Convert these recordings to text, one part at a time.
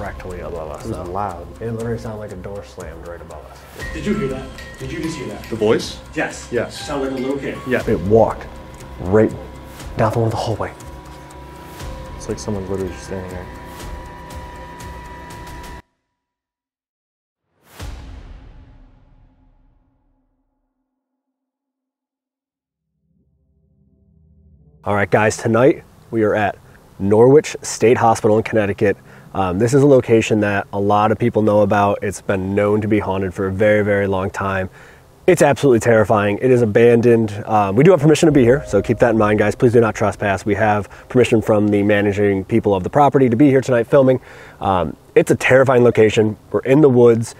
directly above us. It was loud. It literally sounded like a door slammed right above us. Did you hear that? Did you just hear that? The voice? Yes. Yes. Sound like a little kid. Yeah. It walked right down the hallway. It's like someone's literally just standing there. All right, guys, tonight we are at Norwich State Hospital in Connecticut. This is a location that a lot of people know about. It's been known to be haunted for a very, very long time. It's absolutely terrifying. It is abandoned. We do have permission to be here, so keep that in mind, guys. Please do not trespass. We have permission from the managing people of the property to be here tonight filming. It's a terrifying location. We're in the woods.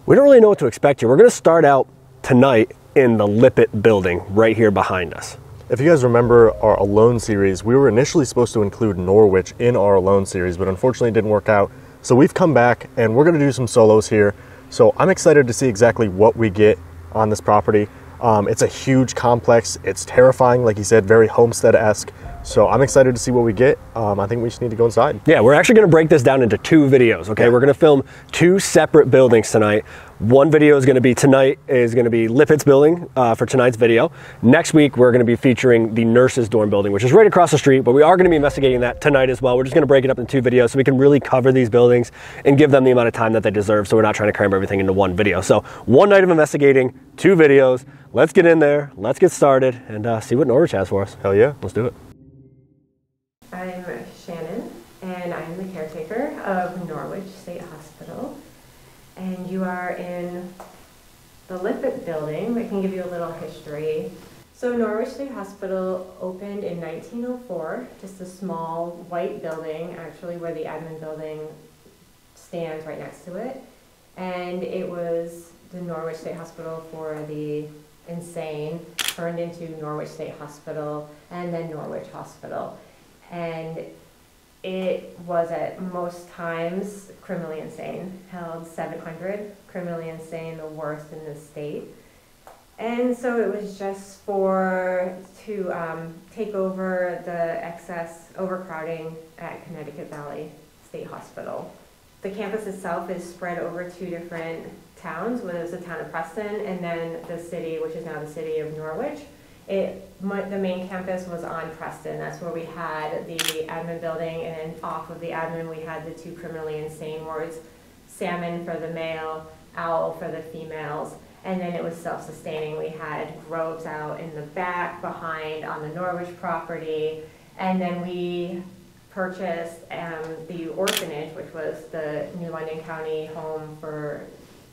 We don't really know what to expect here. We're going to start out tonight in the Lippitt building right here behind us. If you guys remember our Alone series, we were initially supposed to include Norwich in our Alone series, but unfortunately it didn't work out. So we've come back and we're going to do some solos here. So I'm excited to see exactly what we get on this property. It's a huge complex. It's terrifying, like you said, very homestead-esque. So I'm excited to see what we get. I think we just need to go inside. Yeah, we're actually going to break this down into 2 videos, okay? Yeah. We're going to film 2 separate buildings tonight. One video is going to be Lippitt's building for tonight's video. Next week, we're going to be featuring the nurses' dorm building, which is right across the street, but we are going to be investigating that tonight as well. We're just going to break it up into 2 videos so we can really cover these buildings and give them the amount of time that they deserve, so we're not trying to cram everything into one video. So 1 night of investigating, 2 videos. Let's get in there, let's get started, and see what Norwich has for us. Hell yeah. Let's do it. I'm Shannon, and I'm the caretaker of Norwich State Hospital. And you are in the Lippitt building. I can give you a little history. So Norwich State Hospital opened in 1904, just a small white building, actually where the admin building stands right next to it. And it was the Norwich State Hospital for the insane, turned into Norwich State Hospital, and then Norwich Hospital. And it was at most times criminally insane, held 700 criminally insane, the worst in the state. And so it was just to take over the excess overcrowding at Connecticut Valley State Hospital. The campus itself is spread over 2 different towns, where there's the town of Preston and then the city, which is now the city of Norwich. The main campus was on Preston. That's where we had the admin building, and then off of the admin we had the 2 criminally insane wards, Salmon for the male, Owl for the females, and then it was self-sustaining. We had groves out in the back, behind on the Norwich property, and then we purchased the orphanage, which was the New London County Home for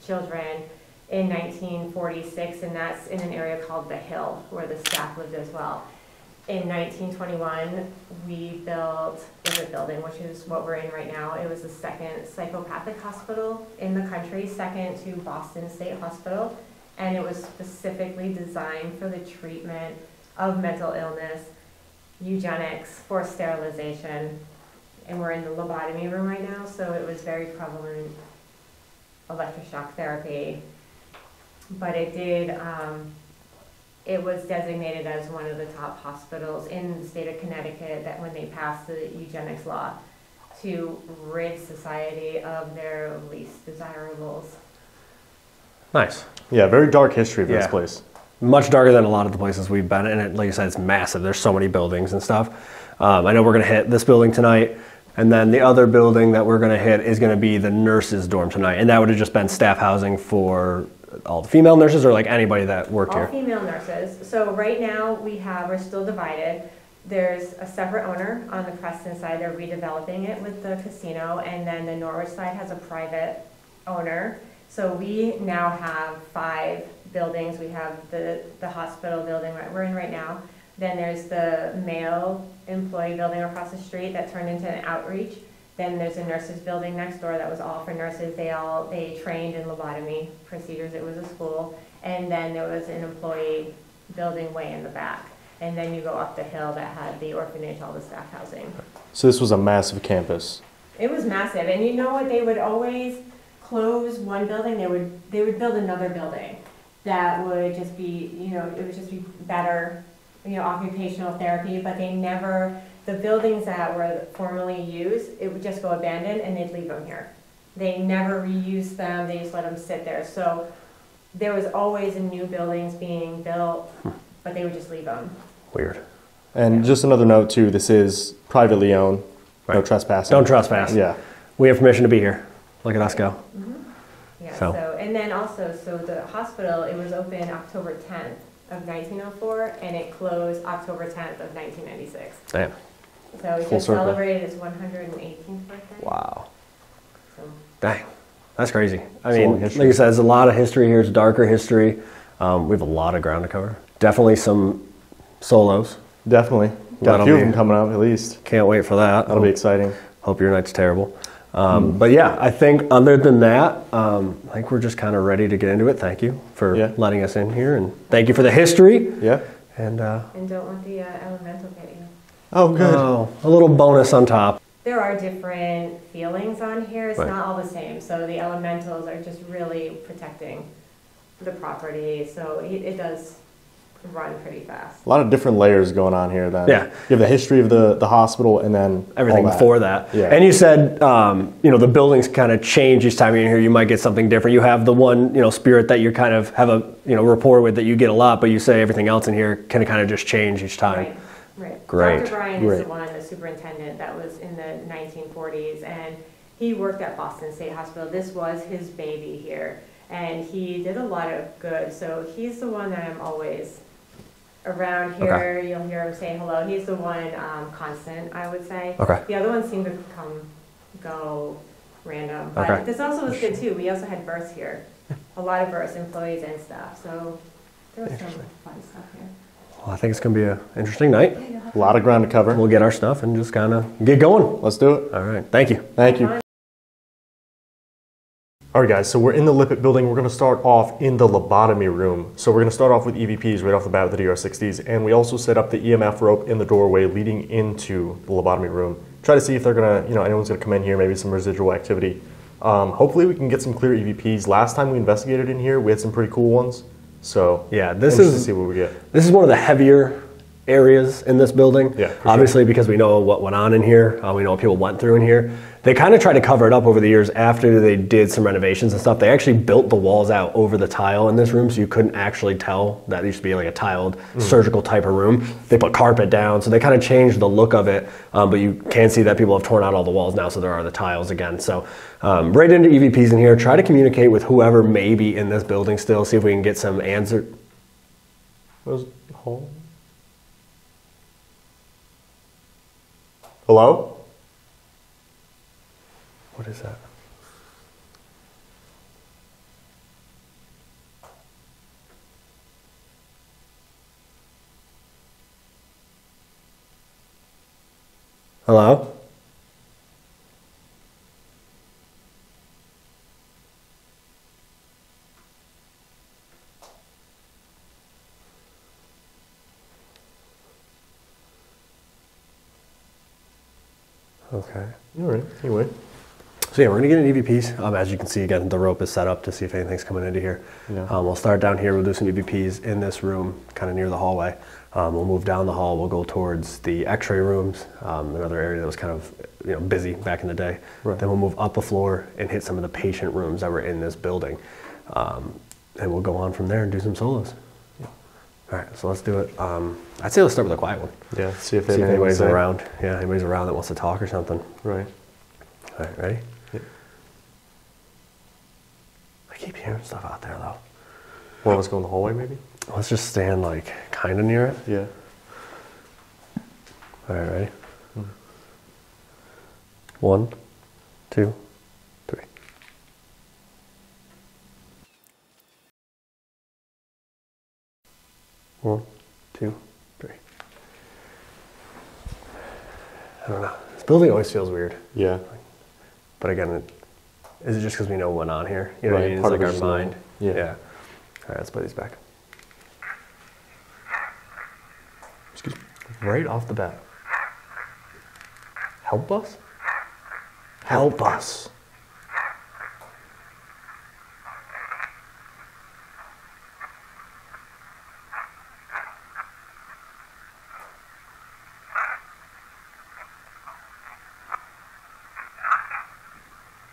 Children, in 1946, and that's in an area called The Hill, where the staff lived as well. In 1921, we built the building, which is what we're in right now. It was the 2nd psychopathic hospital in the country, 2nd to Boston State Hospital, and it was specifically designed for the treatment of mental illness, eugenics, forced sterilization, and we're in the lobotomy room right now, so it was very prevalent, electroshock therapy. But it was designated as one of the top hospitals in the state of Connecticut that when they passed the eugenics law to rid society of their least desirables. Nice. Yeah, very dark history of this place. Much darker than a lot of the places we've been, and like you said, it's massive. There's so many buildings and stuff. I know we're going to hit this building tonight, and then the other building that we're going to hit is going to be the nurses' dorm tonight, and that would have just been staff housing for all the female nurses, or like anybody that worked here? All female nurses. So right now we're still divided. There's a separate owner on the Preston side. They're redeveloping it with the casino, and then the Norwich side has a private owner. So we now have 5 buildings. We have the hospital building that we're in right now. Then there's the male employee building across the street that turned into an outreach. Then there's a nurses building next door that was all for nurses. They trained in lobotomy procedures. It was a school. And then there was an employee building way in the back. And then you go up the hill that had the orphanage, all the staff housing. So this was a massive campus. It was massive. And you know what? They would always close one building. They would build another building that would just be, it would just be better, occupational therapy, but they never the buildings that were formerly used, it would just go abandoned and they'd leave them here. They never reused them, they just let them sit there. So there was always new buildings being built, but they would just leave them. Weird. And just another note too, this is privately owned, no trespassing. Don't trespass. Yeah. We have permission to be here. Look at us go. Yeah, So. and then also, so the hospital, it was open October 10th of 1904, and it closed October 10th of 1996. Damn. So it Full just circle. celebrated its 118th birthday. Wow. So, Dang. That's crazy. I It's a mean, long history. like you said, there's a lot of history here. It's darker history. We have a lot of ground to cover. Definitely some solos. Definitely. Got That'll a few of be- them coming up at least. Can't wait for that. That'll be exciting. Hope your night's terrible. But yeah, I think other than that, I think we're just kind of ready to get into it. Thank you for letting us in here, and thank you for the history. Yeah. and don't let the elemental get you. Oh, good. A little bonus on top. There are different feelings on here. It's Right. not all the same. So the elementals are just really protecting the property. So it does run pretty fast. A lot of different layers going on here then. Yeah. You have the history of the hospital and then Everything all that. before that. Yeah. And you said, the buildings kind of change each time you're in here. You might get something different. You have the one, spirit that you kind of have a, rapport with that you get a lot, but you say everything else in here can kind of just change each time. Right. Great. Dr. Bryan is Great. the one, the superintendent that was in the 1940s, and he worked at Boston State Hospital. This was his baby here, and he did a lot of good. So he's the one that I'm always around here. Okay. You'll hear him say hello. He's the one constant, I would say. Okay. The other ones seem to go random. But Okay. this also was good too. We also had births here. A lot of births, employees and staff. So there was some fun stuff here. Well, I think it's going to be an interesting night. A lot of ground to cover. We'll get our stuff and just kind of get going. Let's do it. All right. Thank you. Thank you. All right, guys, so we're in the lipid building. We're going to start off in the lobotomy room. So we're going to start off with EVPs right off the bat with the DR60s, and we also set up the EMF rope in the doorway leading into the lobotomy room. Try to see if they're going to, anyone's going to come in here, maybe some residual activity. Hopefully we can get some clear EVPs. Last time we investigated in here, we had some pretty cool ones. So Yeah, this interested to is see what we get. This is one of the heavier areas in this building. Yeah, for obviously because we know what went on in here. We know what people went through in here. They kind of tried to cover it up over the years after they did some renovations and stuff. They actually built the walls out over the tile in this room, so you couldn't actually tell that used to be like a tiled surgical type of room. They put carpet down, so they kind of changed the look of it. But you can see that people have torn out all the walls now, so there are the tiles again. So right into EVPs in here. Try to communicate with whoever may be in this building still. See if we can get some answer. Hello? What is that? Hello? Okay. All right, anyway. So yeah, we're gonna get in EVPs. As you can see, again, the rope is set up to see if anything's coming into here. Yeah. We'll start down here. We'll do some EVPs in this room, kind of near the hallway. We'll move down the hall. We'll go towards the X-ray rooms, another area that was kind of busy back in the day. Right. Then we'll move up a floor and hit some of the patient rooms that were in this building, and we'll go on from there and do some solos. Yeah. All right, so let's do it. I'd say let's start with a quiet one. Yeah, see if See if anything to anybody's say. around. Yeah, anybody's around that wants to talk or something. Right. All right, ready? Yeah. I keep hearing stuff out there though. One of us go in the hallway, maybe? Let's just stand like kind of near it. Yeah. All right, ready? 1, 2, 3. One, two, three. I don't know. This building always feels weird. Yeah. But again, is it just because we know what went on here? You know what I Right, mean? It's part of like it our is mind. knowing. Yeah. All right, let's put these back. Excuse me. Right off the bat. Help us? Help us.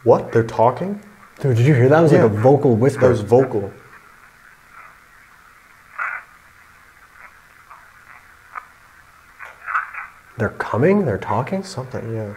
What? They're talking? Dude, did you hear that? It was like a vocal whisper. That was vocal. They're coming? They're talking? Something, yeah.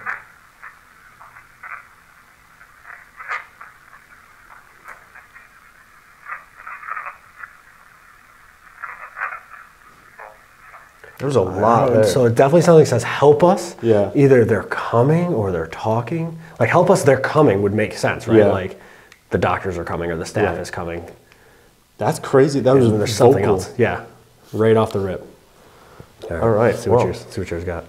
There's a lot there. So it definitely sounds like it says help us. Yeah. Either they're coming or they're talking. Like help us, they're coming would make sense, right? Yeah. Like the doctors are coming or the staff is coming. That's crazy. That was There's vocal. something else. Yeah. Right off the rip. All right. See what yours got.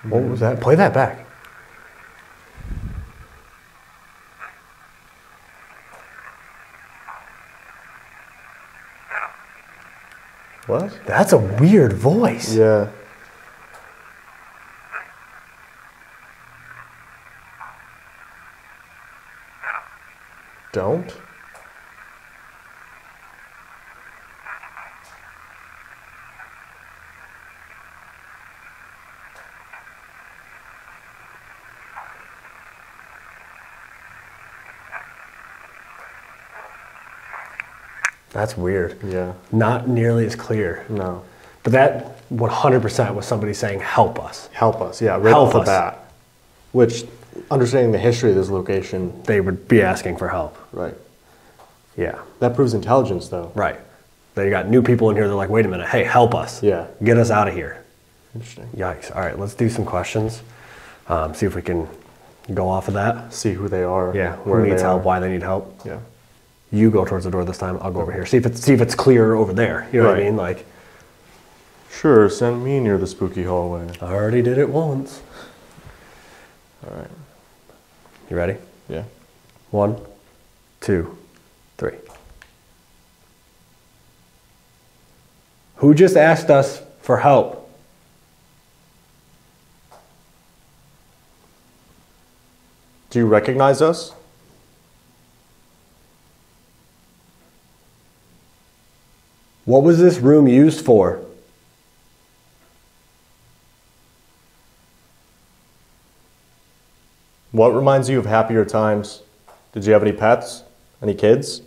What was that? Play that back. What? That's a weird voice. Yeah. Don't? That's weird. Yeah. Not nearly as clear. No. But that 100% was somebody saying, help us. Help us. Yeah, right Help off the us. bat. Which, understanding the history of this location. They would be asking for help. Right. Yeah. That proves intelligence, though. Right. They got new people in here. They're like, wait a minute. Hey, help us. Yeah. Get us out of here. Interesting. Yikes. All right, let's do some questions. See if we can go off of that. See who they are. Yeah. Where Who needs they help? are. Why they need help? Yeah. You go towards the door this time. I'll go over here. See if it's clear over there. You know what I Right. mean? Like, Sure, send me near the spooky hallway. I already did it once. All right. You ready? Yeah. 1, 2, 3. Who just asked us for help? Do you recognize us? What was this room used for? What reminds you of happier times? Did you have any pets? Any kids?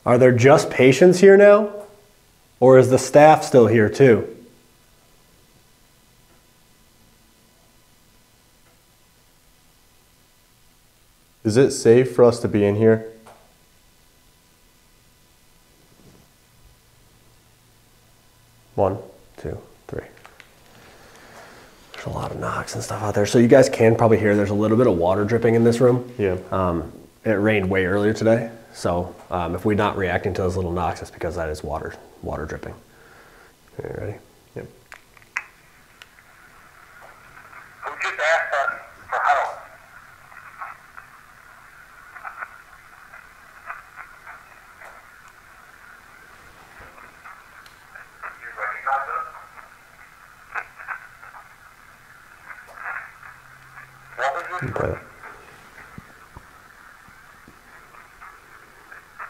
Are there just patients here now? Or is the staff still here too? Is it safe for us to be in here? One, 2, 3. There's a lot of knocks and stuff out there. So you guys can probably hear there's a little bit of water dripping in this room. Yeah. It rained way earlier today. So if we're not reacting to those little knocks, it's because that is water dripping. Okay, ready? Yep. Who just asked us for help? You recognize us? What was this? Play that.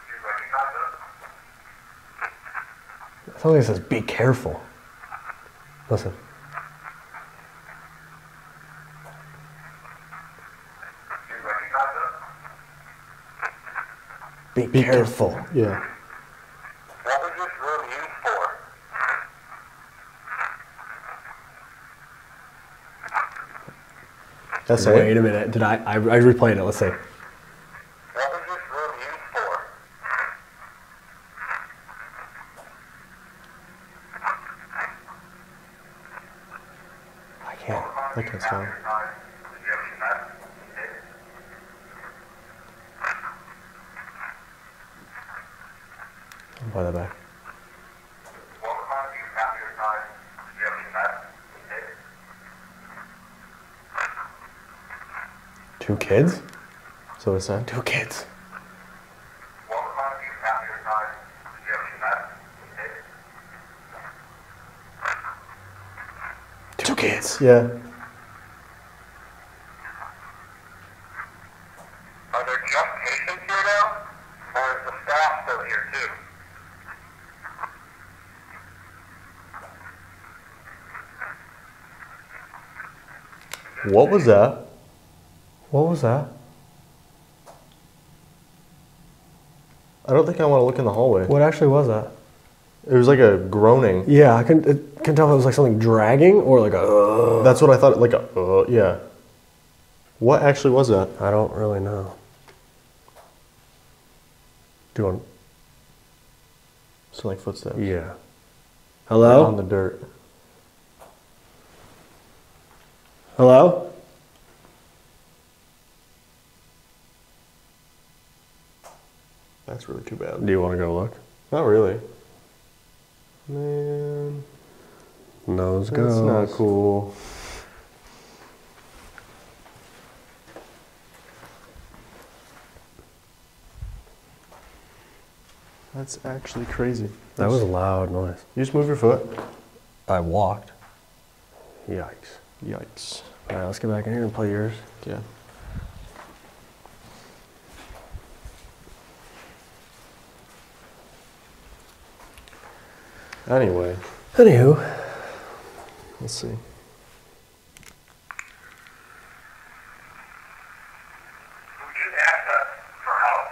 You recognize us? Something that says, be careful. Listen. You recognize us? Be careful. Yeah. What was this room used for? That's Wait it. a minute. Did I replayed it. Let's see. What was this room used for? I can't. I can't tell. Did you have any pets? I'll play that back. What reminded you of happier times? Did you have any pets? Two kids? So it's that. 2 kids. What kids. Yeah. Are there just patients here now? Or is the staff still here too? What was that? What was that? I don't think I want to look in the hallway. What actually was that? It was like a groaning. Yeah, I can tell if it was like something dragging or like a. That's what I thought. Like a yeah. What actually was that? I don't really know. Do you want? Sound like footsteps. Yeah. Hello? On the dirt. Hello? That's really too bad. Do you want to go look? Not really. Man, Nose that's goes. not cool. That's actually crazy. That was a loud noise. You just move your foot. I walked. Yikes. Yikes. All right, let's get back in here and play yours. Yeah. Anyway, Anywho, let's see. Who just asked us for help?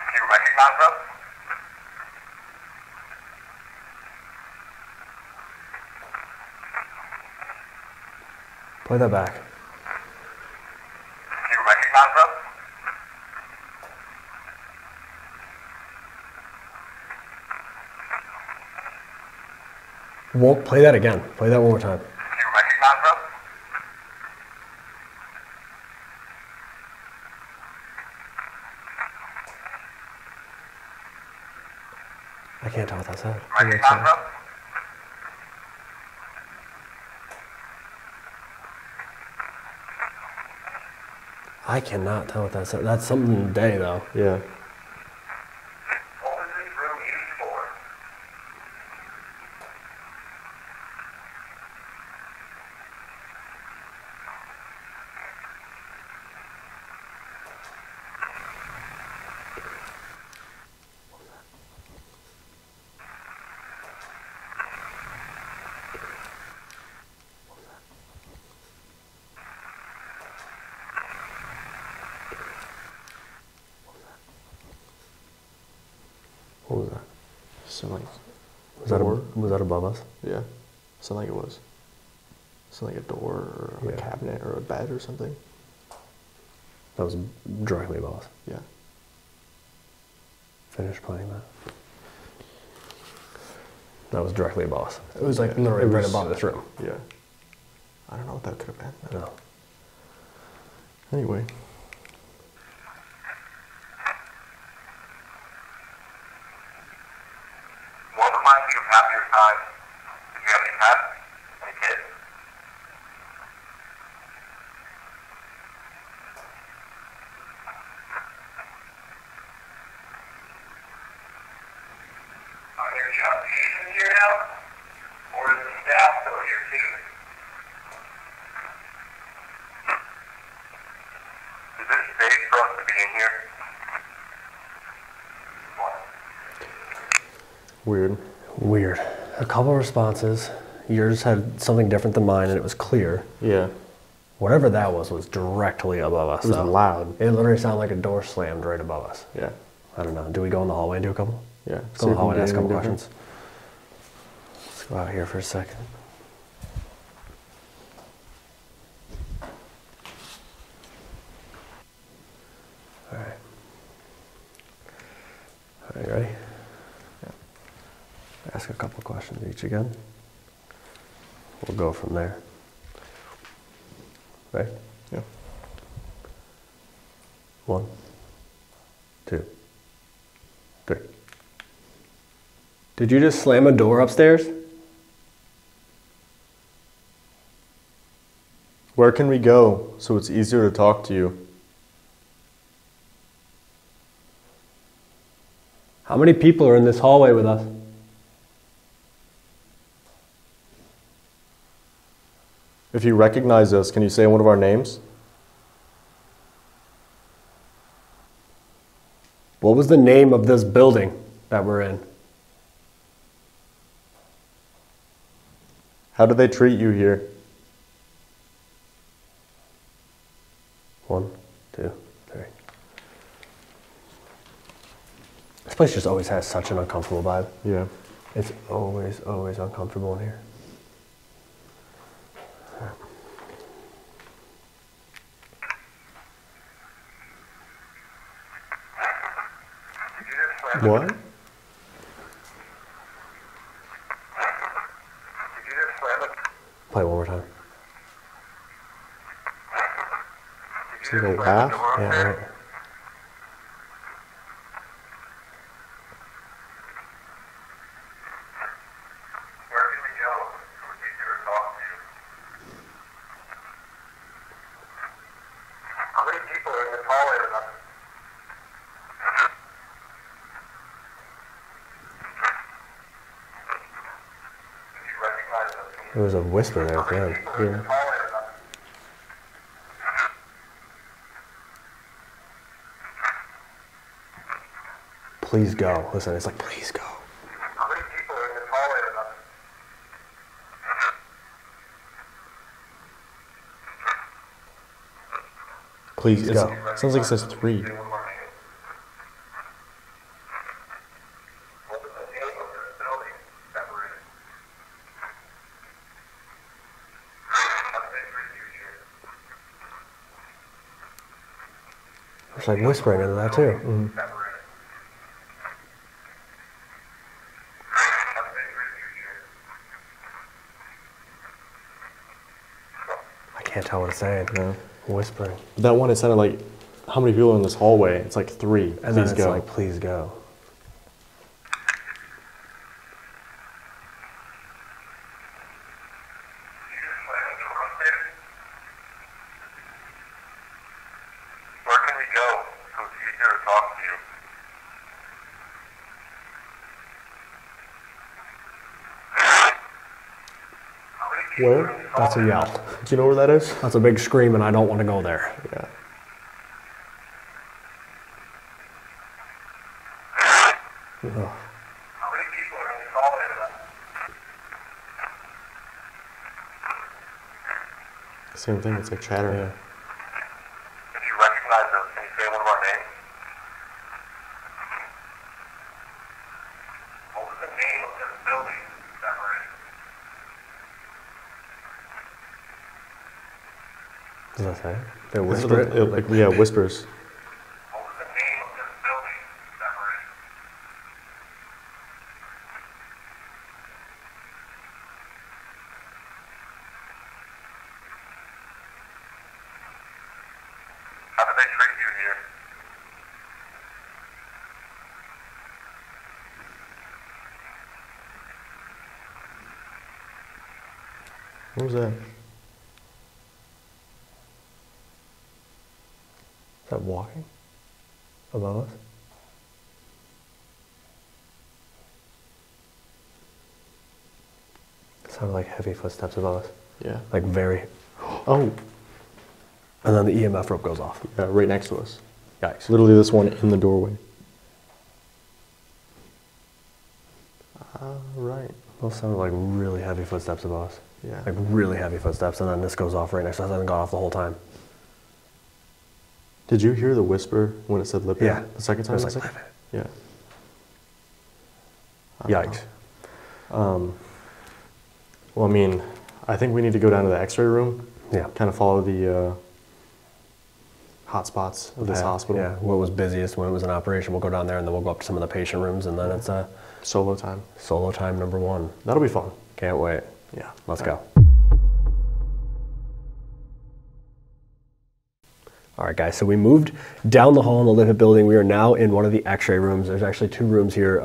Do you recognize us? play that back. Do you recognize us? Won't play that again. Play that one more time. Do you recognize us? I can't tell what that said. Recognize us? I cannot tell what that said. That's something day though. Yeah. What was this room used for? What was that? Sound like Was that, door? was that above us? Yeah. Sound like it was. Sound like a door or a Yeah. cabinet or a bed or something. That was directly above us. Yeah. Finish playing that. That was directly above us. It was like Yeah, literally it right was- above this room. Yeah. I don't know what that could have been. No. Anyway. What reminds you of happier times? Did you have any pets? Any kids? Are there just patients here now? Or is the staff still here too? Is it safe for us to be in here? What? Weird. Weird. A couple responses. Yours had something different than mine, and it was clear. Yeah. Whatever that was directly above us. It was though. loud. It literally sounded like a door slammed right above us. Yeah. I don't know. Do we go in the hallway and do a couple? Yeah. Let's go in the hallway and ask a couple questions. Let's go out here for a second. All right. All right, ready? Yeah. Ask a couple questions each again. We'll go from there. Right? Yeah. 1, 2, 3. Did you just slam a door upstairs? Where can we go so it's easier to talk to you? How many people are in this hallway with us? If you recognize us, can you say one of our names? What was the name of this building that we're in? How do they treat you here? 1, 2, 3. This place just always has such an uncomfortable vibe. Yeah. It's always, always uncomfortable in here. What? Did you just slam it? Play it one more time. Is it a laugh? Yeah, right. Where can we go? It would be easier to talk to you. How many people are in this hallway with us? Did you recognize us? There was a whisper there at the end. People are in this hallway with us. Please go. Listen, it's like, please go. How many people are in this hallway with us? Please go. Sounds like it says 3. What was the name of this building that we're in? How did they treat you here? It's like whispering into that too. That we're in. How did they treat you here? I can't tell what it's saying. No. Whispering. That one, it sounded like, how many people are in this hallway? It's like 3. And then Please it's go. like, please go. Did you just slam the door upstairs? Where can we go so it's easier to talk to you? How many people Where? are in this That's a hallway? yell. Do you know where that is? That's a big scream and I don't want to go there. Yeah. How many people are in this hallway with us? Same thing, it's like chatter. Yeah. If you recognize us, can you say one of our names? What was the name of this building that we're in? Does that say? They This is whisper the- it? like, yeah, whispers. What was the name of this building that we're in? How did they treat you here? What was that? Is that walking above us? It sounded like heavy footsteps above us. Yeah. Like very, Oh, and then the EMF rope goes off. yeah, right next to us. Yikes. Literally this one in the doorway. Right. Those sounded like really heavy footsteps above us. Yeah. Like really heavy footsteps, and then this goes off right next to us. It hasn't gone off the whole time. Did you hear the whisper when it said lip it? Yeah. The second time? It was it like, said- "Lip Yeah. Yikes. Well, I mean, I think we need to go down to the x-ray room, Yeah. kind of follow the hot spots of this hospital. Yeah. What was busiest when it was in operation? We'll go down there and then we'll go up to some of the patient rooms, and then it's Solo time. solo time number 1. That'll be fun. Can't wait. Yeah. Let's All go. right. All right, guys, so we moved down the hall in the Livet building. We are now in one of the x-ray rooms. There's actually 2 rooms here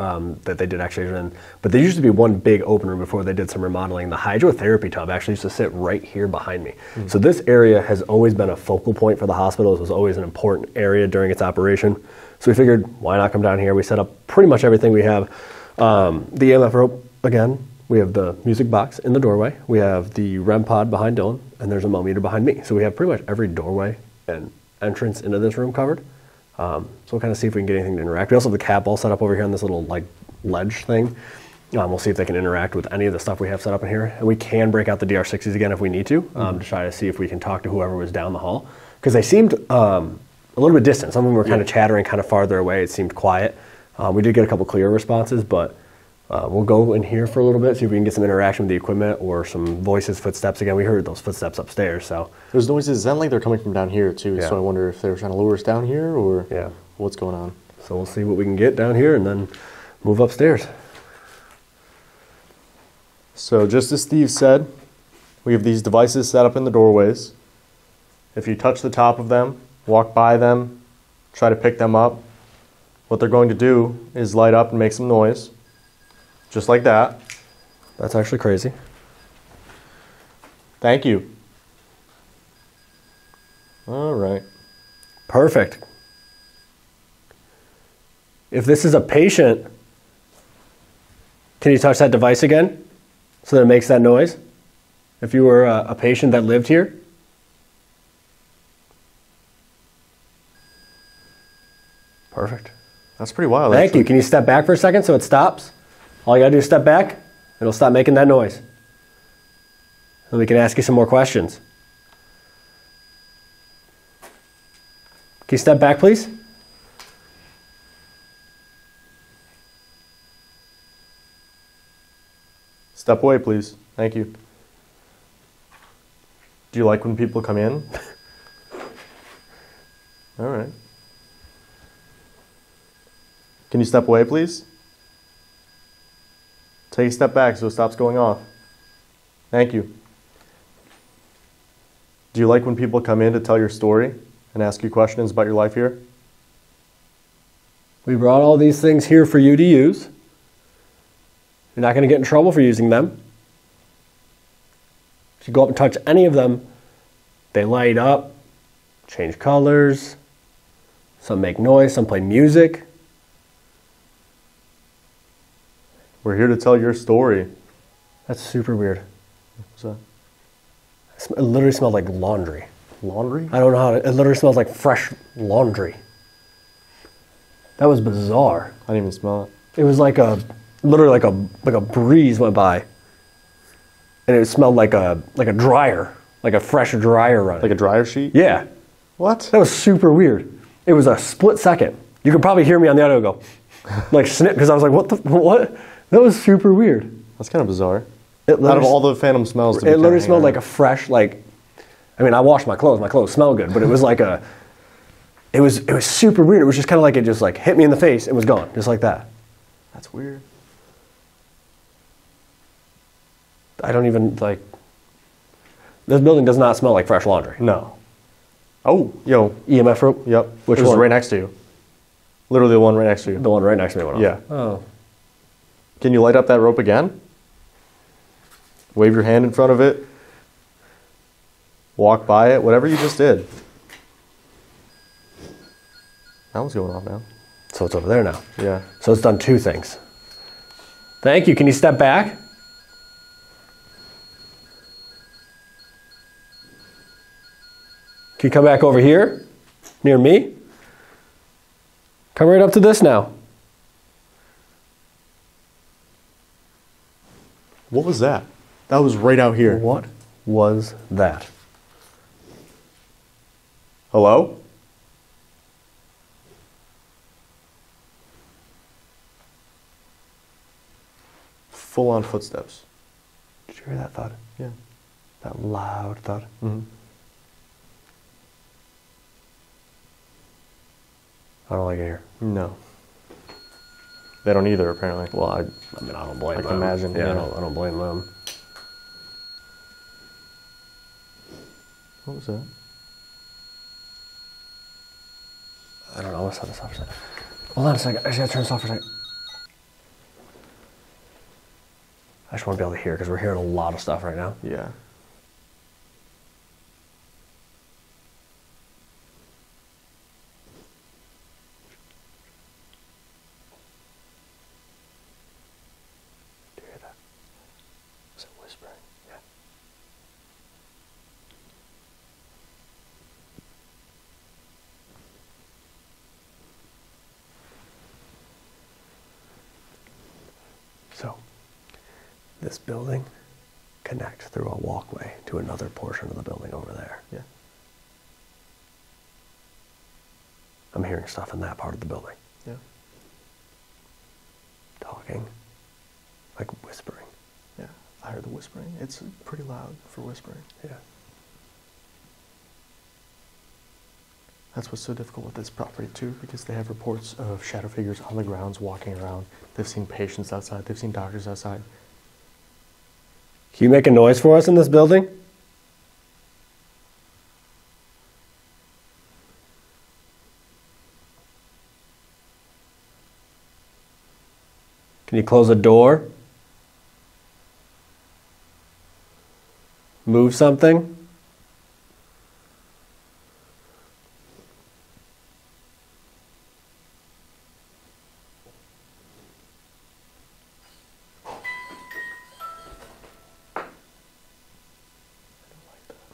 that they did x-rays in, but there used to be one big open room before they did some remodeling. The hydrotherapy tub actually used to sit right here behind me. So this area has always been a focal point for the hospital. It was always an important area during its operation. So we figured, why not come down here? We set up pretty much everything we have. The EMF rope, again, we have the music box in the doorway. We have the REM pod behind Dylan, and there's a millimeter behind me. So we have pretty much every doorway and entrance into this room covered. So we'll kind of see if we can get anything to interact. We also have the cat ball set up over here on this little like ledge thing. We'll see if they can interact with any of the stuff we have set up in here. And we can break out the DR60s again if we need to try to see if we can talk to whoever was down the hall. Because they seemed a little bit distant. Some of them were kind of chattering kind of farther away. It seemed quiet. We did get a couple clear responses, but we'll go in here for a little bit, see if we can get some interaction with the equipment or some voices, footsteps. Again, we heard those footsteps upstairs, so. There's noises, it sound like they're coming from down here too, Yeah. so I wonder if they're trying to lure us down here or Yeah. what's going on. So we'll see what we can get down here and then move upstairs. So just as Steve said, we have these devices set up in the doorways. If you touch the top of them, walk by them, try to pick them up, what they're going to do is light up and make some noise. Just like that. That's actually crazy. Thank you. All right. Perfect. If this is a patient, can you touch that device again so that it makes that noise? If you were a patient that lived here? Perfect. That's pretty wild. Thank actually. you. Can you step back for a second so it stops? All you gotta do is step back. It'll stop making that noise. And we can ask you some more questions. Can you step back, please? Step away, please. Thank you. Do you like when people come in? All right. Can you step away, please? Take a step back so it stops going off. Thank you. Do you like when people come in to tell your story and ask you questions about your life here? We brought all these things here for you to use. You're not going to get in trouble for using them. If you go up and touch any of them, they light up, change colors, some make noise, some play music. We're here to tell your story. That's super weird. What's that? It literally smelled like laundry. Laundry? I don't know how to, it literally smells like fresh laundry. That was bizarre. I didn't even smell it. It was like literally like a breeze went by. And it smelled like a dryer, like a fresh dryer running. Like a dryer sheet? Yeah. What? That was super weird. It was a split second. You could probably hear me on the audio go, like snip, because I was like, what? That was super weird. That's kind of bizarre. Out Out of all the phantom smells, to it literally smelled around. like a fresh, like, I mean, I washed my clothes smell good, but it was like it was super weird. It was just kind of like it just like hit me in the face and was gone, just like that. That's weird. I don't even, like, this building does not smell like fresh laundry. No. Oh, yo. EMF rope? Yep. Which it was one? right next to you. Literally the one right next to you. The one right next to me went off. Yeah. Oh. Can you light up that rope again? Wave your hand in front of it. Walk by it. Whatever you just did. That one's going off now. So it's over there now. Yeah. So it's done 2 things. Thank you. Can you step back? Can you come back over here, near me? Come right up to this now. What was that? That was right out here. What was that? Hello? Full on footsteps. Did you hear that thud? Yeah. That loud thud? Mm-hmm. I don't like it here. No. They don't either, apparently. Well, I mean, I don't blame them. I can imagine, Yeah, yeah. I don't blame them. What was that? I don't know. I'm gonna set this off for a second. Hold on a second. I just gotta turn this off for a second. I just want to be able to hear because we're hearing a lot of stuff right now. Yeah. Do you hear that? Is it whispering? Yeah. So, this building connects through a walkway to another portion of the building over there. Yeah. I'm hearing stuff in that part of the building. Yeah. Talking. Like whispering. Yeah. I heard the whispering. It's pretty loud for whispering. Yeah. That's what's so difficult with this property too, because they have reports of shadow figures on the grounds walking around. They've seen patients outside. They've seen doctors outside. Can you make a noise for us in this building? Can you close a door? Move something?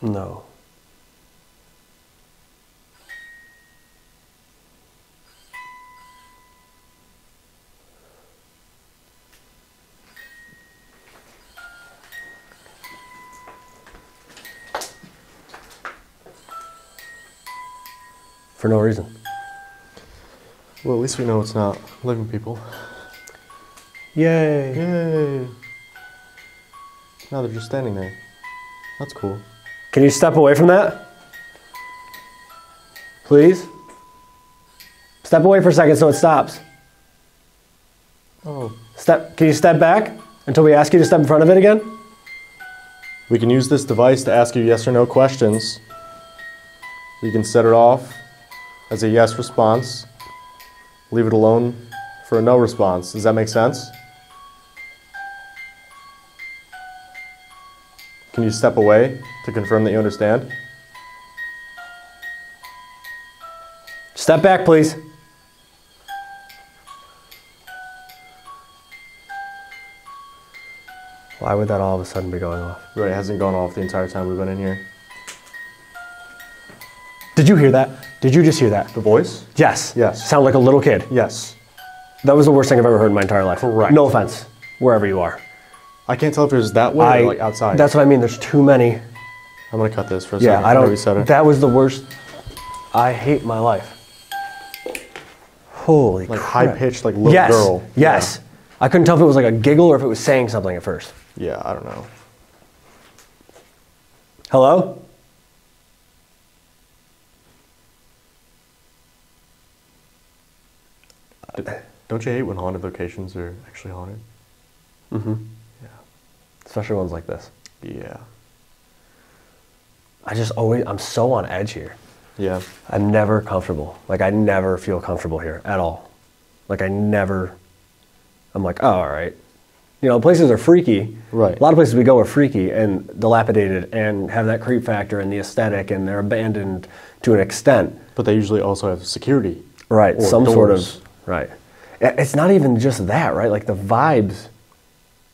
No. For no reason. Well, at least we know it's not living people. Yay. Yay! Now they're just standing there. That's cool. Can you step away from that? Please? Step away for a second so it stops. Oh. Can you step back until we ask you to step in front of it again? We can use this device to ask you yes or no questions. You can set it off as a yes response. Leave it alone for a no response. Does that make sense? Can you step away to confirm that you understand? Step back, please. Why would that all of a sudden be going off? Right, it hasn't gone off the entire time we've been in here. Did you hear that? Did you just hear that? The voice? Yes. Yes. Sound like a little kid. Yes. That was the worst thing I've ever heard in my entire life. Correct. No offense, wherever you are. I can't tell if it was that way or like outside. That's what I mean. There's too many. I'm gonna cut this for a Yeah, second. I don't. Reset it. That was the worst. I hate my life. Holy like crap. high pitched, like little yes. girl. Yes. I couldn't tell if it was like a giggle or if it was saying something at first. Yeah, I don't know. Hello? Don't you hate when haunted locations are actually haunted? Mm-hmm. Yeah. Especially ones like this. Yeah. I'm so on edge here. Yeah. I'm never comfortable. Like, I never feel comfortable here at all. Like, I'm like, oh, all right. You know, places are freaky. Right. A lot of places we go are freaky and dilapidated and have that creep factor and the aesthetic, and they're abandoned to an extent. But they usually also have security. Right. Or Some doors. sort of, right. It's not even just that, right? Like, the vibes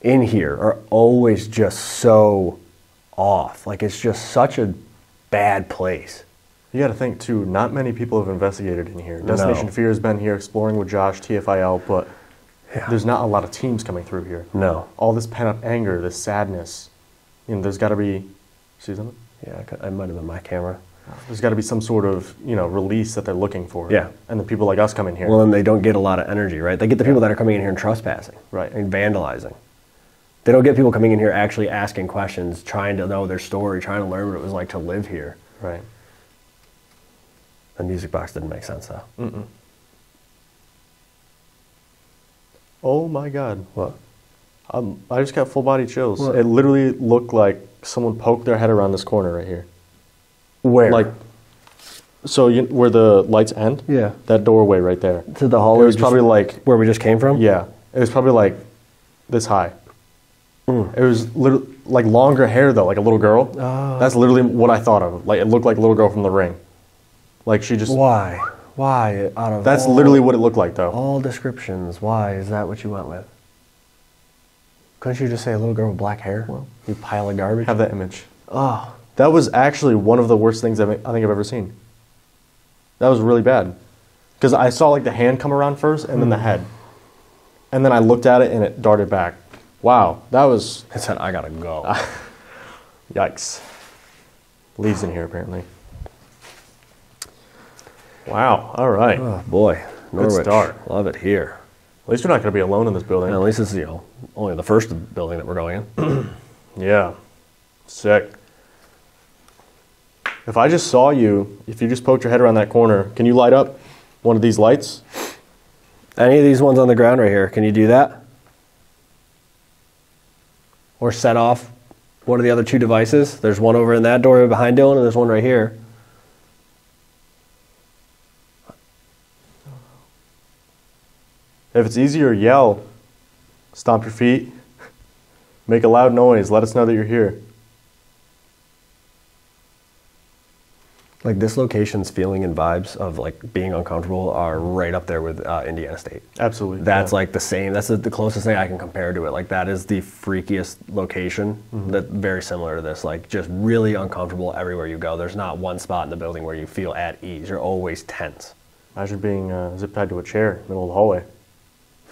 in here are always just so off. Like, it's just such a bad place. You got to think, too, not many people have investigated in here. Destination No. Fear has been here exploring with Josh, TFIL, but Yeah. there's not a lot of teams coming through here. No. All this pent-up anger, this sadness, you know, there's got to be, see something? Yeah, I might have been my camera. There's got to be some sort of, you know, release that they're looking for. Yeah. And the people like us come in here. Well, then they don't get a lot of energy, right? They get the people that are coming in here and trespassing. Right. And vandalizing. They don't get people coming in here actually asking questions, trying to know their story, trying to learn what it was like to live here. Right. The music box didn't make sense, though. Mm-mm. Oh my God. What? I just got full body chills. What? It literally looked like someone poked their head around this corner right here. Where? Like So where the lights end? Yeah. That doorway right there. To the hallway? It was probably like... Where we just came from? Yeah. It was probably like this high. It was literally like longer hair though, like a little girl. Oh. That's literally what I thought of. Like it looked like a little girl from The Ring. Like she just... Why? Why? Out of That's literally what it looked like though. all descriptions, why is that what you went with? Couldn't you just say a little girl with black hair? Well, you pile of garbage. have that image. Oh, That was actually one of the worst things I think I've ever seen. That was really bad. Because I saw like the hand come around first and then the head. And then I looked at it and it darted back. Wow, that was... it said I gotta go. Yikes. Leaves in here apparently. Wow, all right. Oh boy, Norwich. start. Love it here. At least you're not going to be alone in this building. And at least it's only the first building that we're going in. Yeah. Sick. If I just saw you, if you just poked your head around that corner, can you light up one of these lights? Any of these ones on the ground right here, can you do that? Or set off one of the other two devices? There's one over in that doorway behind Dylan, and there's one right here. If it's easier, yell. Stomp your feet. Make a loud noise. Let us know that you're here. Like this location's feeling and vibes of like being uncomfortable are right up there with Indiana State. Absolutely. That's yeah. like the same. That's the closest thing I can compare to it. Like that is the freakiest location. That very similar to this. Like just really uncomfortable everywhere you go. There's not one spot in the building where you feel at ease. You're always tense. Imagine being zip tied to a chair in the middle of the hallway.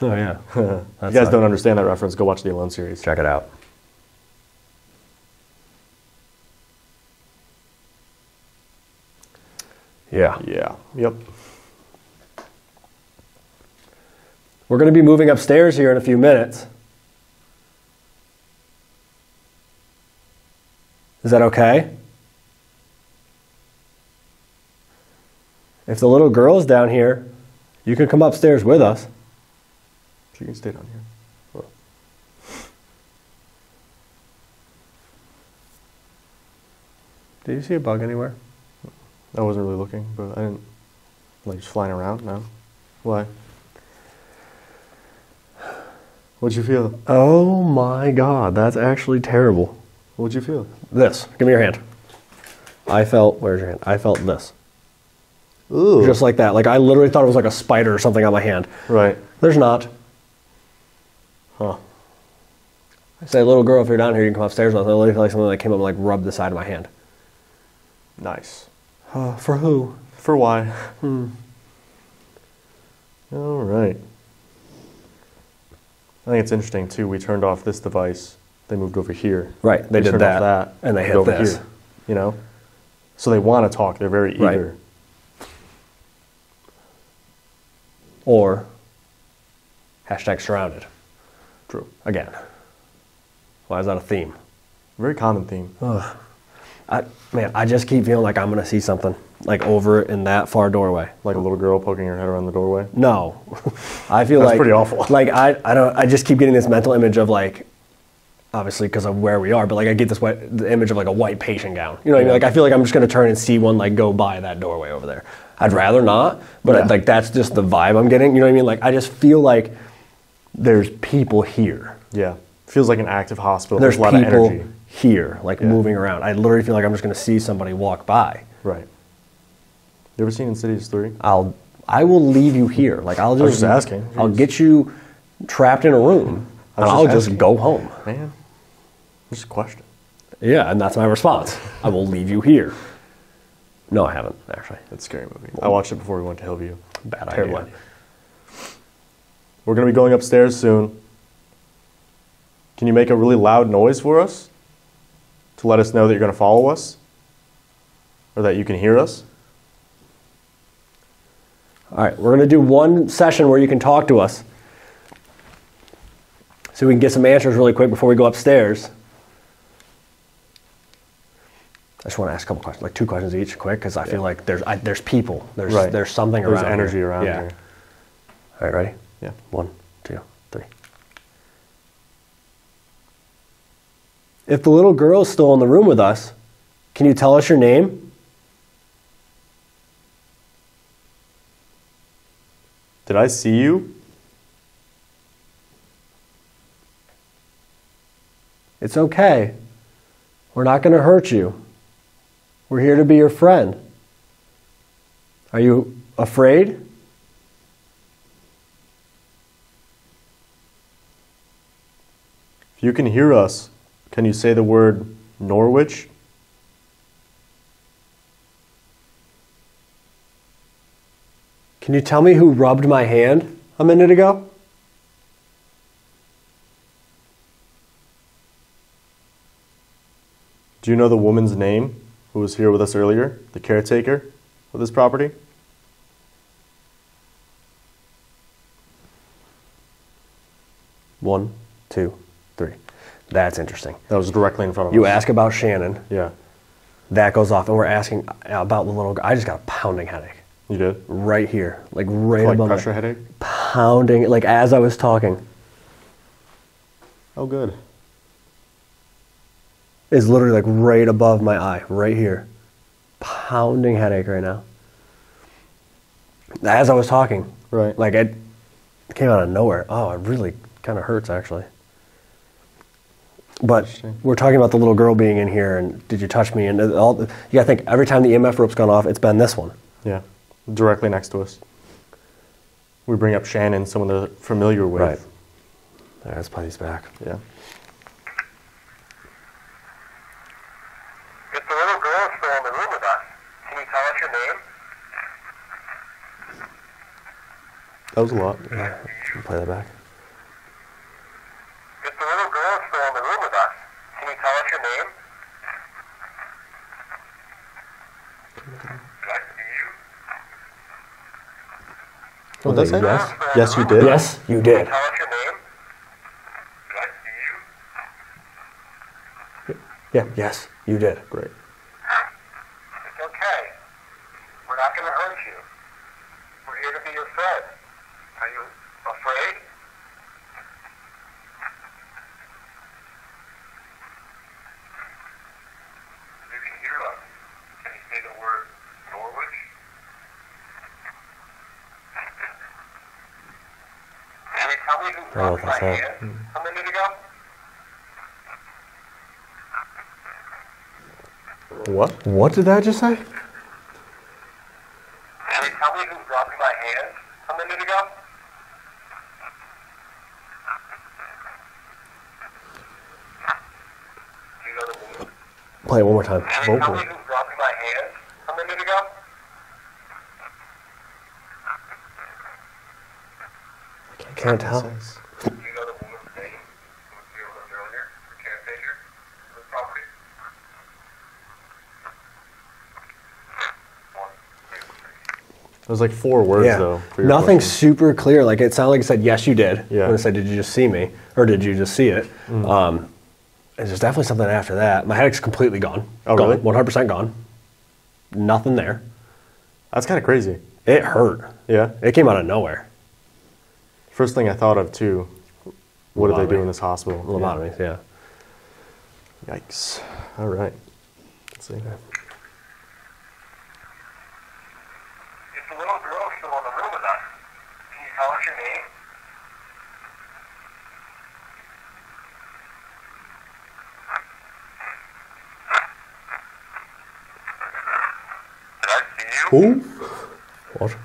Oh yeah. If you guys don't understand that reference, go watch the Alone series. Check it out. Yeah. Yeah. Yep. We're going to be moving upstairs here in a few minutes. Is that okay? If the little girl is down here, you can come upstairs with us. She can stay down here. Did you see a bug anywhere? I wasn't really looking, but I didn't... Like, just flying around? No. Why? What'd you feel? Oh my God, that's actually terrible. What'd you feel? This. Give me your hand. I felt, where's your hand? I felt this. Ooh. Just like that. Like I literally thought it was like a spider or something on my hand. Right. There's not. Huh. I say, little girl, if you're down here, you can come upstairs. I literally feel like something that came up and like rubbed the side of my hand. Nice. For who? For why? All right. I think it's interesting, too. We turned off this device. They moved over here. Right. They did turned that. off that. And they hit over this. Here, you know? So they want to talk. They're very Right. eager. Or hashtag surrounded. True. Again. Why is that a theme? Very common theme. I just keep feeling like I'm going to see something. Like over in that far doorway. Like a little girl poking her head around the doorway. No. I feel That's like... pretty awful. Like, I just keep getting this mental image of like... Obviously, because of where we are, but like I get the image of like a white patient gown. You know what I mean? Like I feel like I'm just going to turn and see one like go by that doorway over there. I'd rather not, but like that's just the vibe I'm getting. You know what I mean? Like I just feel like there's people here. Yeah. Feels like an active hospital. There's a lot of people energy. here, like moving around. I literally feel like I'm just going to see somebody walk by. Right. You ever seen Insidious 3? I will leave you here. Like I'll was just asking. I'll get you trapped in a room, and I'll just go home. Man. Just a question. Yeah, and that's my response. I will leave you here. No, I haven't, actually. It's a scary movie. I watched it before we went to Hillview. Bad Terrible idea. We're going to be going upstairs soon. Can you make a really loud noise for us? To let us know that you're going to follow us? Or that you can hear us? All right, we're going to do one session where you can talk to us. So we can get some answers really quick before we go upstairs. I just want to ask a couple questions, like 2 questions each, quick, because I feel like there's people, there's something around. There's energy here. around Yeah. here. All right, ready? Yeah. 1, 2, 3. If the little girl is still in the room with us, can you tell us your name? Did I see you? It's okay. We're not going to hurt you. We're here to be your friend. Are you afraid? If you can hear us, can you say the word Norwich? Can you tell me who rubbed my hand a minute ago? Do you know the woman's name who was here with us earlier? The caretaker of this property? One, two, three. That's interesting. That was directly in front of us. You ask about Shannon. Yeah. That goes off, and we're asking about the little girl. I just got a pounding headache. You did? Right here. Like right Like above pressure my headache? pounding, like as I was talking. Oh, good. Is literally like right above my eye, right here. Pounding headache right now. As I was talking. Right. Like it came out of nowhere. Oh, it really kind of hurts actually. But Interesting. we're talking about the little girl being in here and did you touch me? And all, you gotta think, every time the EMF rope's gone off, it's been this one. Yeah. Directly next to us. We bring up Shannon, someone they're familiar with. Right. All right, let's play these back. Yeah. If the little girl is still in the room with us, can you tell us your name? That was a lot. Yeah, play that back. If the little girl is still in the room with us, can you tell us your name? Did I see you? What'd that say? Yes. Yes, you did? Yes, you Can did. you tell us your name? Did I see you? Yeah, yes, you did. Great. It's okay. We're not going to hurt you. We're here to be your friend. Are you afraid? You can hear us. Can you say the word Norwich? Can you tell me who I don't know rubbed what my that's hand a minute ago? What? What did that just say? Can you tell me who rubbed my hand a minute ago? Do you know the woman? Play it one more time. Can you tell Vocal. me who rubbed my hand a minute ago? Can't tell. Do you know the woman's name who was here with us earlier? The caretaker of the property? One, two, three. It was like 4 words, though. For your Nothing question. super clear. Like it sounded like it said, yes, you did. Yeah. When it said, did you just see me? Or did you just see it? There's definitely something after that. My headache's completely gone. Oh, gone. really? 100% gone. Nothing there. That's kind of crazy. It hurt. Yeah. It came out of nowhere. First thing I thought of, too, what do they do Lobotomy. in this hospital? Lobotomies, yeah. Yikes. All right. Let's see. If the little girl is still in the room with us, can you tell us your name? Did I see you? Who? What?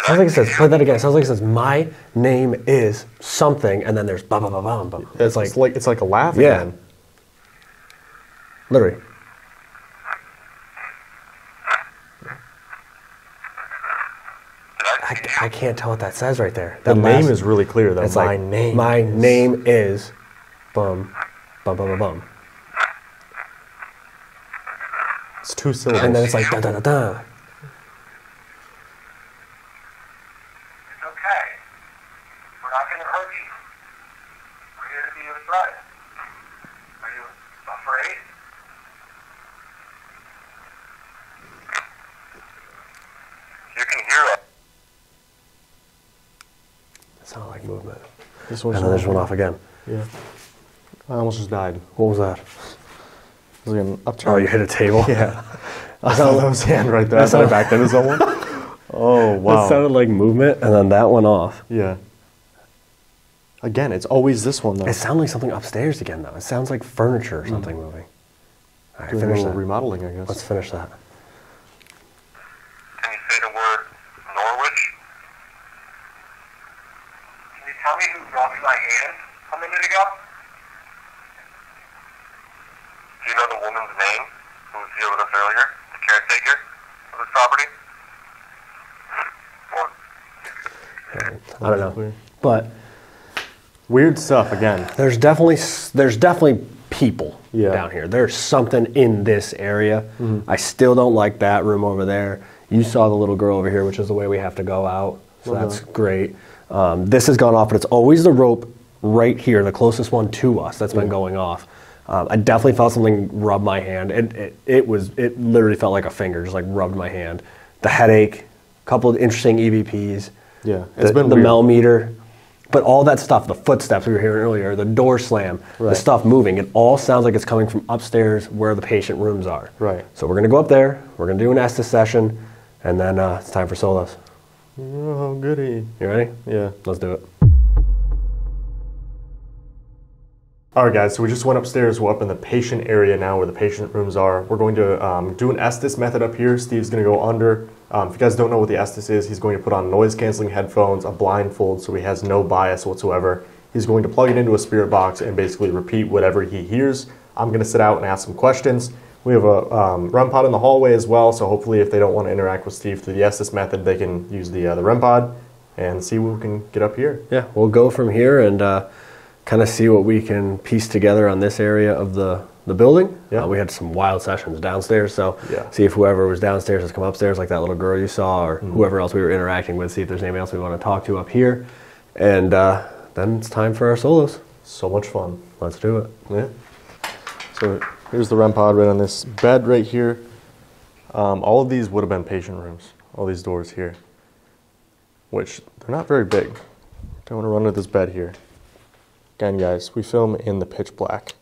Sounds like it says, play that again. Sounds like it says, my name is something, and then there's ba ba ba ba ba. It's like, It's like a laugh yeah. again. Literally. I can't tell what that says right there. The That name last- is really clear, though. It's My like, name. my name is bum, bum, bum, bum, bum. It's 2 syllables. And then it's like, da, da, da, da. It's okay. We're not going to hurt you. We're here to be your friend. Are you afraid? You can hear us. It sounded like movement. This And one's then this went off again. Yeah. I almost just died. What was that? It was like an upturn. Oh, you hit a table? Yeah. I saw that was hand right there. I thought I backed into someone. Oh, wow. That sounded like movement, and then that went off. Yeah. Again, it's always this one, though. It sounded like something upstairs again, though. It sounds like furniture or something moving. All right, Doing a finish little that. remodeling, I guess. Let's finish that. Can you say the word Norwich? Can you tell me who rubbed my hand a minute ago? Do you know the woman's name who was here with us earlier? The caretaker of this property? I don't know. But Weird stuff, again. there's definitely people Yeah. down here. There's something in this area. I still don't like that room over there. You saw the little girl over here, which is the way we have to go out. So that's great. This has gone off, but it's always the rope right here, the closest one to us that's been going off. I definitely felt something rub my hand. It literally felt like a finger, just like rubbed my hand. The headache, a couple of interesting EVPs. Yeah, it's been the weird. Mel meter. But all that stuff, the footsteps we were hearing earlier, the door slam, the Right. stuff moving, it all sounds like it's coming from upstairs where the patient rooms are. Right. So we're going to go up there, we're going to do an Estes session, and then it's time for solos. Oh, goody. You ready? Yeah. Let's do it. All right, guys, so we just went upstairs. We're up in the patient area now where the patient rooms are. We're going to do an Estes method up here. Steve's going to go under. If you guys don't know what the Estes is, he's going to put on noise-canceling headphones, a blindfold, so he has no bias whatsoever. He's going to plug it into a spirit box and basically repeat whatever he hears. I'm going to sit out and ask some questions. We have a REM pod in the hallway as well, so hopefully if they don't want to interact with Steve through the Estes method, they can use the REM pod and see what we can get up here. Yeah, we'll go from here and kind of see what we can piece together on this area of the building. Yeah. We had some wild sessions downstairs, so Yeah. see if whoever was downstairs has come upstairs, like that little girl you saw, or whoever else we were interacting with, see if there's anybody else we want to talk to up here. And then it's time for our solos. So much fun. Let's do it. Yeah. So here's the REM pod right on this bed right here. All of these would have been patient rooms. All these doors here, which they're not very big. Don't want to run to this bed here. Again, guys, we film in the pitch black.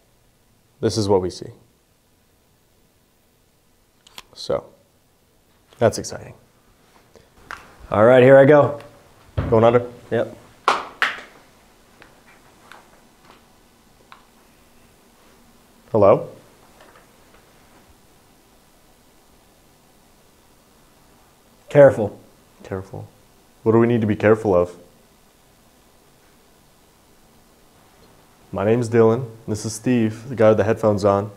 This is what we see. So that's exciting. All right, here I go. Going under? Yep. Hello? Careful. Careful. What do we need to be careful of? My name's Dylan. This is Steve, the guy with the headphones on.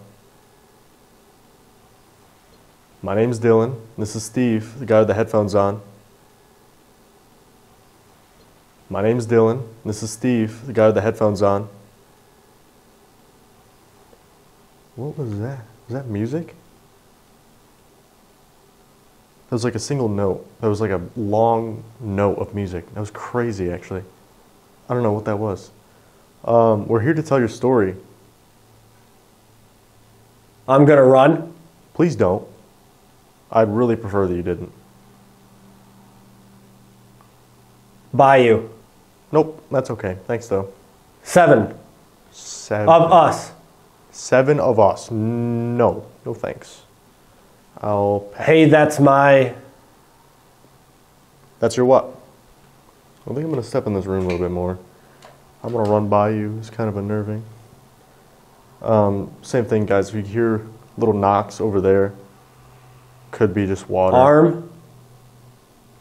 My name's Dylan. This is Steve, the guy with the headphones on. My name's Dylan. This is Steve, the guy with the headphones on. What was that? Was that music? That was like a single note. That was like a long note of music. That was crazy, actually. I don't know what that was. We're here to tell your story. I'm going to run. Please don't. I'd really prefer that you didn't. By you. Nope, that's okay. Thanks, though. 7 Seven of us. 7 of us. No. No thanks. I'll pass. Hey, that's my... That's your what? I think I'm going to step in this room a little bit more. I'm going to run by you. It's kind of unnerving. Same thing, guys. If you hear little knocks over there, could be just water. Arm.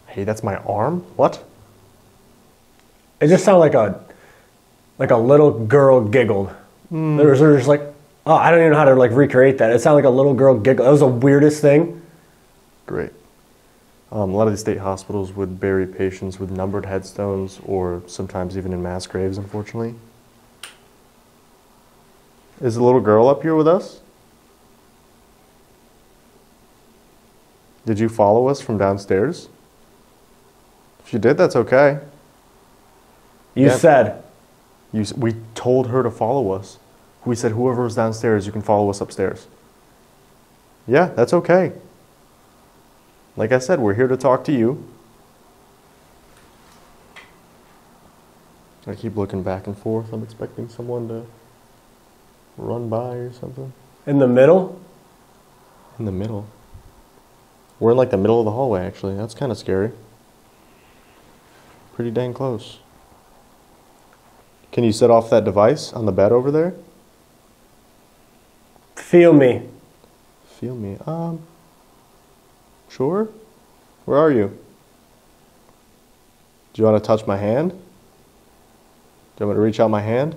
Hey, that's my arm? What? It just sounded like a little girl giggled. There was just like, oh, I don't even know how to like recreate that. It sounded like a little girl giggled. That was the weirdest thing. Great. A lot of the state hospitals would bury patients with numbered headstones or sometimes even in mass graves, unfortunately. Is the little girl up here with us? Did you follow us from downstairs? If you did, that's okay. You Yeah. said. We told her to follow us. We said whoever was downstairs, you can follow us upstairs. Yeah, that's okay. Like I said, we're here to talk to you. I keep looking back and forth. I'm expecting someone to run by or something. In the middle? In the middle. We're in like the middle of the hallway, actually. That's kind of scary. Pretty dang close. Can you set off that device on the bed over there? Feel me. Feel me. Sure. Where are you? Do you want to touch my hand? Do you want me to reach out my hand?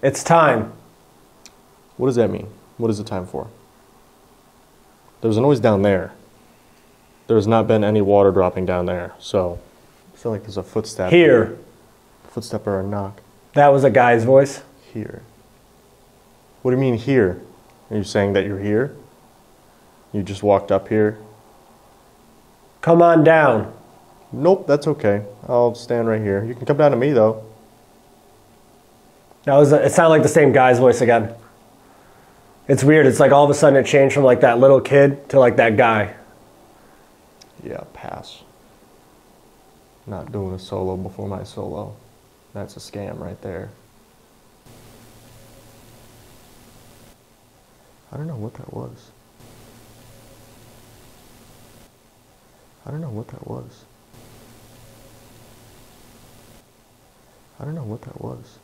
It's time. What does that mean? What is the time for? There was a noise down there. There's not been any water dropping down there, so I feel like there's a footstep. Here. Footstep or a knock. That was a guy's voice. Here. What do you mean here? Are you saying that you're here? You just walked up here? Come on down. Nope, that's okay. I'll stand right here. You can come down to me, though. It sounded like the same guy's voice again. It's weird. It's like all of a sudden it changed from like that little kid to like that guy. Yeah, pass. Not doing a solo before my solo. That's a scam right there. I don't know what that was. I don't know what that was. I don't know what that was.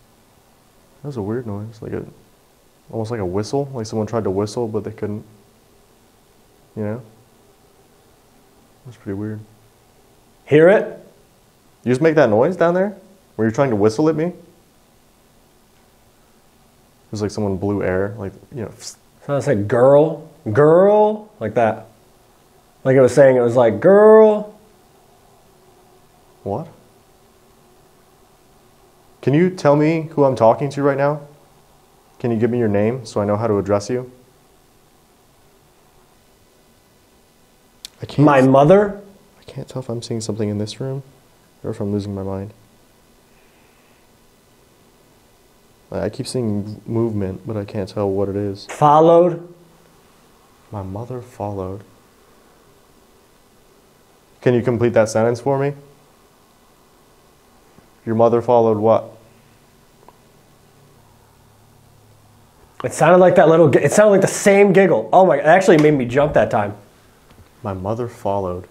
That was a weird noise, almost like a whistle, like someone tried to whistle but they couldn't. You know? That's pretty weird. Hear it? You just make that noise down there? Were you trying to whistle at me? It was like someone blew air, like, you know. So I said girl, like that. Like it was saying it was like girl. What? Can you tell me who I'm talking to right now? Can you give me your name so I know how to address you? I can't. My mother? I can't tell if I'm seeing something in this room or if I'm losing my mind. I keep seeing movement, but I can't tell what it is. Followed? My mother followed. Can you complete that sentence for me? Your mother followed what? It sounded like it sounded like the same giggle. Oh my, it actually made me jump that time. My mother followed.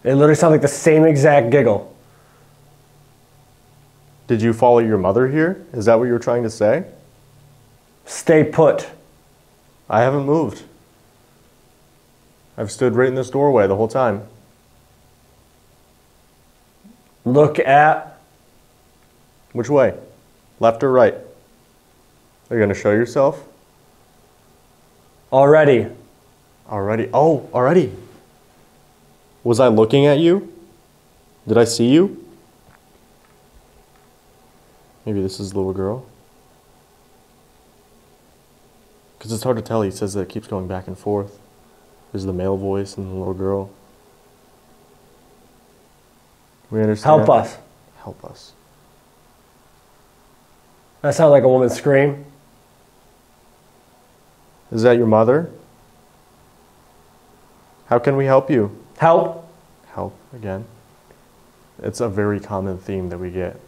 It literally sounded like the same exact giggle. Did you follow your mother here? Is that what you were trying to say? Stay put. I haven't moved. I've stood right in this doorway the whole time. Look at. Which way? Left or right? Are you going to show yourself? Already. Already? Oh, already. Was I looking at you? Did I see you? Maybe this is the little girl. Because it's hard to tell. He says that it keeps going back and forth. There's the male voice and the little girl. We understand. Help us. Help us. That sounded like a woman's scream. Is that your mother? How can we help you? Help. Help, again. It's a very common theme that we get.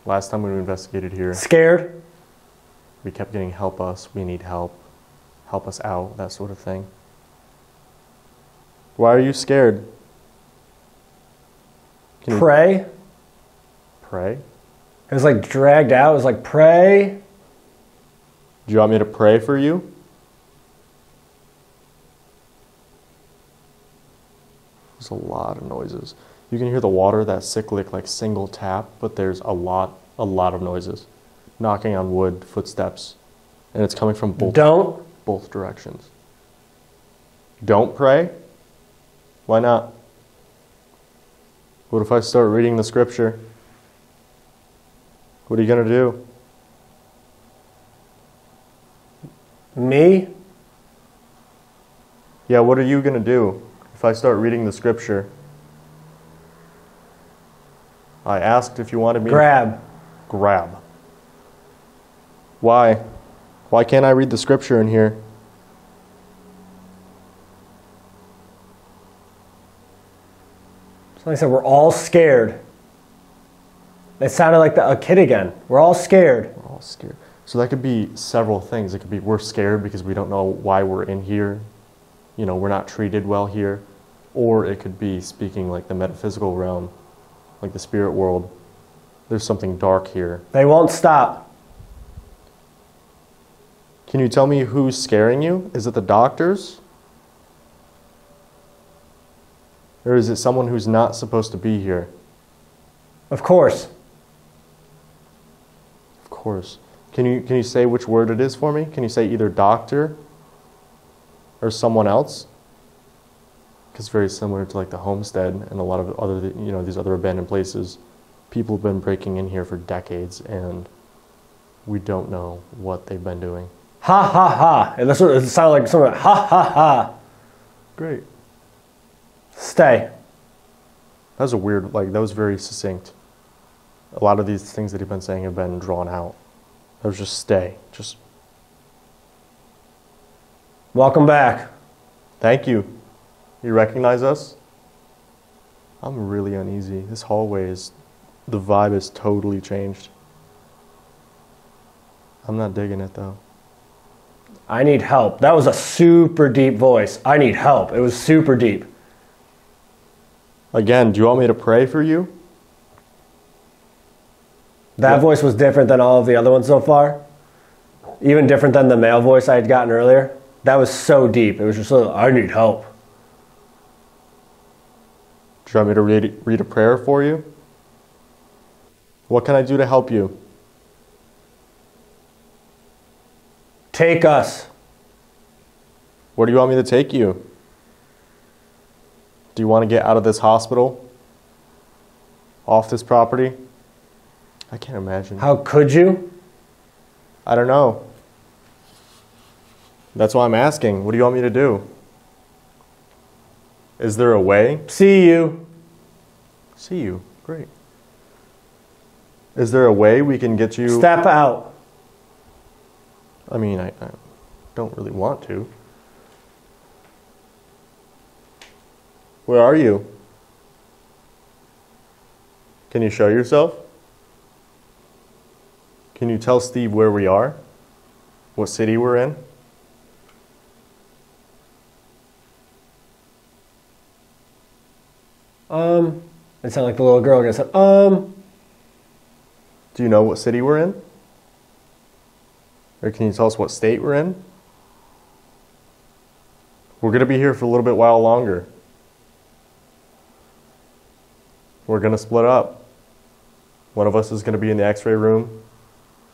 Last time we investigated here, Scared. we kept getting help us, we need help us out, that sort of thing. Why are you scared? Can you Pray. pray? It was like dragged out. It was like pray. Do you want me to pray for you? There's a lot of noises. You can hear the water, that cyclic, like single tap, but there's a lot of noises. Knocking on wood, footsteps, and it's coming from both directions. Don't pray? Why not? What if I start reading the scripture? What are you going to do? Me? Yeah, what are you going to do if I start reading the scripture? I asked if you wanted me Grab. Grab. Why? Why can't I read the scripture in here? So like I said, we're all scared. It sounded like a kid again. We're all scared. We're all scared. So that could be several things. It could be we're scared because we don't know why we're in here. You know, we're not treated well here. Or it could be speaking like the metaphysical realm, like the spirit world. There's something dark here. They won't stop. Can you tell me who's scaring you? Is it the doctors? Or is it someone who's not supposed to be here? Of course. Of course. Can you say which word it is for me? Can you say either doctor or someone else? Because it's very similar to like the homestead and a lot of other, you know, these other abandoned places. People have been breaking in here for decades and we don't know what they've been doing. Ha ha ha. And that's what it sounded like something like, ha ha ha. Great. Stay. That was a weird, like, that was very succinct. A lot of these things that he's been saying have been drawn out. That was just stay. Just. Welcome back. Thank you. You recognize us? I'm really uneasy. This hallway is, the vibe is totally changed. I'm not digging it though. I need help. That was a super deep voice. I need help. It was super deep. Again, do you want me to pray for you? That voice was different than all of the other ones so far. Even different than the male voice I had gotten earlier. That was so deep. It was just like, I need help. Do you want me to read a prayer for you? What can I do to help you? Take us. Where do you want me to take you? Do you want to get out of this hospital? Off this property? I can't imagine. How could you? I don't know. That's why I'm asking. What do you want me to do? Is there a way? See you. See you. Great. Is there a way we can get you... Step out. I mean, I don't really want to. Where are you? Can you show yourself? Can you tell Steve where we are? What city we're in? It sounded like the little girl again said, Do you know what city we're in? Or can you tell us what state we're in? We're going to be here for a little bit while longer. We're going to split up. One of us is going to be in the x-ray room.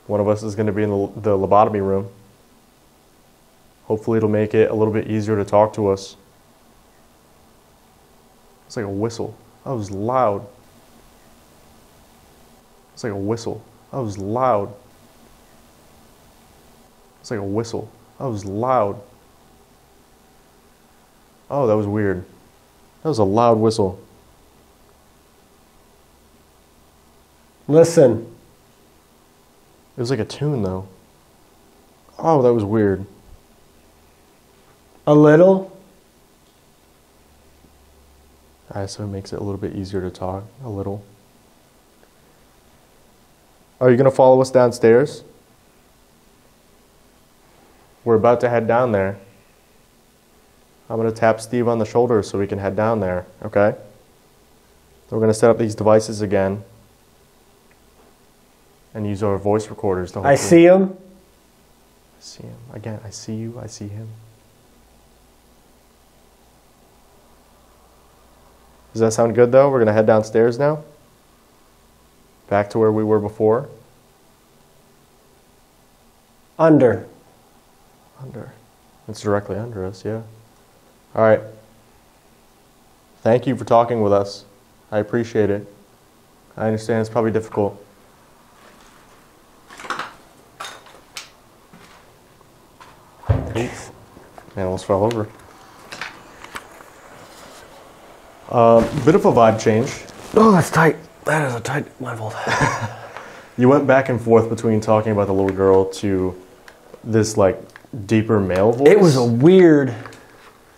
One of us is going to be in the lobotomy room. Hopefully it'll make it a little bit easier to talk to us. It's like a whistle. That was loud. It's like a whistle. That was loud. It's like a whistle. That was loud. Oh, that was weird. That was a loud whistle. listen. It was like a tune, though. Oh, that was weird. A little. So it makes it a little bit easier to talk. A little. Are you going to follow us downstairs? We're about to head down there. I'm going to tap Steve on the shoulder so we can head down there, okay? We're going to set up these devices again and use our voice recorders to hopefully... I see him. I see him. Again, I see you, I see him. Does that sound good, though? We're going to head downstairs now. Back to where we were before. Under. Under. It's directly under us, yeah. All right. Thank you for talking with us. I appreciate it. I understand it's probably difficult. Oops. Man, almost fell over. Bit of a vibe change. Oh, that's tight. That is a tight level. You went back and forth between talking about the little girl to this, like, deeper male voice. It was a weird...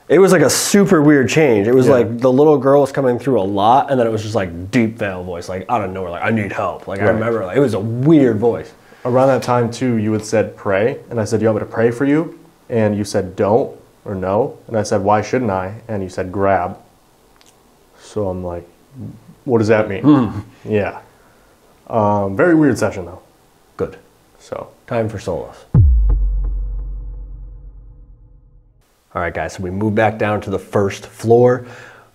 It was like a super weird change. It was Yeah. like the little girl was coming through a lot, and then it was just like deep veil voice, like out of nowhere, like I need help. Like I Right. remember, like it was a weird voice. Around that time too, you had said pray, and I said, you want me to pray for you? And you said don't or no, and I said, why shouldn't I? And you said grab. So I'm like, what does that mean? Yeah. Very weird session though. Good. So Time for solos. All right, guys, so we moved back down to the first floor,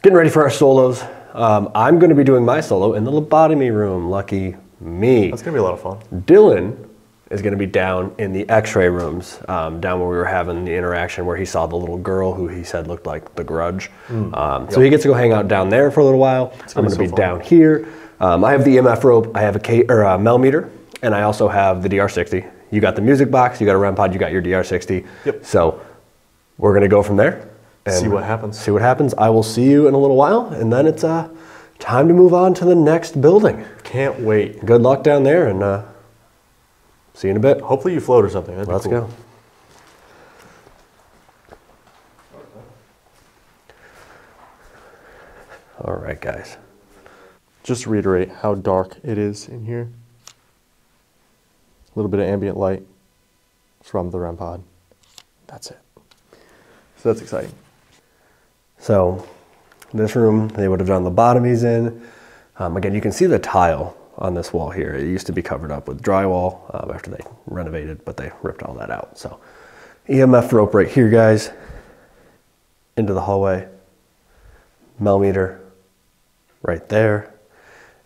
getting ready for our solos. I'm going to be doing my solo in the lobotomy room. Lucky me. that's gonna be a lot of fun. Dylan is going to be down in the x-ray rooms, down where we were having the interaction where he saw the little girl who he said looked like the Grudge. So he gets to go hang out down there for a little while. I'm going to be fun. down here. I have the EMF rope, I have a Mel meter, and I also have the DR60. You got the music box, you got a REM pod, you got your DR60. Yep. So we're going to go from there. And See what happens. See what happens. I will see you in a little while, and then it's time to move on to the next building. Can't wait. Good luck down there, and see you in a bit. Hopefully you float or something. That'd be Let's cool. go. All right, guys. Just to reiterate how dark it is in here. A little bit of ambient light from the REM pod. That's it. So that's exciting. So this room, they would have done lobotomies in. Again, you can see the tile on this wall here. It used to be covered up with drywall after they renovated, but they ripped all that out. So EMF rope right here, guys, into the hallway. Mel meter right there.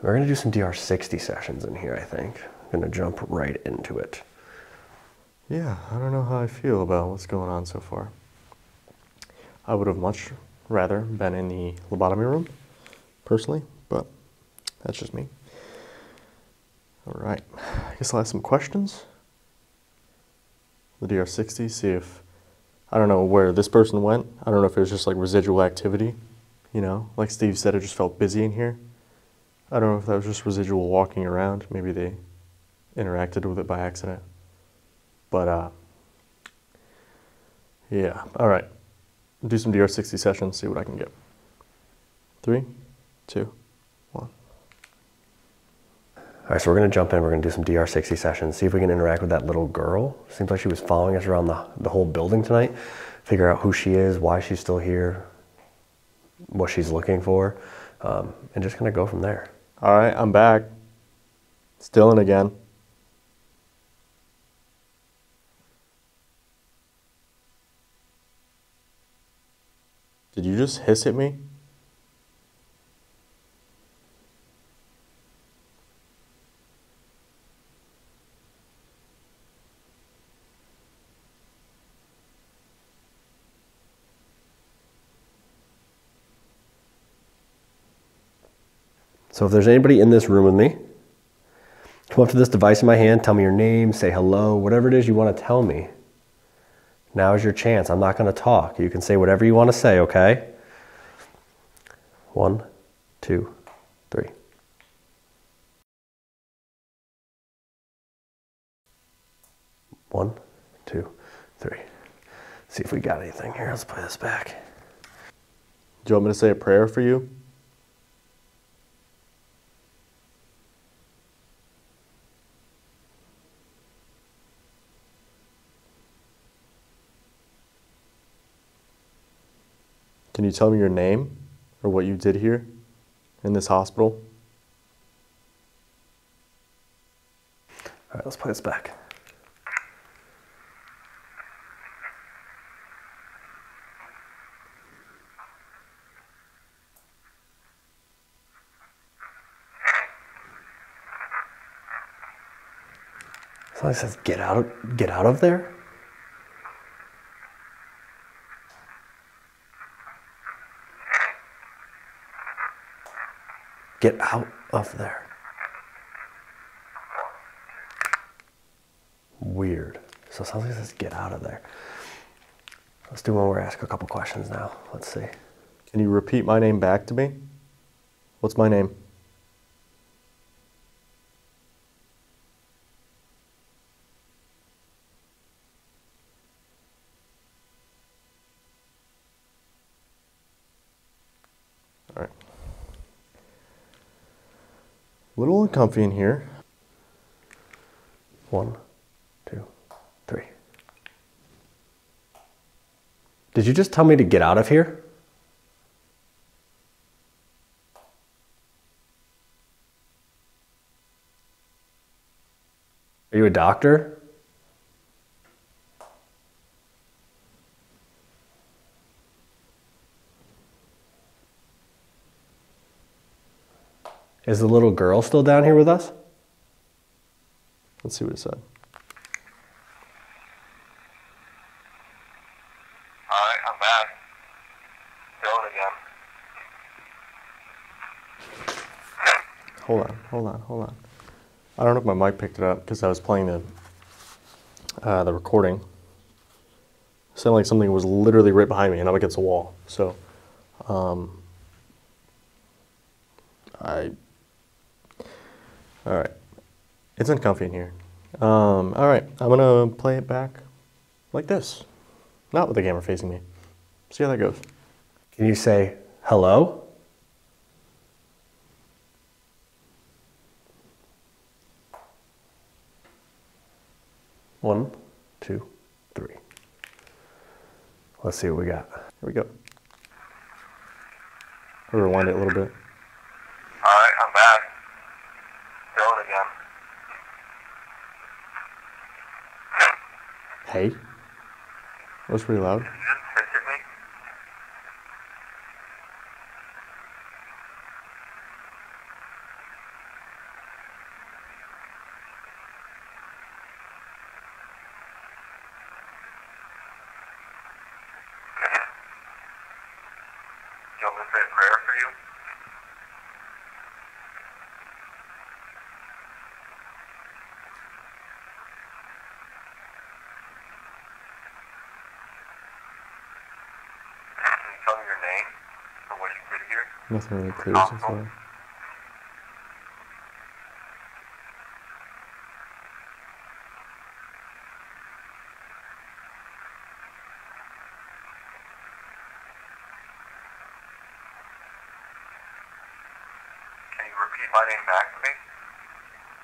We're going to do some DR60 sessions in here, I think. I'm going to jump right into it. Yeah, I don't know how I feel about what's going on so far. I would have much rather been in the lobotomy room, personally, but that's just me. All right, I guess I'll ask some questions. The DR60, see if, I don't know where this person went. I don't know if it was just like residual activity, you know, like Steve said, it just felt busy in here. I don't know if that was just residual walking around. Maybe they interacted with it by accident. But, yeah, all right. Do some DR60 sessions, see what I can get. 3, 2, 1. All right, so we're going to jump in. We're going to do some DR60 sessions, see if we can interact with that little girl. Seems like she was following us around the whole building tonight. Figure out who she is, why she's still here, what she's looking for, and just kind of go from there. All right, I'm back. It's Dylan again. Did you just hiss at me? So if there's anybody in this room with me, come up to this device in my hand, tell me your name, say hello, whatever it is you want to tell me. Now is your chance. I'm not going to talk. You can say whatever you want to say, okay? 1, 2, 3. One, 2, 3. See if we got anything here. Let's play this back. Do you want me to say a prayer for you? Can you tell me your name or what you did here in this hospital? All right, let's play this back. Somebody says, get out of there. Get out of there. Weird. So something says, get out of there. Let's do one where I ask a couple questions now. Let's see. Can you repeat my name back to me? What's my name? A little uncomfy in here. 1, 2, 3. Did you just tell me to get out of here? Are you a doctor? Is the little girl still down here with us? Let's see what it said. Alright, I'm back. Doing it again. Hold on. I don't know if my mic picked it up because I was playing the recording. It sounded like something was literally right behind me and I'm against the wall. So, all right. It's uncomfy in here. All right, I'm gonna play it back like this. Not with the camera facing me. See how that goes. Can you say hello? One, 2, 3. Let's see what we got. Here we go. I'll rewind it a little bit. Alright, I'm back. Doing it again. Hey. That was pretty loud. Did you just hiss at me? Do you want me to say a prayer for you? Can you tell me your name or what you did here? Nothing really clear so far. Can you repeat my name back to me?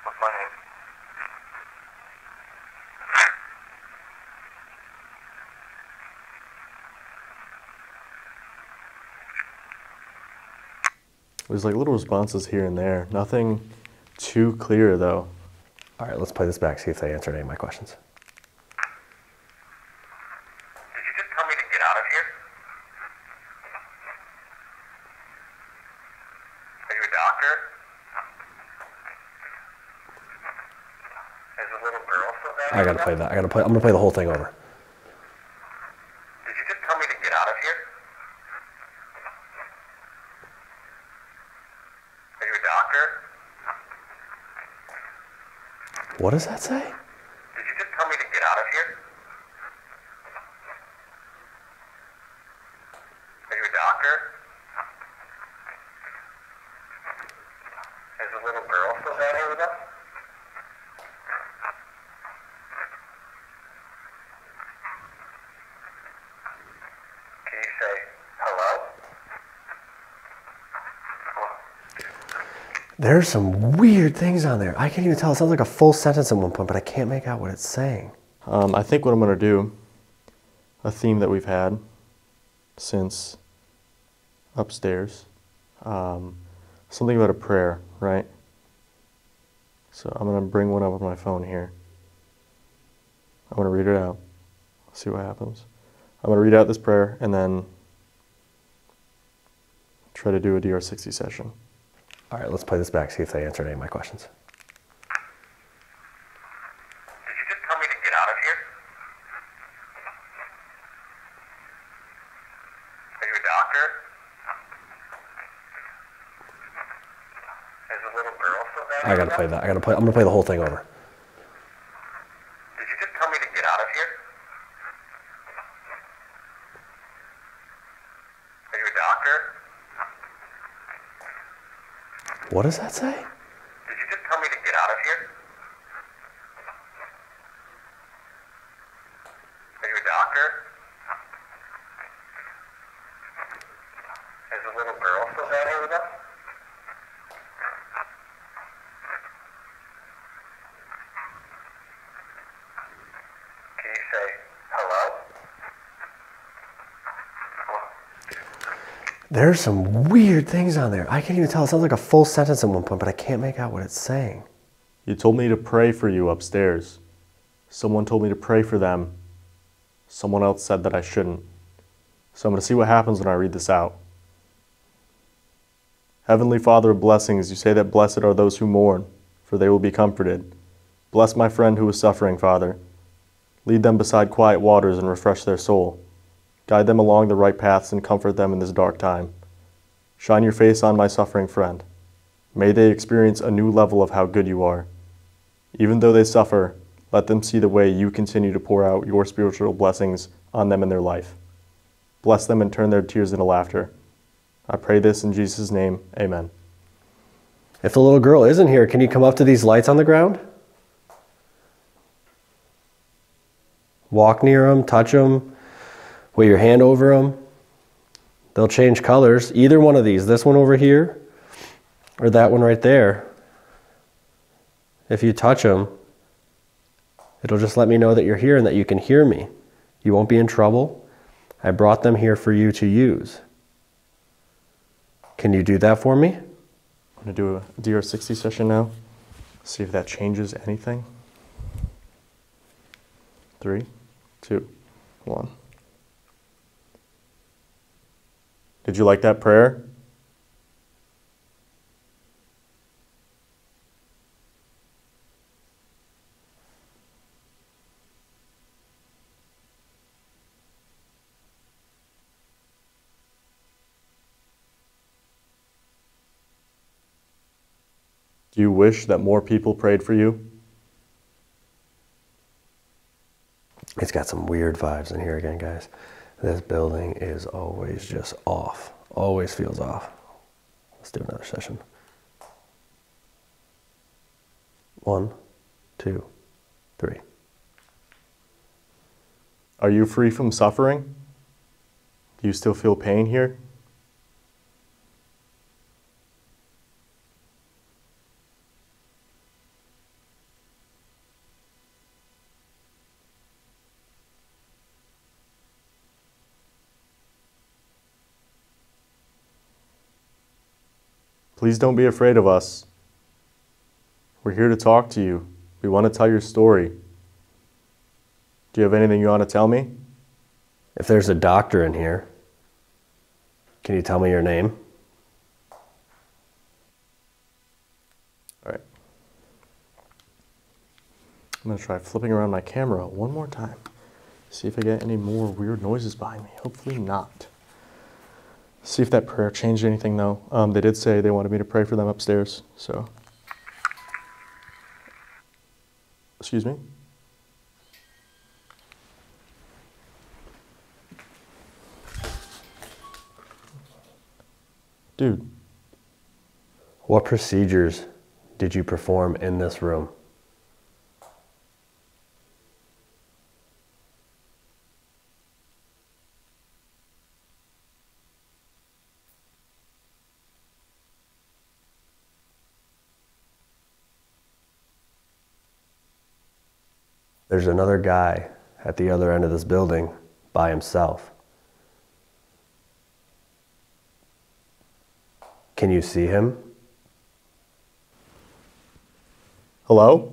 What's my name? There's like little responses here and there. Nothing too clear though. All right, let's play this back, see if they answered any of my questions. Did you just tell me to get out of here? Are you a doctor? Is the little girl still there? I gotta play that. I'm gonna play the whole thing over. Did you just tell me to get out of here? Are you a doctor? What does that say? Did you just tell me to get out of here? Are you a doctor? Is the little girl still down here with us? Can you say hello? There's some weird things on there. I can't even tell. It sounds like a full sentence at one point, but I can't make out what it's saying. I think what I'm gonna do, a theme that we've had since upstairs, something about a prayer, right? So I'm gonna bring one up on my phone here. I'm gonna read it out, see what happens. I'm gonna read out this prayer and then try to do a DR60 session. All right, let's play this back, see if they answered any of my questions. Did you just tell me to get out of here? Are you a doctor? Is the little girl still there? I gotta play that. I'm gonna play the whole thing over. Did you just tell me to get out of here? Are you a doctor? What does that say? Did you just tell me to get out of here? Are you a doctor? Is the little girl still down here with us? There's some weird things on there. I can't even tell. It sounds like a full sentence at one point, but I can't make out what it's saying. You told me to pray for you upstairs. Someone told me to pray for them. Someone else said that I shouldn't. So I'm going to see what happens when I read this out. Heavenly Father of blessings, you say that blessed are those who mourn, for they will be comforted. Bless my friend who is suffering, Father. Lead them beside quiet waters and refresh their soul. Guide them along the right paths and comfort them in this dark time. Shine your face on my suffering friend. May they experience a new level of how good you are. Even though they suffer, let them see the way you continue to pour out your spiritual blessings on them in their life. Bless them and turn their tears into laughter. I pray this in Jesus' name, amen. If the little girl isn't here, can you come up to these lights on the ground? Walk near them, touch them, put your hand over them. They'll change colors. Either one of these, this one over here or that one right there. If you touch them, it'll just let me know that you're here and that you can hear me. You won't be in trouble. I brought them here for you to use. Can you do that for me? I'm going to do a DR60 session now. See if that changes anything. 3, 2, 1. Did you like that prayer? Do you wish that more people prayed for you? It's got some weird vibes in here again, guys. This building is always just off. Always feels off. Let's do another session. 1, 2, 3. Are you free from suffering? Do you still feel pain here? Please don't be afraid of us. We're here to talk to you. We want to tell your story. Do you have anything you want to tell me? If there's a doctor in here, can you tell me your name? All right. I'm going to try flipping around my camera one more time. See if I get any more weird noises behind me. Hopefully not. See if that prayer changed anything though. They did say they wanted me to pray for them upstairs, so. Excuse me? Dude. What procedures did you perform in this room? There's another guy at the other end of this building by himself. Can you see him? Hello?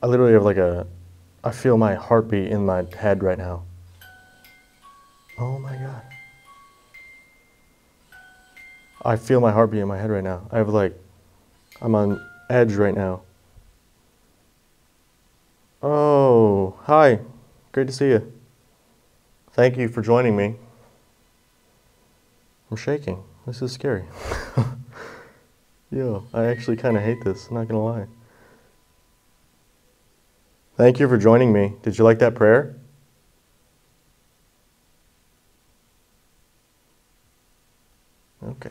I literally have I feel my heartbeat in my head right now. Oh my God. I feel my heartbeat in my head right now. I'm on edge right now. Oh, hi. Great to see you. Thank you for joining me. I'm shaking. This is scary. Yo, I actually kind of hate this, I'm not gonna lie. Thank you for joining me. Did you like that prayer? Okay.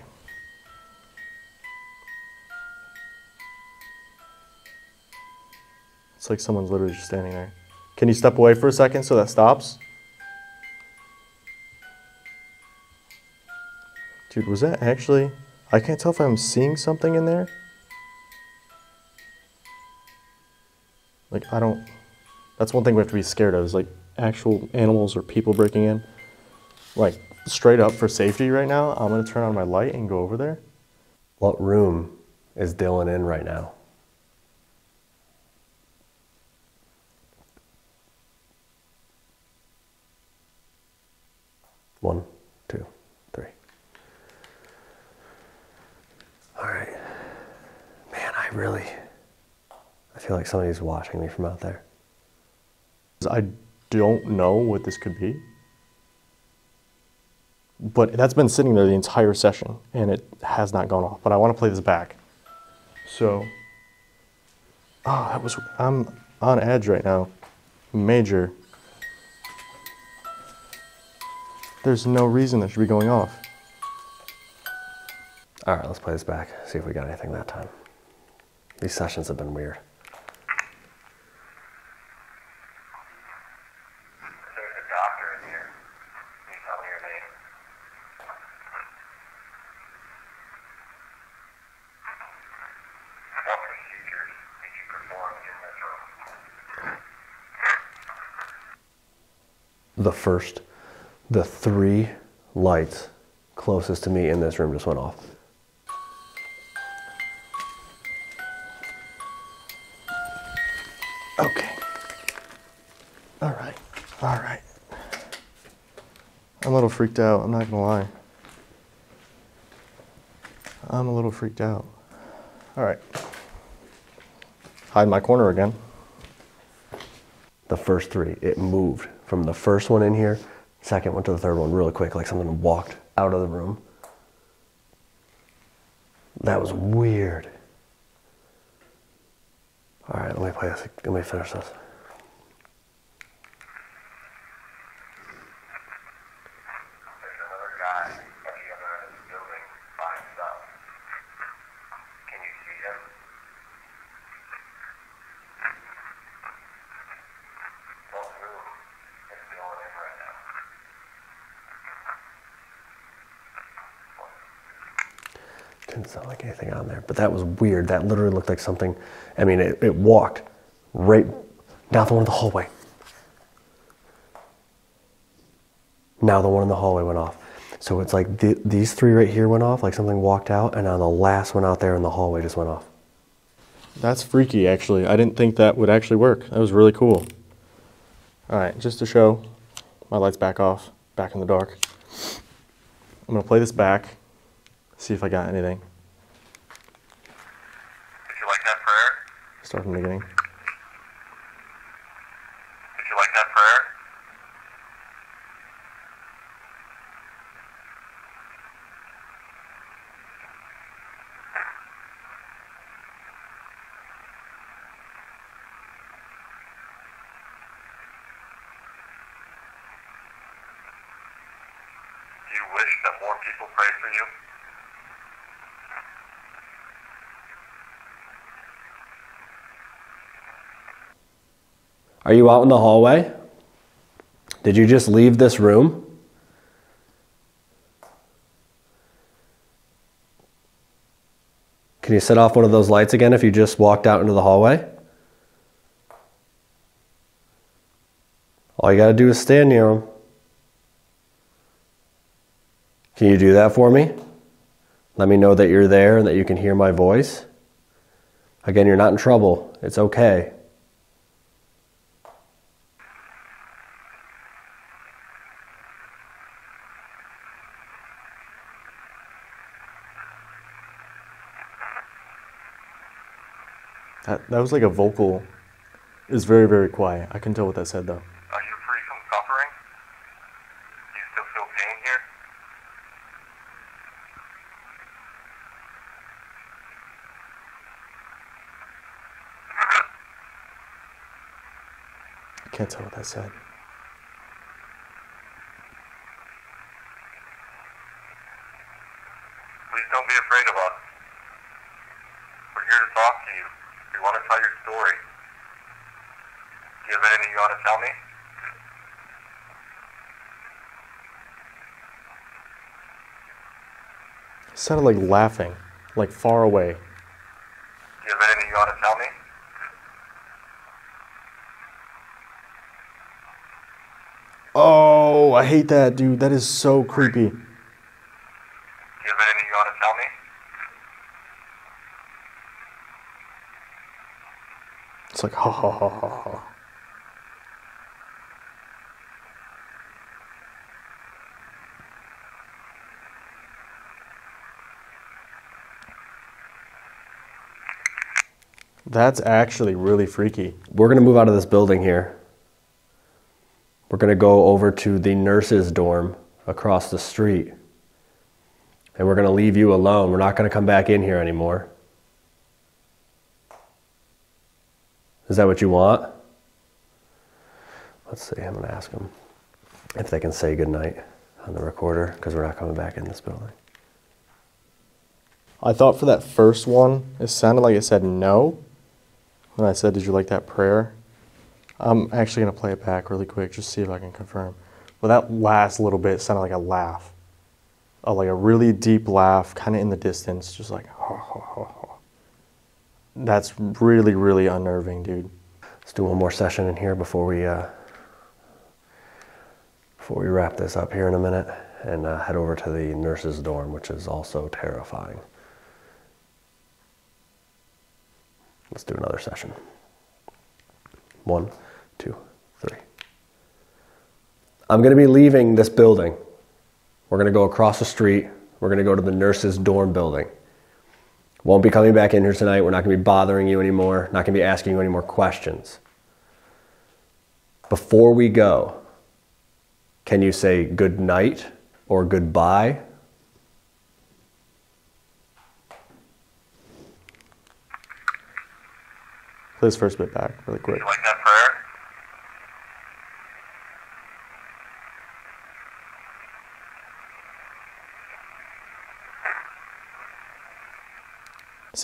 It's like someone's literally just standing there. Can you step away for a second so that stops? Dude, was that actually... I can't tell if I'm seeing something in there. That's one thing we have to be scared of, is actual animals or people breaking in. like straight up for safety right now, I'm gonna turn on my light and go over there. What room is Dylan in right now? One, two, three. All right. Man, I feel like somebody's watching me from out there. I don't know what this could be, but that's been sitting there the entire session and it has not gone off, but I want to play this back. So, I'm on edge right now, major. There's no reason that should be going off. All right, let's play this back, see if we got anything that time. These sessions have been weird. There's a doctor in here. Can you tell me your name? What procedures did you perform in this room? The three lights closest to me in this room just went off. Okay. All right. I'm a little freaked out, I'm not gonna lie. I'm a little freaked out. All right. Hide in my corner again. The first three, it moved from the first one in here, second one to the third one really quick, like something walked out of the room. That was weird. All right, let me play this. Let me finish this. There's another guy at the other end of the building by himself. Can you see him? What room is Dylan in right now? Didn't sound like anything on there, but that was weird. That literally looked like something. I mean, it walked right down the one in the hallway. Now the one in the hallway went off. So it's like these three right here went off, like something walked out, and now the last one out there in the hallway just went off. That's freaky, actually. I didn't think that would actually work. That was really cool. All right, just to show, my light's back off, back in the dark. I'm gonna play this back, see if I got anything. Did you like that prayer? Start from the beginning. Did you like that prayer? Do you wish that more people prayed for you? Are you out in the hallway? Did you just leave this room? Can you set off one of those lights again if you just walked out into the hallway? All you got to do is stand near them. Can you do that for me? Let me know that you're there and that you can hear my voice. Again, you're not in trouble. It's okay. That was like a vocal. It was very, very quiet. I couldn't tell what that said, though. Are you free from suffering? Do you still feel pain here? I can't tell what that said. Please don't be afraid of us. We're here to talk to you. We want to tell your story. Do you have anything you want to tell me? It sounded like laughing, like far away. Do you have anything you want to tell me? Oh, Oh, I hate that, dude. That is so creepy. Do you have anything you want to tell me? It's like, ha ha ha ha ha. That's actually really freaky. We're going to move out of this building here. We're going to go over to the nurses' dorm across the street. And we're going to leave you alone. We're not going to come back in here anymore. Is that what you want? Let's see. I'm going to ask them if they can say goodnight on the recorder, because we're not coming back in this building. I thought for that first one, it sounded like it said no. When I said, did you like that prayer? I'm actually going to play it back really quick, just see if I can confirm. But that last little bit sounded like a laugh. Like a really deep laugh, kind of in the distance, just like, ha, ha, ha, ha. That's really, really unnerving, dude. Let's do one more session in here before we wrap this up here in a minute and head over to the nurses' dorm, which is also terrifying. Let's do another session. 1, 2, 3. I'm going to be leaving this building. We're going to go across the street. We're going to go to the nurses' dorm building. Won't be coming back in here tonight. We're not going to be bothering you anymore. Not going to be asking you any more questions. Before we go, can you say good night or goodbye? Play this first bit back really quick. You like that prayer?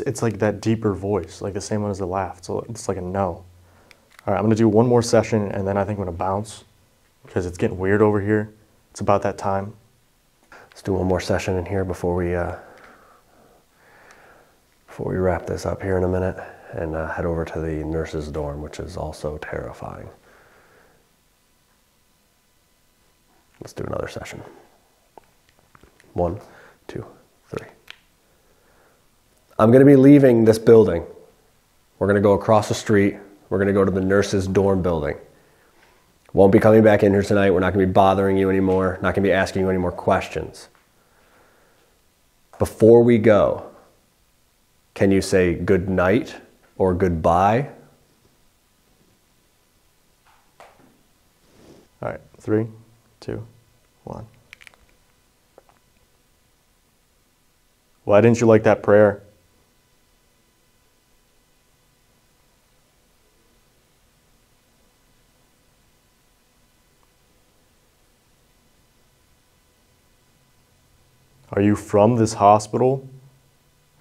It's like that deeper voice, like the same one as the laugh. So it's like a no. All right, I'm going to do one more session, and then I think I'm going to bounce because it's getting weird over here. It's about that time. Let's do one more session in here before we wrap this up here in a minute and head over to the nurses' dorm, which is also terrifying. Let's do another session. 1, 2, 3. I'm going to be leaving this building. We're going to go across the street. We're going to go to the nurses' dorm building. Won't be coming back in here tonight. We're not going to be bothering you anymore. Not going to be asking you any more questions. Before we go, can you say good night or goodbye? All right, 3, 2, 1. Why didn't you like that prayer? Are you from this hospital,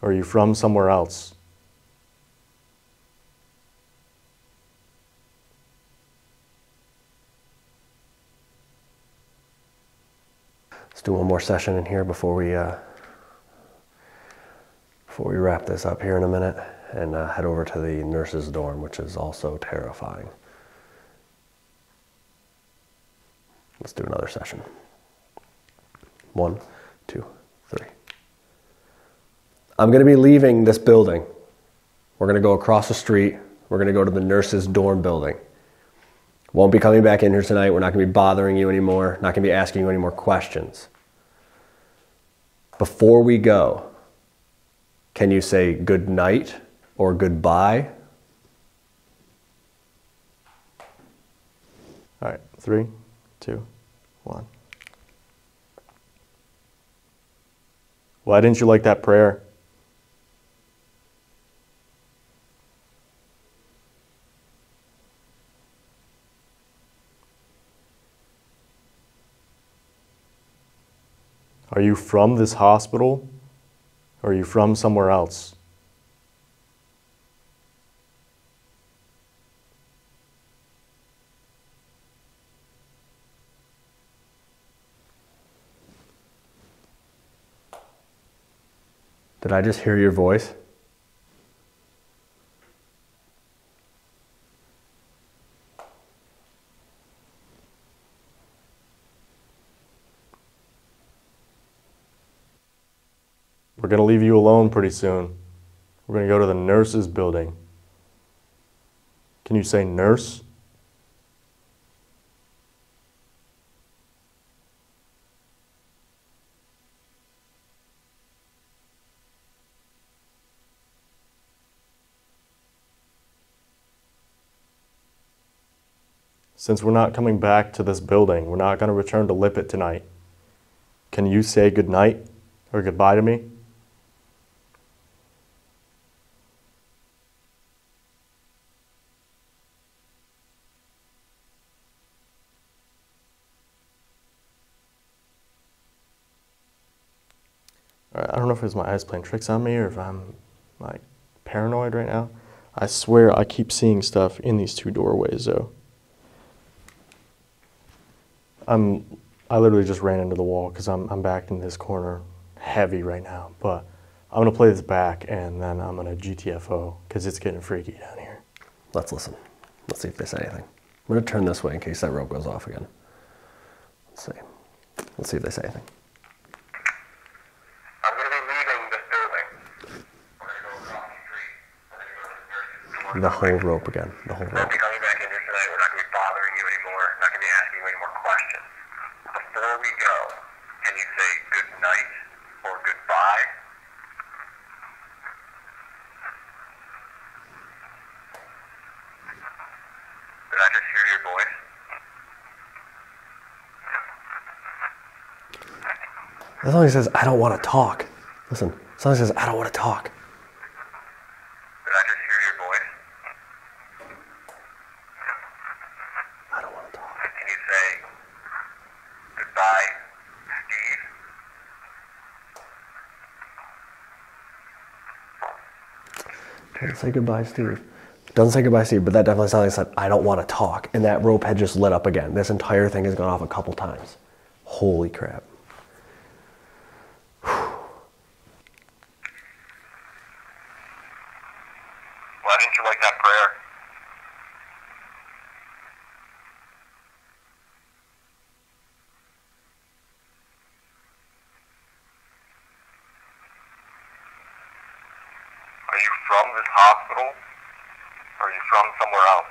or are you from somewhere else? Let's do one more session in here before we wrap this up here in a minute and head over to the nurses' dorm, which is also terrifying. Let's do another session. 1, 2, 3. I'm going to be leaving this building. We're going to go across the street. We're going to go to the nurses' dorm building. Won't be coming back in here tonight. We're not going to be bothering you anymore. Not going to be asking you any more questions. Before we go, can you say good night or goodbye? All right, 3, 2, 1. Why didn't you like that prayer? Are you from this hospital, or are you from somewhere else? Did I just hear your voice? We're going to leave you alone pretty soon. We're going to go to the nurse's building. Can you say nurse? Since we're not coming back to this building, we're not going to return to Lippet tonight. Can you say goodnight or goodbye to me? I don't know if it's my eyes playing tricks on me or if I'm like paranoid right now. I swear I keep seeing stuff in these two doorways though. I literally just ran into the wall because I'm backed in this corner heavy right now. But I'm going to play this back and then I'm going to GTFO because it's getting freaky down here. Let's listen. Let's see if they say anything. I'm going to turn this way in case that rope goes off again. Let's see. Let's see if they say anything. I'm going to be leaving this building. We're going to go across the street. We're going to go to the nurse's door. The whole rope again. The whole We're rope. not coming back in here tonight. We're not going to be bothering you anymore. We're not going to be asking you any more questions. Before we go, can you say good night or goodbye? Did I just hear your voice? As long as he says, I don't want to talk. Listen, as long as he says, I don't want to talk. Did I just hear your voice? I don't want to talk. Can you say goodbye, Steve? Doesn't say goodbye, Steve. Doesn't say goodbye, Steve, but that definitely sounded like it said, I don't want to talk. And that rope had just lit up again. This entire thing has gone off a couple times. Holy crap. Why didn't you like that prayer? Are you from this hospital? Or are you from somewhere else?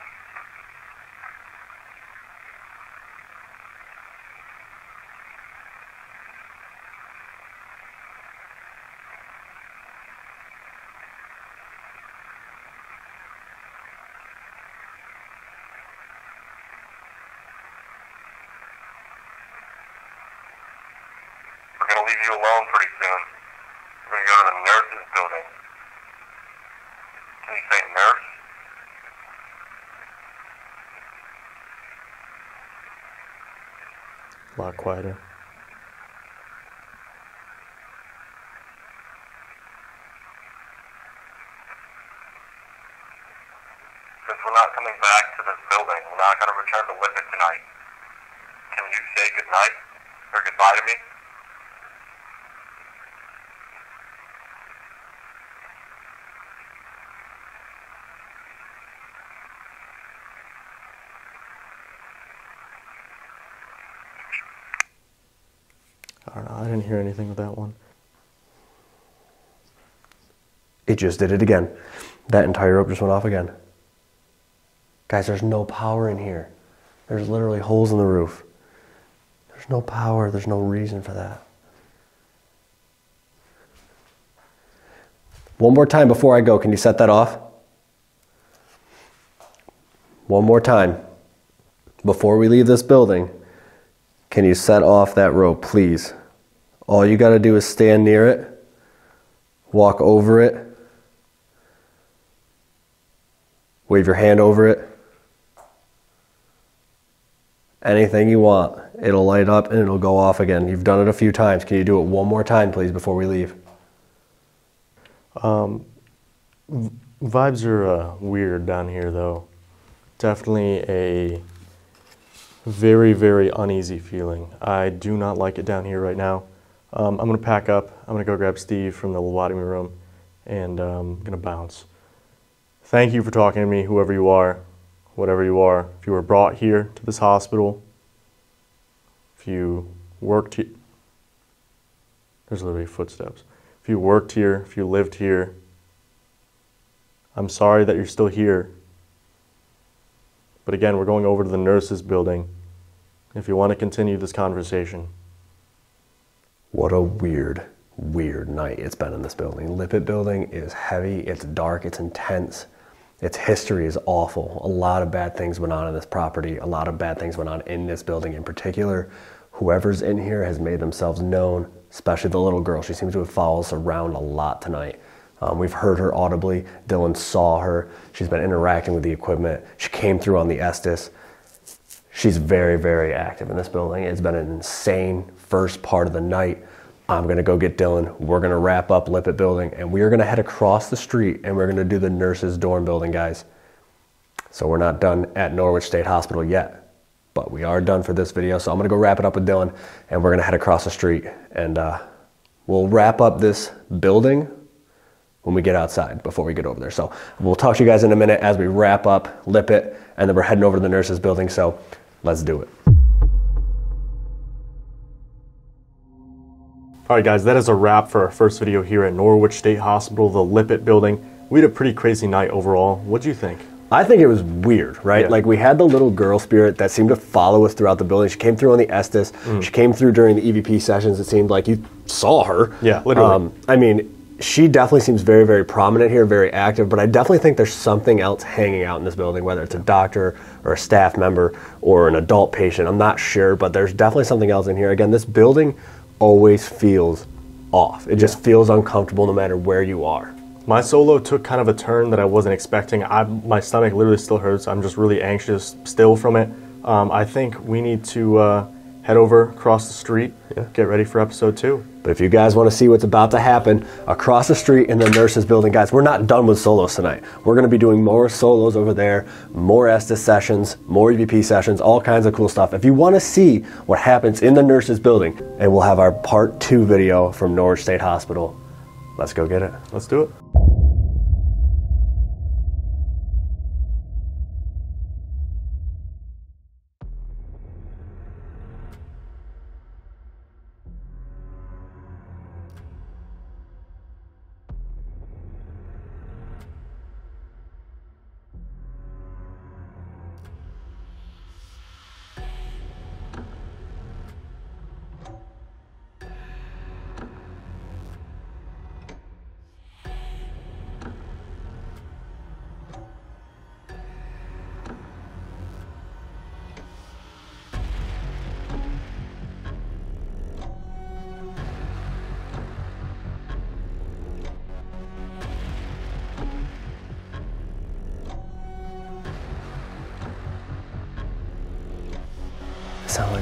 We're going to leave you alone pretty soon. We're going to go to the nurse's building. Can you say nurse? A lot quieter. Since we're not coming back to this building, we're not going to return to Lippet tonight. Can you say goodnight or goodbye to me? I don't know. I didn't hear anything with that one. It just did it again. That entire rope just went off again. Guys, there's no power in here. There's literally holes in the roof. There's no power. There's no reason for that. One more time before I go, can you set that off? One more time. Before we leave this building, can you set off that rope, please? All you got to do is stand near it, walk over it, wave your hand over it. Anything you want. It'll light up and it'll go off again. You've done it a few times. Can you do it one more time, please, before we leave? Vibes are weird down here, though. Definitely a very, very uneasy feeling. I do not like it down here right now. I'm going to pack up. I'm going to go grab Steve from the lobotomy room, and I'm going to bounce. Thank you for talking to me, whoever you are, whatever you are. If you were brought here to this hospital, if you worked here, there's literally footsteps. if you worked here, if you lived here. I'm sorry that you're still here. But again, we're going over to the nurses' building if you want to continue this conversation. What a weird night it's been in this building. Lippet building is heavy, it's dark, it's intense. Its history is awful. A lot of bad things went on in this property. A lot of bad things went on in this building in particular. Whoever's in here has made themselves known, especially the little girl. She seems to have followed us around a lot tonight. We've heard her audibly. Dylan saw her. She's been interacting with the equipment. She came through on the Estes. She's very active in this building. It's been an insane first part of the night. I'm gonna go get Dylan. We're gonna wrap up Lippet building and we are gonna head across the street and we're gonna do the nurses' dorm building, guys. So we're not done at Norwich State Hospital yet, but we are done for this video. So I'm gonna go wrap it up with Dylan and we're gonna head across the street and we'll wrap up this building when we get outside before we get over there. So we'll talk to you guys in a minute as we wrap up Lippet and then we're heading over to the nurses' building. So let's do it. All right, guys, that is a wrap for our first video here at Norwich State Hospital, the Lippet building. We had a pretty crazy night overall. What'd you think? I think it was weird, right? Yeah. Like we had the little girl spirit that seemed to follow us throughout the building. She came through on the Estes. She came through during the EVP sessions. It seemed like you saw her. Yeah, literally. I mean, she definitely seems very prominent here, very active, but I definitely think there's something else hanging out in this building, whether it's a doctor or a staff member or an adult patient. I'm not sure, but there's definitely something else in here. Again, this building always feels off. It just feels uncomfortable no matter where you are. My solo took kind of a turn that I wasn't expecting. My stomach literally still hurts. I'm just really anxious still from it. I think we need to head over across the street, get ready for episode 2. But if you guys want to see what's about to happen across the street in the nurses building, guys, we're not done with solos tonight. We're going to be doing more solos over there, more Estes sessions, more EVP sessions, all kinds of cool stuff. If you want to see what happens in the nurses building, and we'll have our part 2 video from Norwich State Hospital. Let's go get it. Let's do it.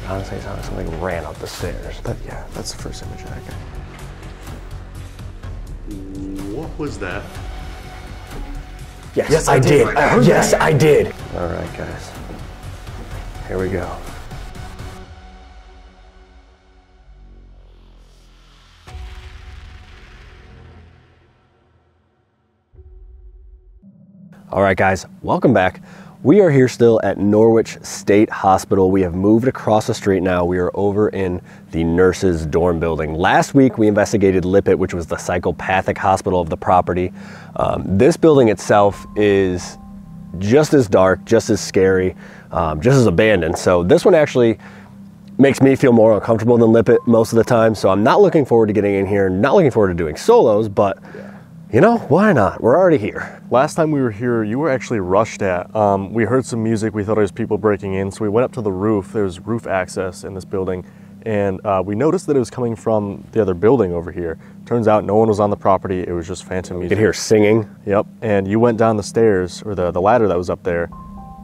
Honestly, it sounded like something ran up the stairs. But yeah, that's the first image I got. What was that? Yes, I did. Yes, I did. All right, guys. Here we go. All right, guys, welcome back. We are here still at Norwich State Hospital. We have moved across the street now. We are over in the nurses' dorm building. Last week, we investigated Lippet, which was the psychopathic hospital of the property. This building itself is just as dark, just as scary, just as abandoned. So this one actually makes me feel more uncomfortable than Lippet most of the time. So I'm not looking forward to getting in here, not looking forward to doing solos, but you know, why not? We're already here. Last time we were here, you were actually rushed at. We heard some music. We thought it was people breaking in. So we went up to the roof. There's roof access in this building. And we noticed that it was coming from the other building over here. Turns out no one was on the property. It was just phantom music. You could hear singing. Yep. And you went down the stairs, or the ladder that was up there,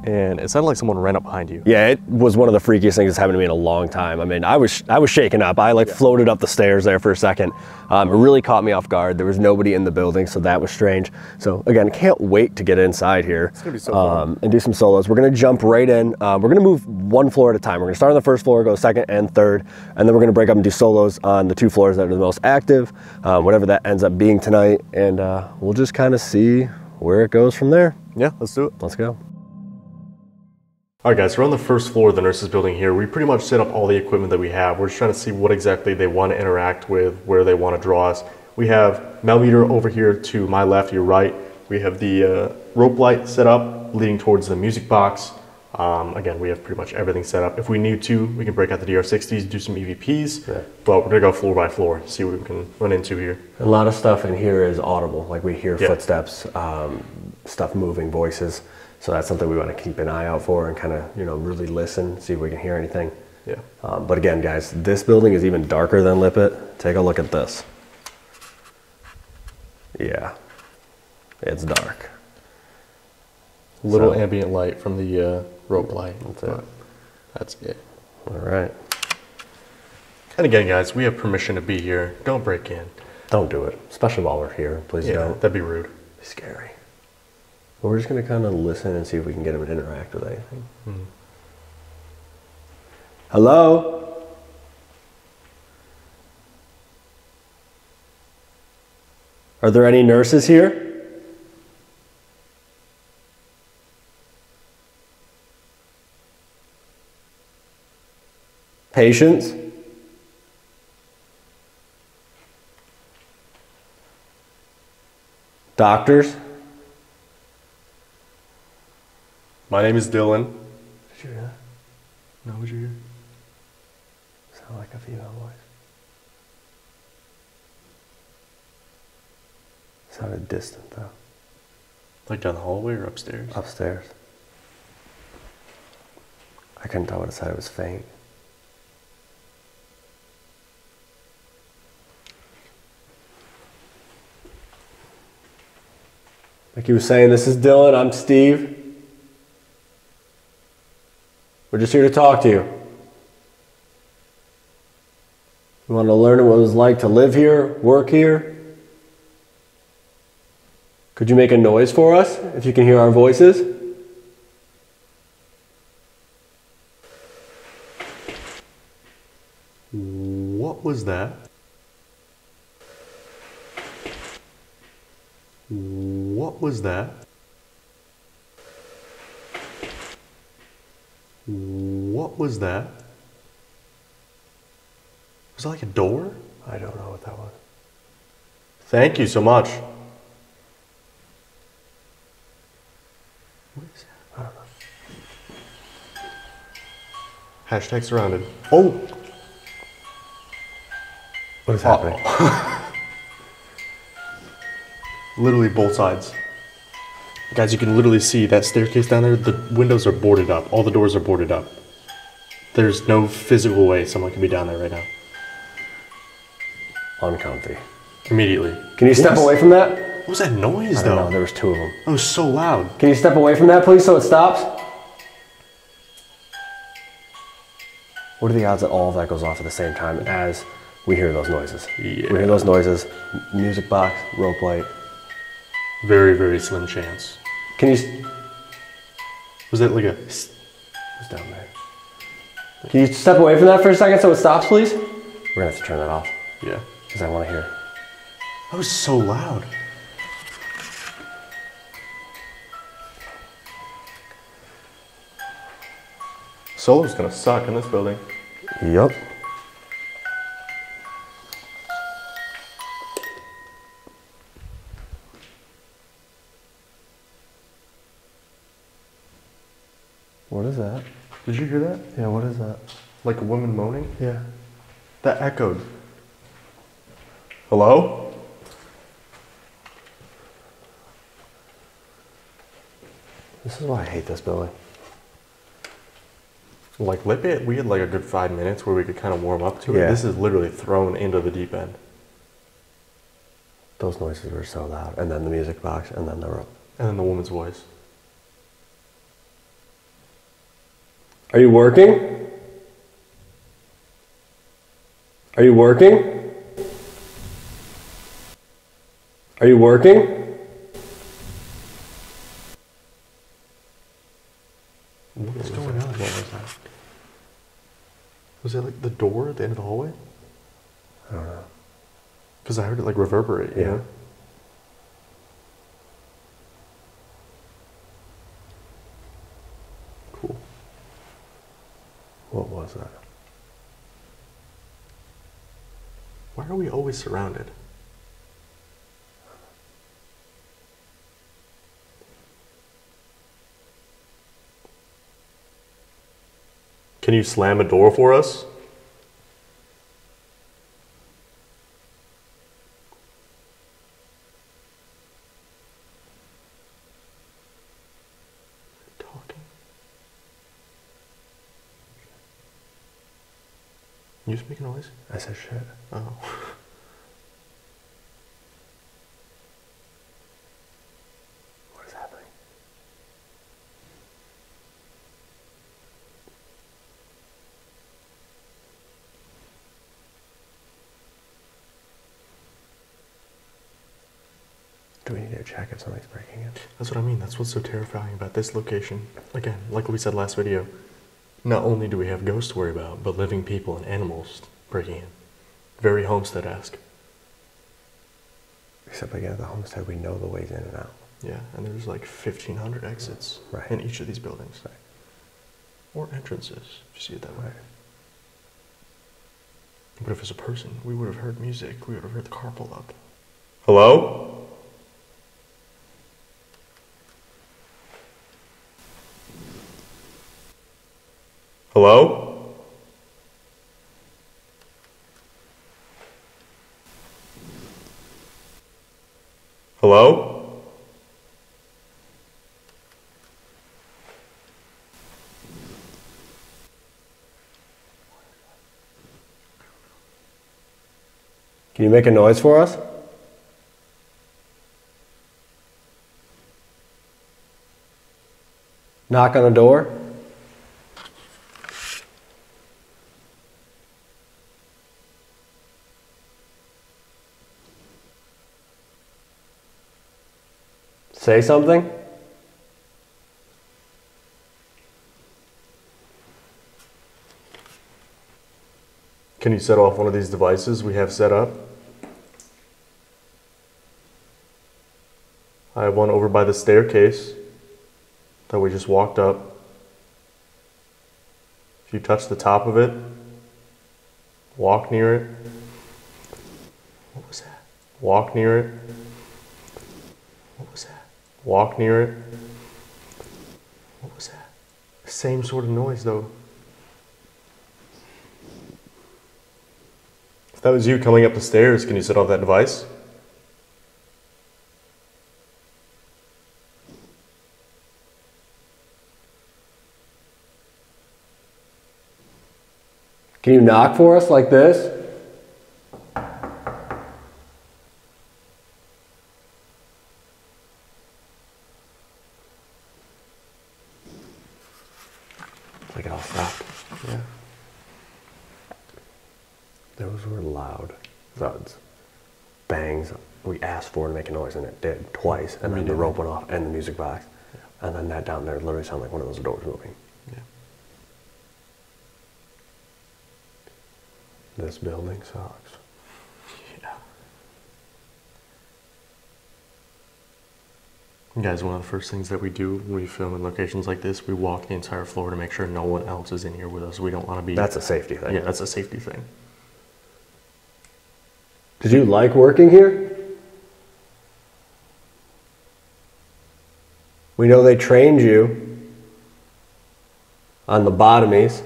and it sounded like someone ran up behind you. Yeah, it was one of the freakiest things that's happened to me in a long time. I mean, I was shaken up. I floated up the stairs there for a second. It really caught me off guard. There was nobody in the building, so that was strange. So again, can't wait to get inside here. It's gonna be so fun. And do some solos. We're gonna jump right in. We're gonna move one floor at a time. We're gonna start on the first floor, go second and third, and then we're gonna break up and do solos on the 2 floors that are the most active, whatever that ends up being tonight, and we'll just kind of see where it goes from there. Yeah, let's do it. Let's go. All right, guys, we're on the first floor of the nurses building here. We pretty much set up all the equipment that we have. We're just trying to see what exactly they want to interact with, where they want to draw us. We have Melmeter over here to my left, your right. We have the rope light set up leading towards the music box. Again, we have pretty much everything set up. If we need to, we can break out the DR60s, do some EVPs, but we're gonna go floor by floor, see what we can run into here. A lot of stuff in here is audible, like we hear footsteps, stuff moving, voices. So that's something we want to keep an eye out for and kind of, you know, really listen, see if we can hear anything. Yeah. But again, guys, this building is even darker than Lippet. Take a look at this. Yeah, it's dark. Little ambient light from the rope light. That's it. That's it. All right. And again, guys, we have permission to be here. Don't break in. Don't do it, especially while we're here. Please don't. That'd be rude. Be scary. But we're just going to kind of listen and see if we can get him to interact with anything. Mm-hmm. Hello? Are there any nurses here? Patients? Doctors? My name is Dylan. Did you hear that? No, would you hear? Sound like a female voice. Sounded distant though. Like down the hallway or upstairs? Upstairs. I couldn't tell what it said. It was faint. Like he was saying, this is Dylan, I'm Steve. We're just here to talk to you. We want to learn what it was like to live here, work here. Could you make a noise for us if you can hear our voices? What was that? What was that? What was that? Was that like a door? I don't know what that was. Thank you so much. What is that? I don't know. Hashtag surrounded. Oh! What is happening? Literally both sides. Guys, you can literally see that staircase down there. The windows are boarded up. All the doors are boarded up. There's no physical way someone can be down there right now. Uncomfy. Immediately. Can you step away from that? What was that noise, I don't though? know, there was two of them. That was so loud. Can you step away from that, please, so it stops? What are the odds that all of that goes off at the same time as we hear those noises? Yeah. We hear those noises, music box, rope light. Very, very slim chance. Can you... Was that like a... Who's down there? Can you step away from that for a second so it stops, please? We're gonna have to turn that off, Yeah. because I want to hear. That was so loud. Solar's gonna suck in this building. Yup. What is that? Did you hear that? Yeah, what is that? Like a woman moaning? Yeah. That echoed. Hello? This is why I hate this building. Like Lippet, we had like a good 5 minutes where we could kind of warm up to it. Yeah. This is literally thrown into the deep end. Those noises were so loud. And then the music box, and then the rope. And then the woman's voice. Are you working? Are you working? Are you working? What's going on? What was that? Was that like the door at the end of the hallway? I don't know. Because I heard it like reverberate, you Yeah. know? Cool. What was that? Why are we always surrounded? Can you slam a door for us? Talking. You just make a noise? I said shit. Oh. What is happening? Do we need to check if somebody's breaking in? That's what I mean. That's what's so terrifying about this location. Again, like we said last video, not only do we have ghosts to worry about, but living people and animals breaking in. Very Homestead-esque. Except again, at the homestead, we know the ways in and out. Yeah, and there's like 1,500 exits Right. in each of these buildings. Right. Or entrances, if you see it that way. Right. But if it's a person, we would have heard music. We would have heard the car pull up. Hello? Hello? Hello? Can you make a noise for us? Knock on the door? Say something? Can you set off one of these devices we have set up? I have one over by the staircase that we just walked up. If you touch the top of it, walk near it. What was that? Walk near it. What was that? Walk near it. What was that? Same sort of noise though. If that was you coming up the stairs, can you set off that device? Can you knock for us like this? Like it all stopped. Yeah. Those were loud thuds. Bangs. We asked for it to make a noise and it did twice. And then the rope went off and the music box. Yeah. And then that down there literally sounded like one of those doors moving. Yeah. This building sucks. Yeah. Guys, one of the first things that we do when we film in locations like this, we walk the entire floor to make sure no one else is in here with us. We don't want to be... That's a safety thing. Yeah, that's a safety thing. Did you like working here? We know they trained you on lobotomies.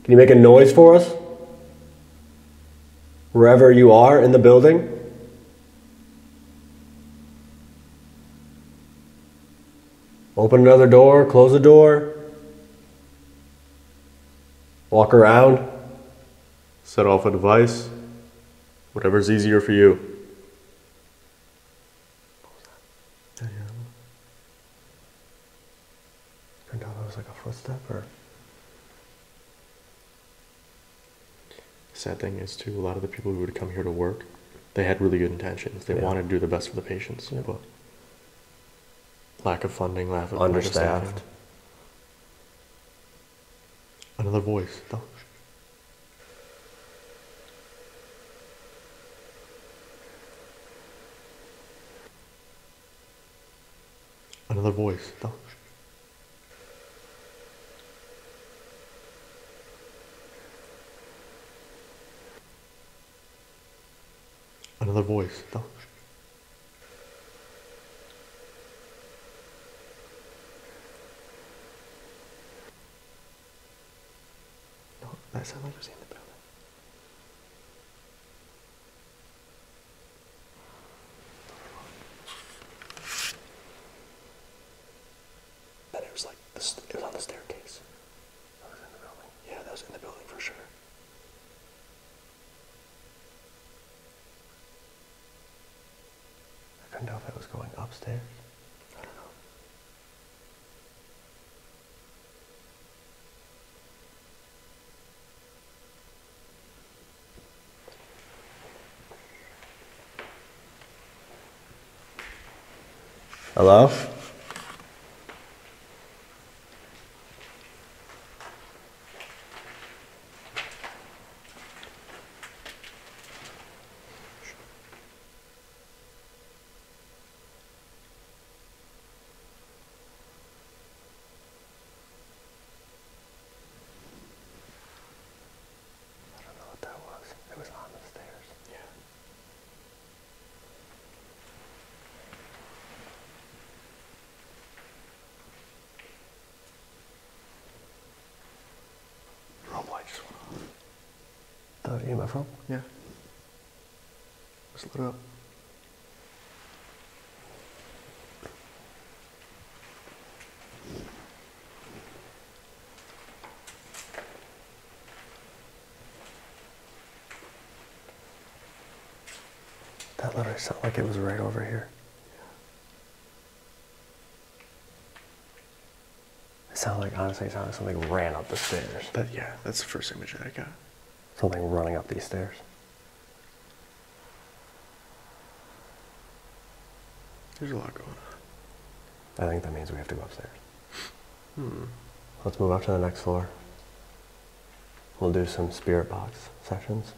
Can you make a noise for us? Wherever you are in the building? Open another door, close a door. Walk around. Set off a device. Whatever's easier for you. Turned out it was like a footstep or... Sad thing is too, a lot of the people who would come here to work, they had really good intentions. They wanted to do the best for the patients, but lack of funding, lack of Understaffed. staffing. Another voice. Another voice. Another voice. it sounded like it was in the building. Then it was like, it was on the staircase. That was in the building? Yeah, that was in the building for sure. I couldn't tell if it was going upstairs. I don't know. Hello? I don't know what that was. It was on the stairs. Yeah. Rope light just went off. The EMF rope? Yeah. Just lit up. That literally sounded like it was right over here. It sounded like, honestly, it sounded like something ran up the stairs. Yeah, that's the first image that I got. Something running up these stairs. There's a lot going on. I think that means we have to go upstairs. Let's move up to the next floor. We'll do some spirit box sessions.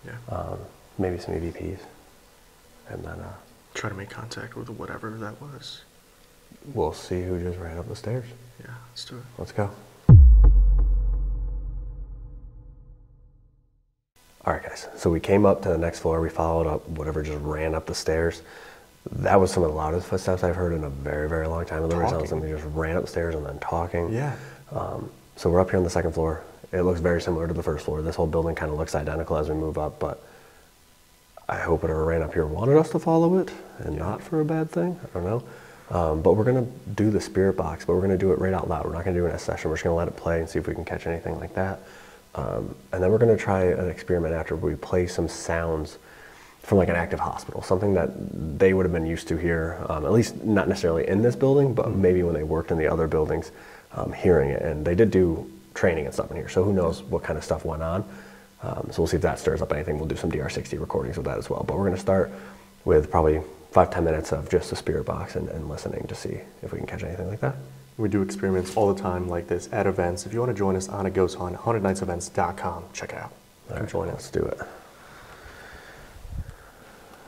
Yeah. Maybe some EVPs. And then Try to make contact with whatever that was. we'll see who just ran up the stairs. Yeah, let's do it. Let's go. All right, guys. So we came up to the next floor. We followed up whatever just ran up the stairs. That was some of the loudest footsteps I've heard in a very, very long time. It literally sounded like somebody just ran upstairs and then talking. Yeah. So we're up here on the second floor. It looks very similar to the first floor. This whole building kind of looks identical as we move up, but I hope whatever ran up here wanted us to follow it and not for a bad thing. I don't know. But we're going to do the spirit box, but we're going to do it right out loud. We're not going to do it in a session. We're just going to let it play and see if we can catch anything like that. And then we're going to try an experiment after we play some sounds from like an active hospital, something that they would have been used to here, at least not necessarily in this building, but maybe when they worked in the other buildings, hearing it. And they did do training and stuff in here, so who knows what kind of stuff went on. So we'll see if that stirs up anything. We'll do some DR60 recordings of that as well. But we're going to start with probably 5-10 minutes of just the spirit box and listening to see if we can catch anything like that. We do experiments all the time like this at events. If you want to join us on a ghost hunt, hauntednightsevents.com. Check it out. All right, join us. let's do it. All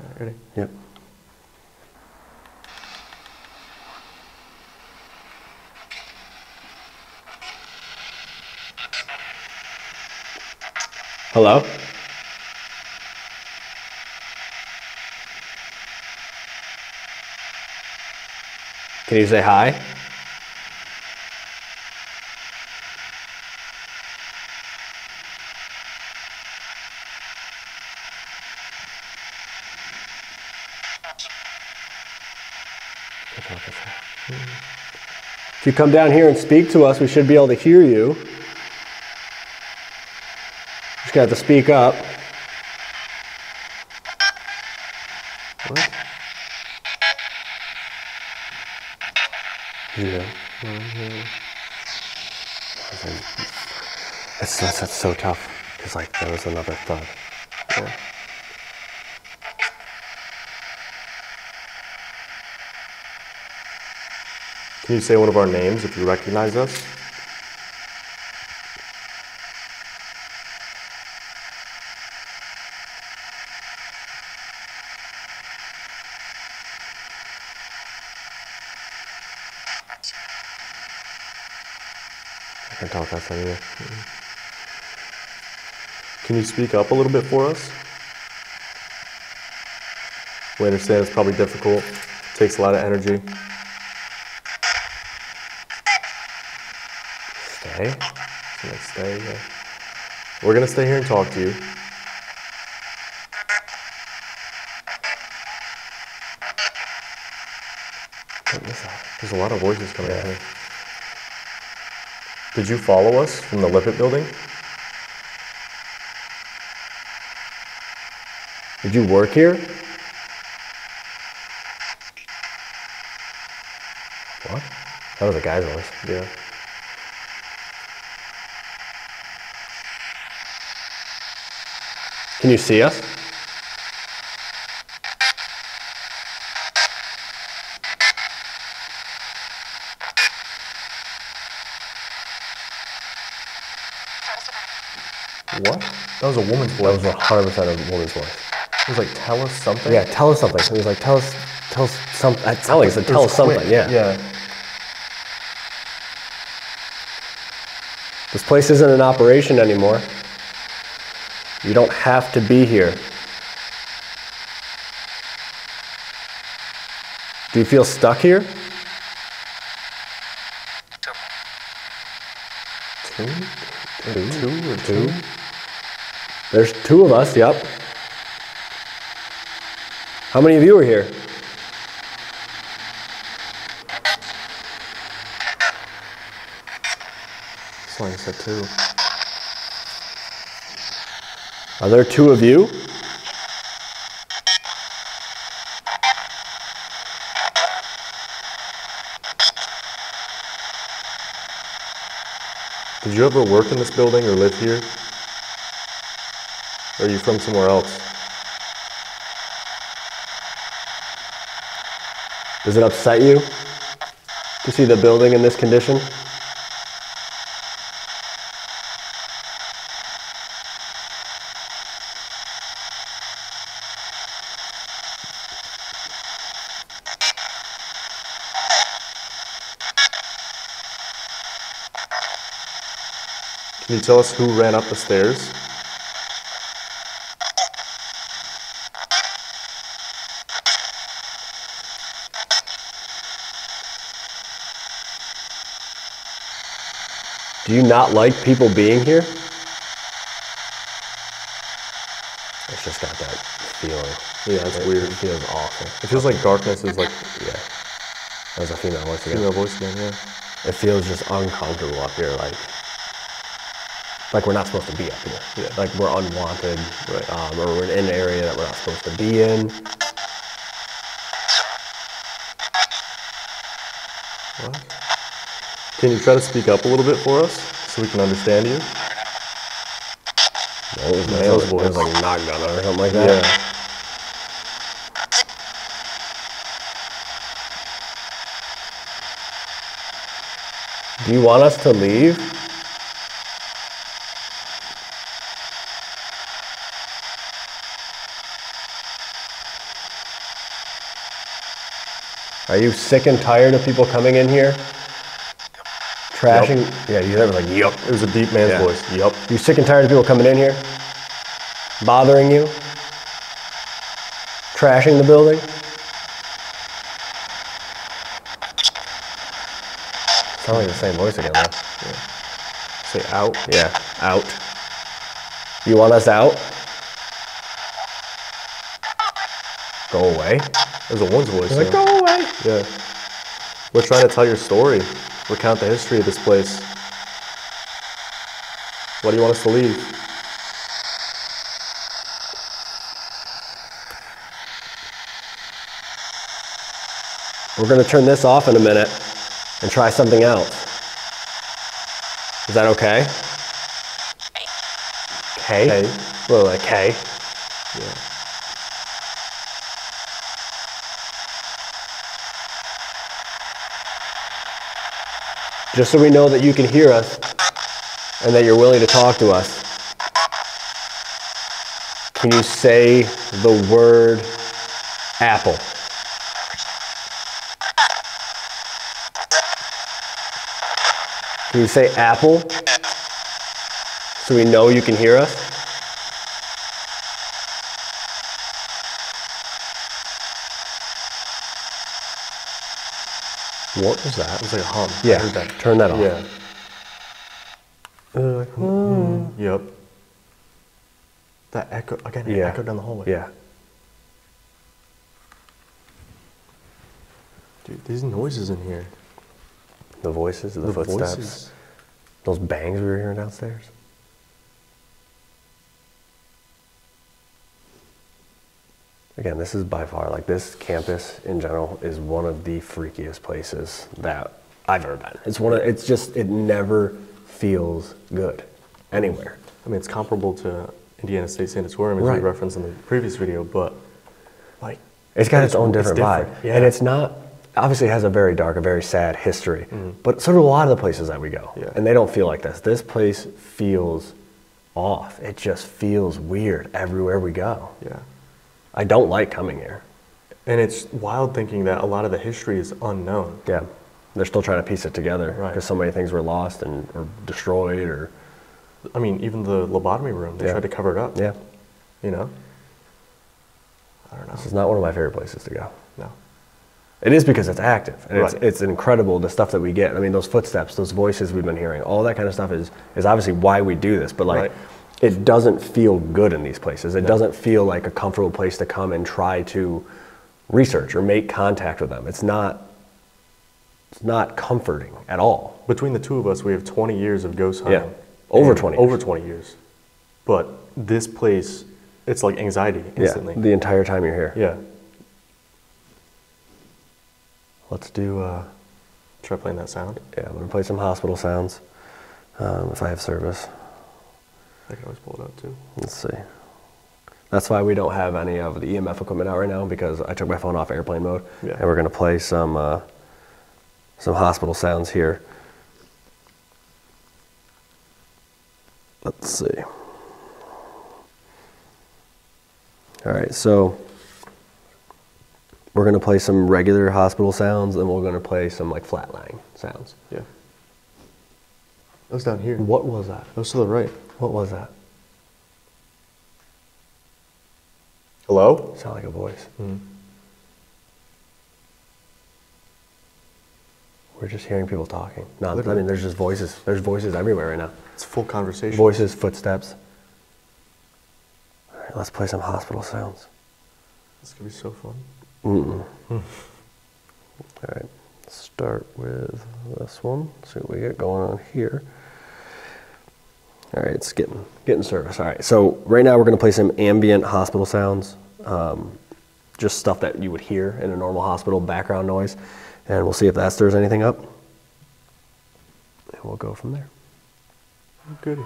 right, ready? Yep. Hello? Can you say hi? If you come down here and speak to us, we should be able to hear you. Just got to speak up. What? Yeah. That's so tough. Because like there was another thud. Yeah. Can you say one of our names if you recognize us? I can tell if that's any. Can you speak up a little bit for us? We understand it's probably difficult. It takes a lot of energy. Stay. So let's stay. Yeah. We're gonna stay here and talk to you. There's a lot of voices coming out here. Did you follow us from the Lippet building? Did you work here? What? That was a guy's voice. Yeah. Can you see us? What? That was a woman's That voice. was 100% a woman's voice. It was like, tell us something? Yeah, tell us something. It was like, tell us something. It sounded like it said, tell us something, yeah. Yeah. This place isn't in operation anymore. You don't have to be here. Do you feel stuck here? Two? There's two of us, yep. How many of you are here? Someone said two. Are there two of you? Did you ever work in this building or live here? Or are you from somewhere else? Does it upset you to see the building in this condition? Can you tell us who ran up the stairs? Do you not like people being here? It's just got that feeling. Yeah, it's weird. It feels awful. It feels like darkness is like Yeah. That was a female voice again. female voice again, yeah. It feels just uncomfortable up here, like we're not supposed to be up here. Yeah. Like we're unwanted, right? Or we're in an area that we're not supposed to be in. What? Can you try to speak up a little bit for us so we can understand you? No, it was Male's It was voice. like not gonna or something like that. Yeah. Do you want us to leave? Are you sick and tired of people coming in here? Trashing? Yeah, you heard it like, yup. It was a deep man's Yeah. voice. Yup. You sick and tired of people coming in here? Bothering you? Trashing the building? Sound like the same voice again, though. Say out. Yeah, out. You want us out? Go away. It was a woman's voice. He's like, yeah. go away. Yeah. We're trying to tell your story. Recount the history of this place. Why do you want us to leave? We're gonna turn this off in a minute and try something else. Is that okay? K? K. Well, like K. Yeah. Just so we know that you can hear us and that you're willing to talk to us. Can you say the word apple? Can you say apple so we know you can hear us? What was that? It was like a hum. I Yeah, heard that. turn that off. Yeah. Yep. That echo, again, it Yeah. echoed down the hallway. Yeah. Dude, these noises in here. The voices, the footsteps, voices. those bangs we were hearing downstairs. Again, this is by far, like this campus in general is one of the freakiest places that I've ever been. It's just, it never feels good anywhere. I mean, it's comparable to Indiana State Sanatorium, as Right. we referenced in the previous video, but like, It's got its own different vibe. Yeah. And it's not, obviously it has a very dark, a very sad history, but so do a lot of the places that we go. Yeah. And they don't feel like this. This place feels off. It just feels weird everywhere we go. yeah. I don't like coming here. And it's wild thinking that a lot of the history is unknown. Yeah. They're still trying to piece it together Right. because so many things were lost and or destroyed or, I mean, even the lobotomy room, they Yeah. tried to cover it up. yeah. You know? I don't know. This is not one of my favorite places to go. No. It is because it's active and Right. it's incredible the stuff that we get. I mean, those footsteps, those voices we've been hearing, all that kind of stuff is obviously why we do this. But like, Right. it doesn't feel good in these places. It doesn't feel like a comfortable place to come and try to research or make contact with them. It's not comforting at all. Between the two of us, we have 20 years of ghost hunting. Yeah. Over And 20 years. Over 20 years. But this place, it's like anxiety instantly. Yeah, the entire time you're here. Yeah. Let's do. Try playing that sound. Yeah, I'm gonna play some hospital sounds if I have service. I can always pull it up too. Let's see. That's why we don't have any of the EMF equipment out right now because I took my phone off airplane mode. Yeah. And we're gonna play some hospital sounds here. Let's see. All right, so we're gonna play some regular hospital sounds, and we're gonna play some like flatline sounds. Yeah. That was down here. What was that? That was to the right. What was that? Hello? Sound like a voice. We're just hearing people talking. No, I Literally. mean, there's just voices. There's voices everywhere right now. It's full conversation. Voices, footsteps. All right, let's play some hospital sounds. This could be so fun. All right, let's start with this one. See what we get going on here. All right, it's getting service. All right, so right now we're going to play some ambient hospital sounds, just stuff that you would hear in a normal hospital, background noise, and we'll see if that stirs anything up, and we'll go from there. Oh, goody.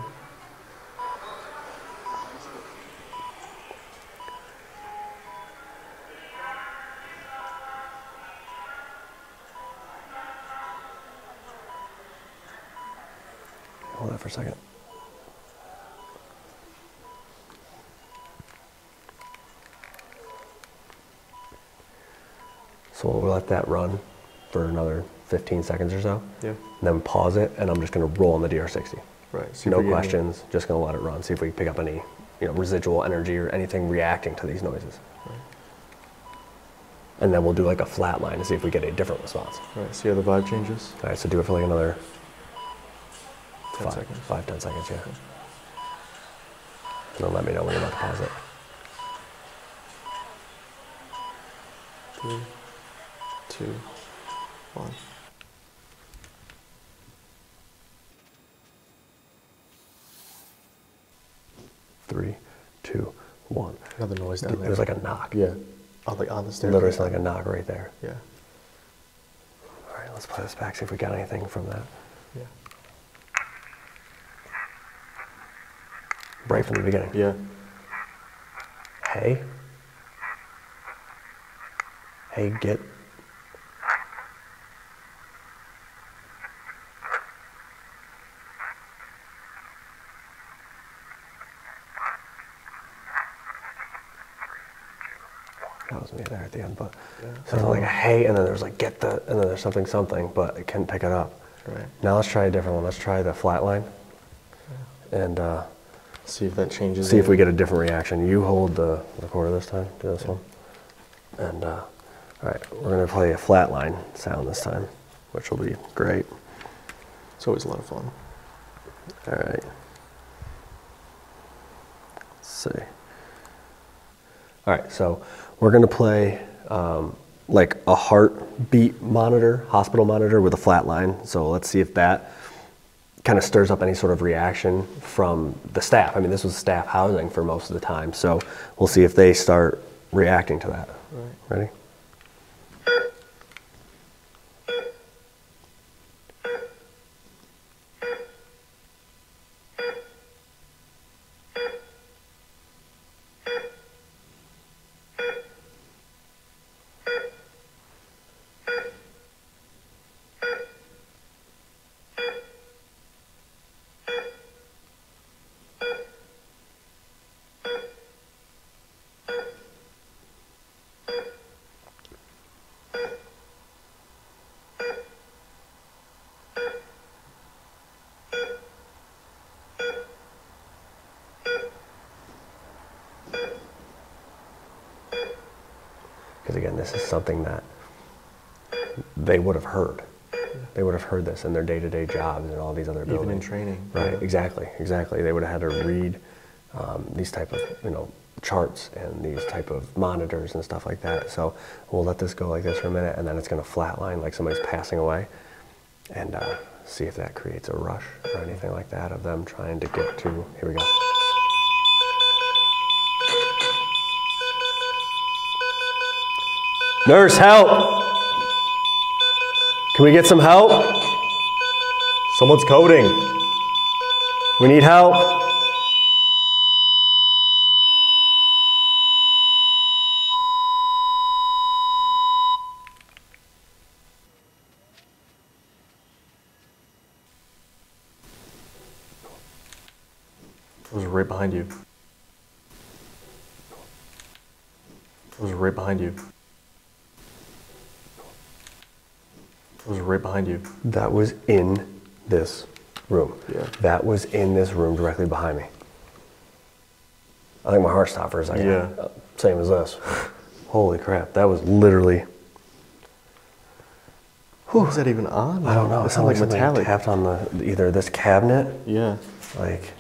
Hold that for a second. So we'll let that run for another 15 seconds or so. Yeah. And then pause it, and I'm just going to roll on the DR60. Right. See if No we get any- questions, just going to let it run. See if we pick up any, residual energy or anything reacting to these noises. Right. And then we'll do like a flat line to see if we get a different response. Right. See how the vibe changes? All right, so do it for like another 10 seconds. 5-10 seconds, yeah. And then let me know when you're about to pause it. 3, 2, 1. Three, two, one. Another noise down there. There's like a knock. Yeah. Oh, like on the stairs. Literally, it's like a knock right there. Yeah. All right, let's play this back, see if we got anything from that. Yeah. Right from the beginning. Yeah. Hey. Hey, get. That was me there at the end, but so it's like a hey, and then there's like get the, and then there's something, but it couldn't pick it up. Right. Now let's try a different one. Let's try the flat line, and See if that changes. see if we get a different reaction. You hold the recorder this time. Do this one, and all right, we're gonna play a flat line sound this time, which will be great. It's always a lot of fun. All right. Let's see. All right, so we're gonna play like a heartbeat monitor, hospital monitor with a flat line. So let's see if that kind of stirs up any sort of reaction from the staff. I mean, this was staff housing for most of the time, so we'll see if they start reacting to that. Right. Ready? Because again, this is something that they would have heard. They would have heard this in their day-to-day jobs and all these other buildings. Even in training. Right, Yeah. exactly. They would have had to read these type of, charts and these type of monitors and stuff like that. So we'll let this go like this for a minute, and then it's going to flatline like somebody's passing away, and see if that creates a rush or anything like that of them trying to get to, here we go. Nurse, help! Can we get some help? Someone's coding. We need help. It was right behind you. It was right behind you. It was right behind you. That was in this room. Yeah. That was in this room directly behind me. I think my heart stopped for a second. Yeah. Same as this. Holy crap. That was literally... Who is that even on? I don't know. It It sounded like somebody metallic. tapped on either this cabinet, Yeah. like...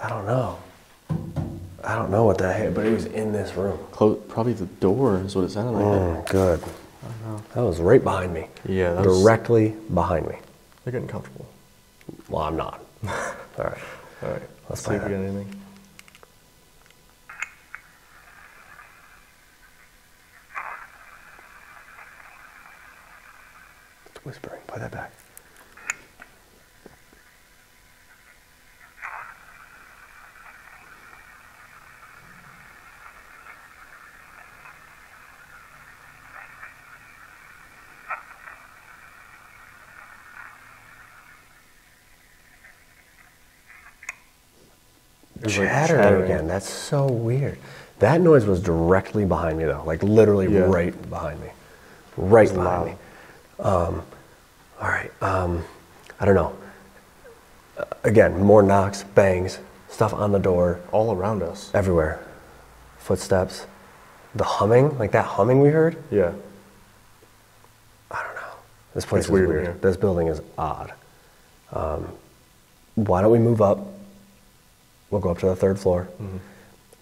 I don't know. I don't know what that hit, but it was in this room. Probably the door is what it sounded like. Good. That was right behind me. Yeah, that was... Directly behind me. They're getting comfortable. Well, I'm not. All right. All right. Let's see play if we that. got anything. It's whispering. Play that back. It was like Chattering again. That's so weird. That noise was directly behind me, though. Like literally Yeah. right behind me. Right was behind loud. me. All right. I don't know. Again, more knocks, bangs, stuff on the door, All around us. everywhere. Footsteps. The humming, like that humming we heard. Yeah. I don't know. This place It's is weird weird. in here. This building is odd. Why don't we move up? We'll go up to the third floor. Mm-hmm.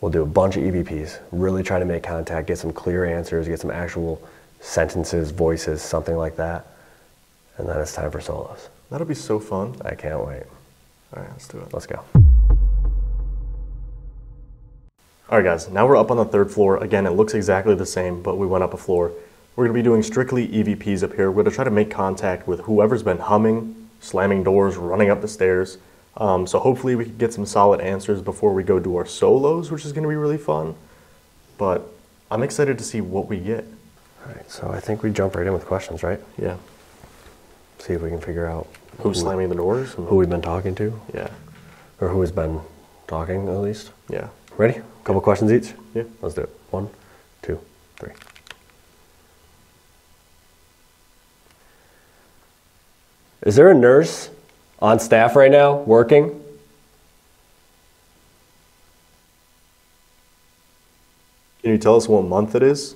We'll do a bunch of EVPs, really try to make contact, get some clear answers, get some actual sentences, voices, something like that. And then it's time for solos. That'll be so fun. I can't wait. All right, let's do it. Let's go. All right, guys, now we're up on the third floor. Again, it looks exactly the same, but we went up a floor. We're gonna be doing strictly EVPs up here. We're gonna try to make contact with whoever's been humming, slamming doors, running up the stairs. So hopefully we can get some solid answers before we go do our solos, which is gonna be really fun. But I'm excited to see what we get. All right, so I think we jump right in with questions, right? Yeah. See if we can figure out Who's slamming the doors? who we've been talking to, Yeah. or who has been talking at least. Yeah. Ready? Couple questions each? Yeah. Let's do it. 1, 2, 3. Is there a nurse on staff right now working? Can you tell us what month it is?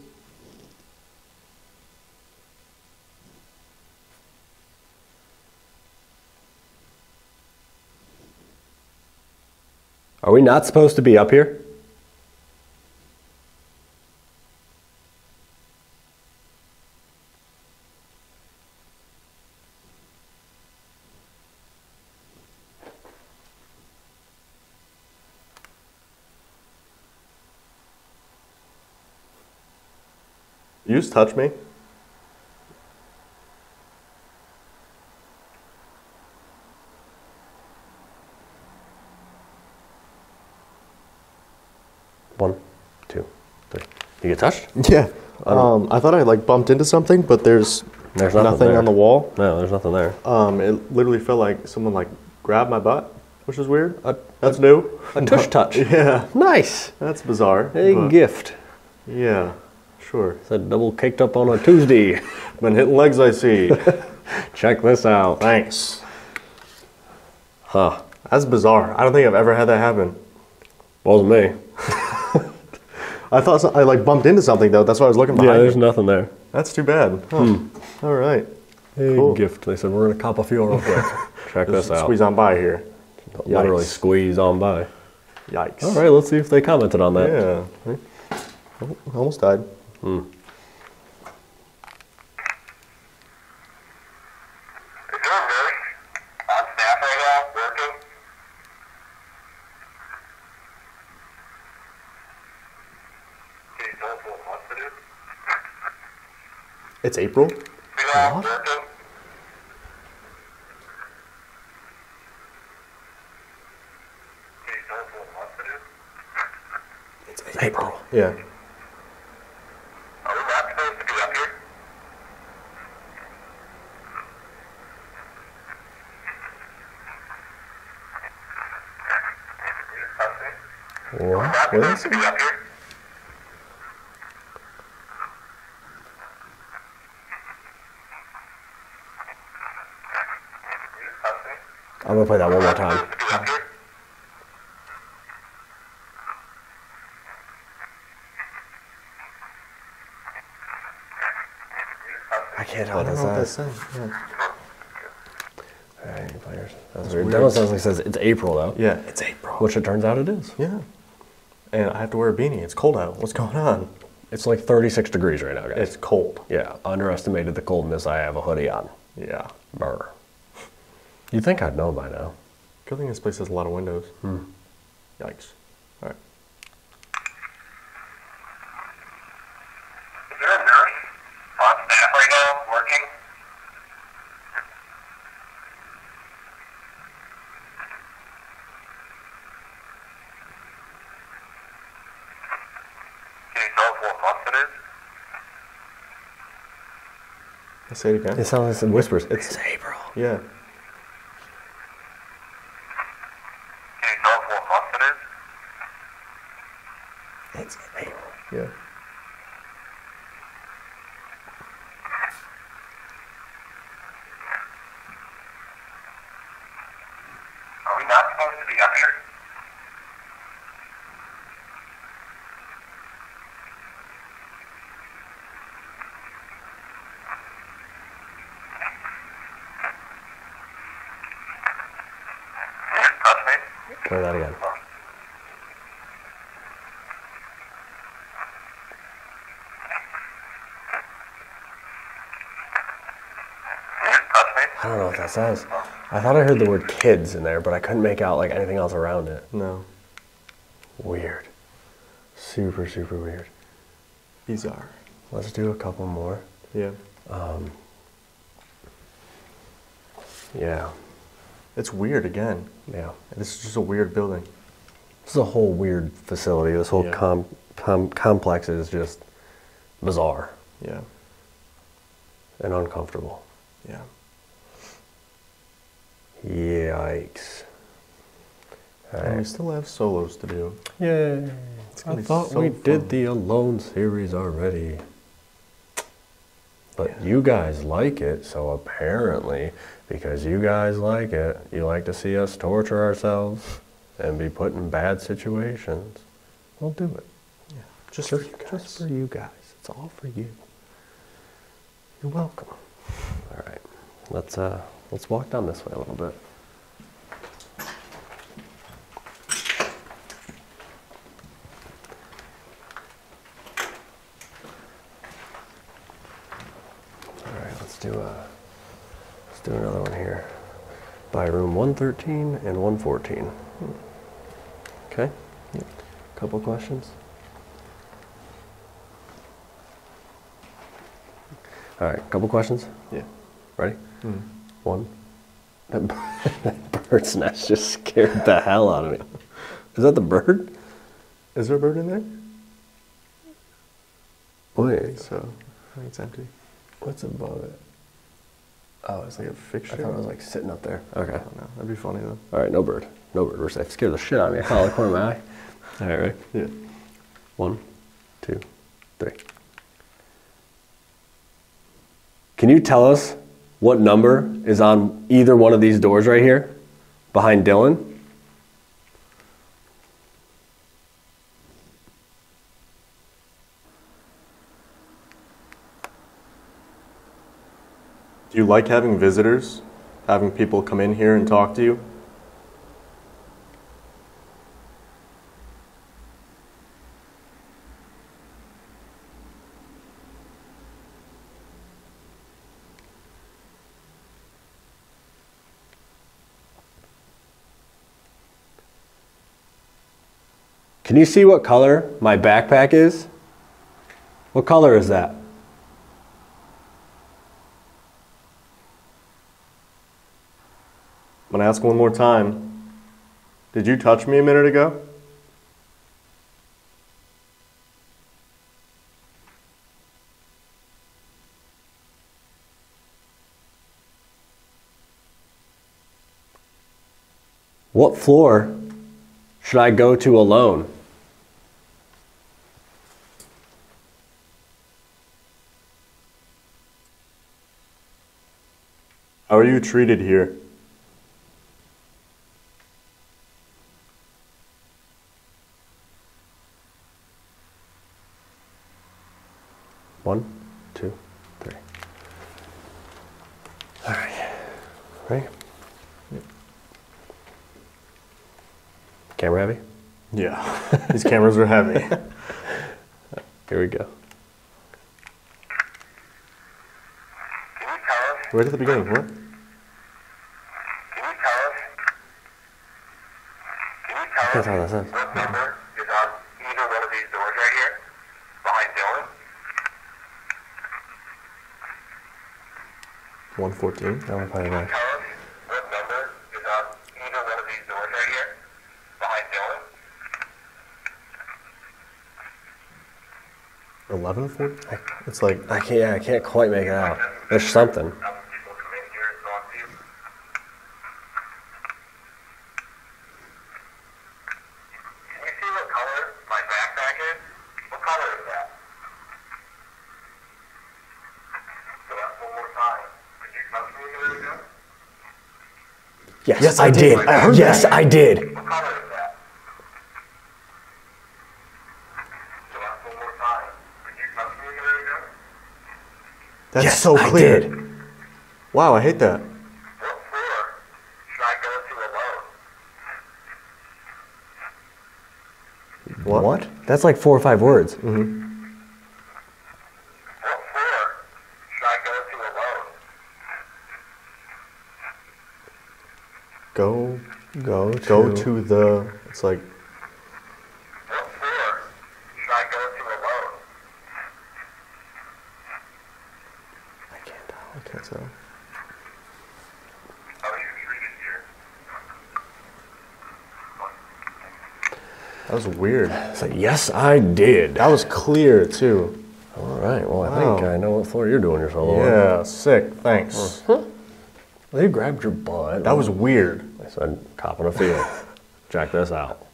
Are we not supposed to be up here? You just touch me? One, two, three. You get touched? Yeah. I thought I like bumped into something, but there's nothing there. on the wall. No, there's nothing there. It literally felt like someone like grabbed my butt, which is weird. That's new. A tush touch. Yeah. Nice. That's bizarre. A but gift. Yeah, sure. It's a double caked up on a Tuesday. Been hitting legs, I see. Check this out. Thanks. Huh. That's bizarre. I don't think I've ever had that happen. Wasn't me. I thought I like bumped into something though. That's why I was looking behind. Yeah, there's me. nothing there. That's too bad. Huh. All right. A Cool. gift. They said we're gonna cop a few real quick. Check this out. Squeeze on by here. Literally Yikes. squeeze on by. Yikes. All right, let's see if they commented on that. Yeah. Oh, almost died. Is there a nurse on staff right now working? Can you tell us what month it is? It's April. You know, What? working? Can you tell us what month it is? It's April. Yeah. Are we not supposed to be up here? What? Not What supposed is to it? be up here? I'm gonna play that one more time. Supposed to be up here? I can't tell I what don't know what this that's says. saying. Yeah. All right, players. That's weird. Demo sounds like it says it's April though. Yeah, it's April. Which it turns out it is. Yeah. And I have to wear a beanie. It's cold out. What's going on? It's like 36 degrees right now, guys. It's cold. Yeah, underestimated the coldness. I have a hoodie on. Yeah. Brr. You'd think I'd know by now. Good thing this place has a lot of windows. Yikes. All right. Is there a nurse on staff right now working? Can you tell us what month it is? Let's say it again. It sounds like it whispers. It's April. Yeah. Can you tell us what month it is? It's April. Yeah. Are we not supposed to be up here? Can you touch me? Play that again. Can you touch me? I don't know what that says. I thought I heard the word kids in there, but I couldn't make out like anything else around it. No. Weird. Super, super weird. Bizarre. Let's do a couple more. Yeah. Yeah. It's weird again. Yeah. This is just a weird building. This is a whole weird facility. This whole Yeah. complex is just bizarre Yeah. and uncomfortable. Yeah. Yikes. All And we right. still have solos to do. Yay. gonna I be thought so we fun. did the Alone series already. But Yeah. you guys like it, so apparently, because you guys like it, you like to see us torture ourselves and be put in bad situations. We'll do it. Just for you guys. Just for you guys. It's all for you. You're welcome. All right. Let's walk down this way a little bit. let's do another one here. By room 113 and 114. Okay. Couple questions. All right, couple questions. Yeah. Ready? One. That bird's nest just scared the hell out of me. Is that the bird? Is there a bird in there? Wait. So, I think it's empty. What's above it? Oh, it's like A fixture? I thought it was like sitting up there. Okay. I don't know. That'd be funny though. All right, no bird. No bird. We're safe. Scared the shit out of me. I caught it out of the corner of my eye. All right, ready? Yeah. 1, 2, 3. Can you tell us what number is on either one of these doors right here behind Dylan? Do you like having visitors? Having people come in here and talk to you? Can you see what color my backpack is? What color is that? I'm gonna ask one more time. Did you touch me a minute ago? What floor should I go to alone? How are you treated here? One, two, three. All right. Ready? Camera heavy? Yeah. These cameras are heavy. Here we go. Can you tell us? Right at the beginning, what? Can you tell us? Can you tell That's all that us says. what number is on either one of these doors right here behind Dylan? 114. That one probably not. Tell us what number is on either one of these doors right here behind Dylan? 1114? It's like, I can't quite make it out. There's something. Having people come in here and talk to you. Can you see what color my backpack is? What color is that? So that's one more time. Did you touch me a minute ago? Yes, I did. I heard yes, that. I did. What color is that? So that's one more time. Did you touch me a minute ago? that's Yes, so I clear. did. Wow, I hate that. What floor should I go to alone? What? That's like 4 or 5 words. What floor should I go to alone? Go to the, it's like, What floor should I go to alone? I can't tell. How are you treated here? That was weird. It's like, yes, I did. That was clear too. All right. Well, I Wow. think I know what floor you're doing your solo on. Yeah, sick. Thanks. They grabbed your butt. That was weird. I said, cop in a field. Check this out.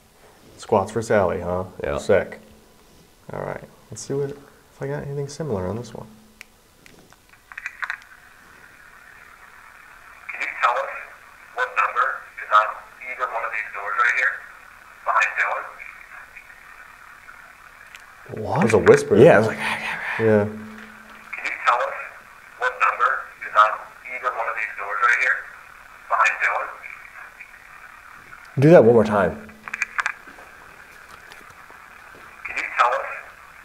Squats for Sally, huh? Yeah. Sick. All right. Let's see what if I got anything similar on this one. Can you tell us what number is on either one of these doors right here behind Dylan? What? It was a whisper. Yeah, I was like, Yeah. Can you tell us what number is on either one of these doors right here behind Dylan? do that one more time. Can you tell us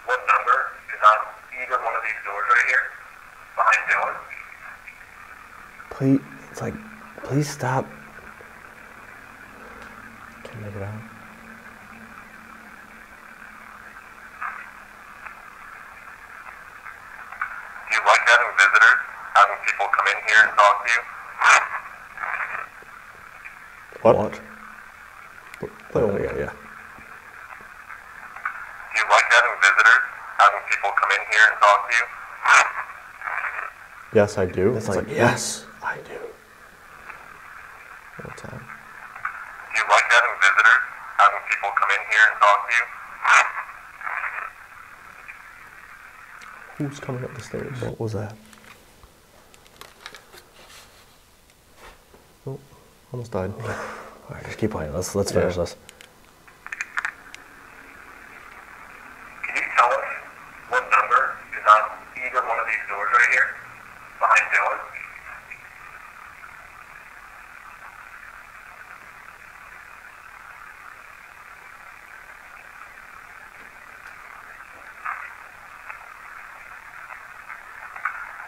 what number is on either one of these doors right here behind Dylan? Please, it's like, please stop. Can't make it out. Do you like having visitors? Having people come in here and talk to you? What? Play one again, yeah. Do you like having visitors? Having people come in here and talk to you? Yes, I do. It's like, yes, I do. One time. Do you like having visitors? Having people come in here and talk to you? Who's coming up the stairs? What was that? Oh, almost died. All right, just keep playing. Let's finish this. Can you tell us what number is on either one of these doors right here? Behind Dylan?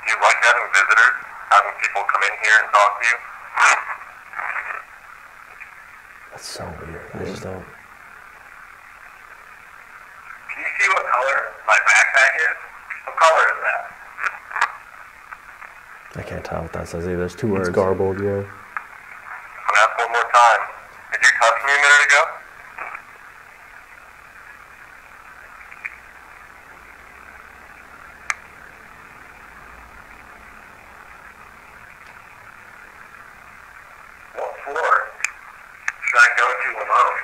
Do you like having visitors? Having people come in here and talk to you? That's so weird. I just don't. Can you see what color my backpack is? What color is that? I can't tell what that says either. There's two words. It's garbled, yeah. I'm gonna ask one more time. Did you touch me a minute ago? What floor should I go to alone?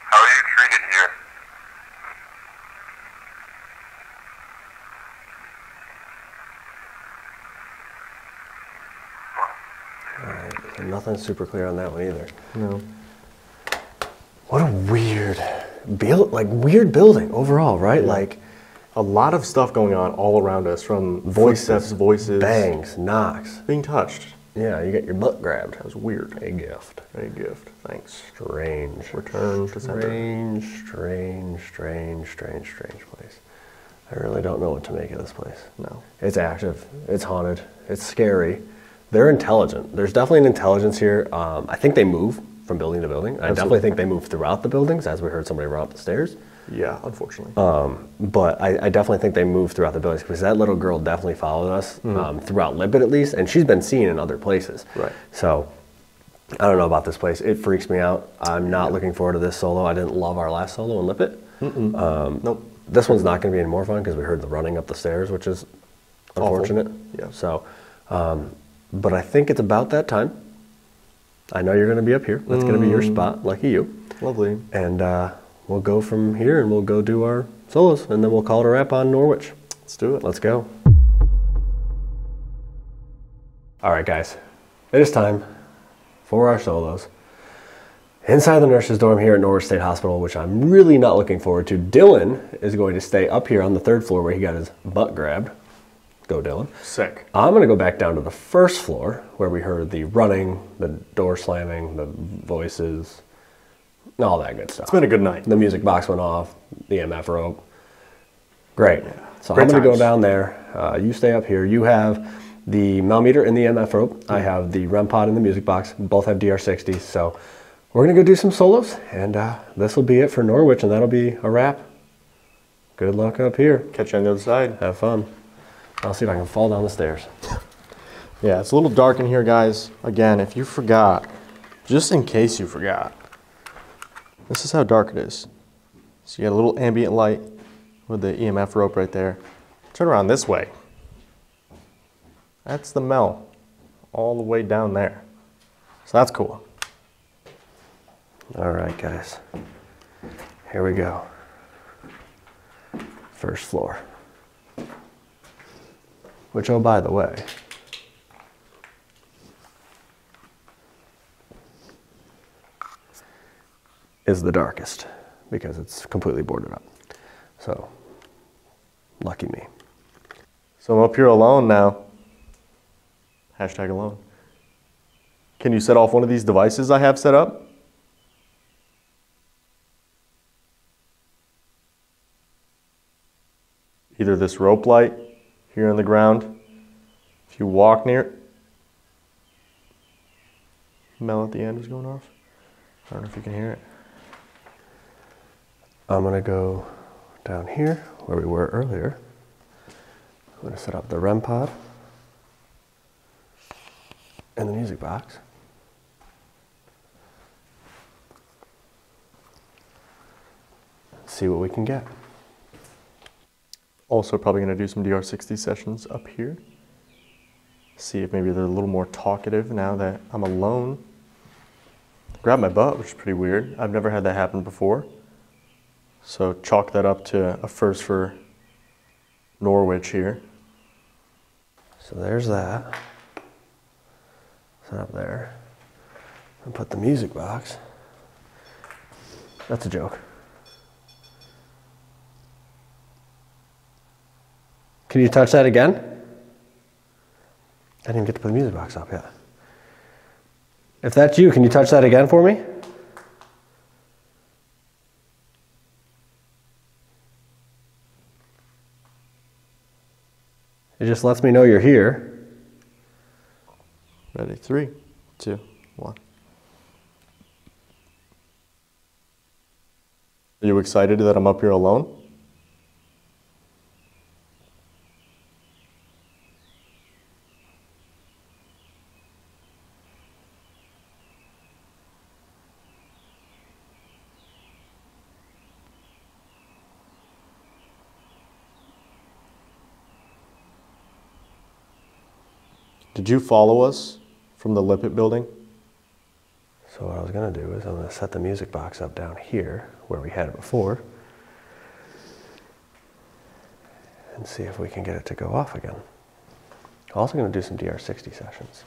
How are you treated here? Alright, so nothing super clear on that one either. No. What a weird weird building overall, right? Yeah. Like A lot of stuff going on all around us, from voices, footsteps, voices, bangs, knocks. being touched. Yeah, you get your butt grabbed. That was weird. A gift. A gift. Thanks. Strange. Return to center. Strange place. I really don't know what to make of this place. No. It's active. It's haunted. It's scary. They're intelligent. There's definitely an intelligence here. I think they move from building to building. I definitely think they move throughout the buildings, as we heard somebody run up the stairs. Yeah, unfortunately. But I definitely think they move throughout the buildings, because that little girl definitely followed us throughout Lippet at least, and she's been seen in other places. Right. So I don't know about this place. It freaks me out. I'm not looking forward to this solo. I didn't love our last solo in Lippet. Nope. This one's not going to be any more fun because we heard the running up the stairs, which is unfortunate. Yeah. So, but I think it's about that time. I know you're going to be up here. That's going to be your spot. Lucky you. Lovely. And we'll go from here and we'll go do our solos, and then we'll call it a wrap on Norwich. Let's do it. Let's go. All right, guys. It is time for our solos. Inside the nurse's dorm here at Norwich State Hospital, which I'm really not looking forward to. Dylan is going to stay up here on the 3rd floor where he got his butt grabbed. Go, Dylan. Sick. I'm going to go back down to the 1st floor where we heard the running, the door slamming, the voices, all that good stuff. It's been a good night. The music box went off, the MF rope. Great. So Great I'm going to go times. down there. You stay up here. You have the millimeter and the MF rope. I have the REM pod and the music box. Both have DR60s. So we're going to go do some solos, and this will be it for Norwich, and that'll be a wrap. Good luck up here. Catch you on the other side. Have fun. I'll see if I can fall down the stairs. Yeah, it's a little dark in here, guys. Again, if you forgot, just in case you forgot, this is how dark it is. So you got a little ambient light with the EMF rope right there. Turn around this way. That's the Mel all the way down there. So that's cool. All right, guys. Here we go. 1st floor. Which, oh, by the way, is the darkest because it's completely boarded up. So, lucky me. So I'm up here alone now. Hashtag alone. Can you set off one of these devices I have set up? Either this rope light here on the ground. If you walk near it, bell at the end is going off. I don't know if you can hear it. I'm gonna go down here where we were earlier. I'm gonna set up the REM pod and the music box. See what we can get. Also probably gonna do some DR60 sessions up here. See if maybe they're a little more talkative now that I'm alone. Grab my butt, which is pretty weird. I've never had that happen before. So chalk that up to a first for Norwich here. So there's that. Set up there. And put the music box. That's a joke. Can you touch that again? I didn't even get to put the music box up yet. If that's you, can you touch that again for me? It just lets me know you're here. Ready? 3, 2, 1. Are you excited that I'm up here alone? Did you follow us from the Lippitt building? So what I was gonna do is I'm gonna set the music box up down here where we had it before and see if we can get it to go off again. Also gonna do some DR60 sessions.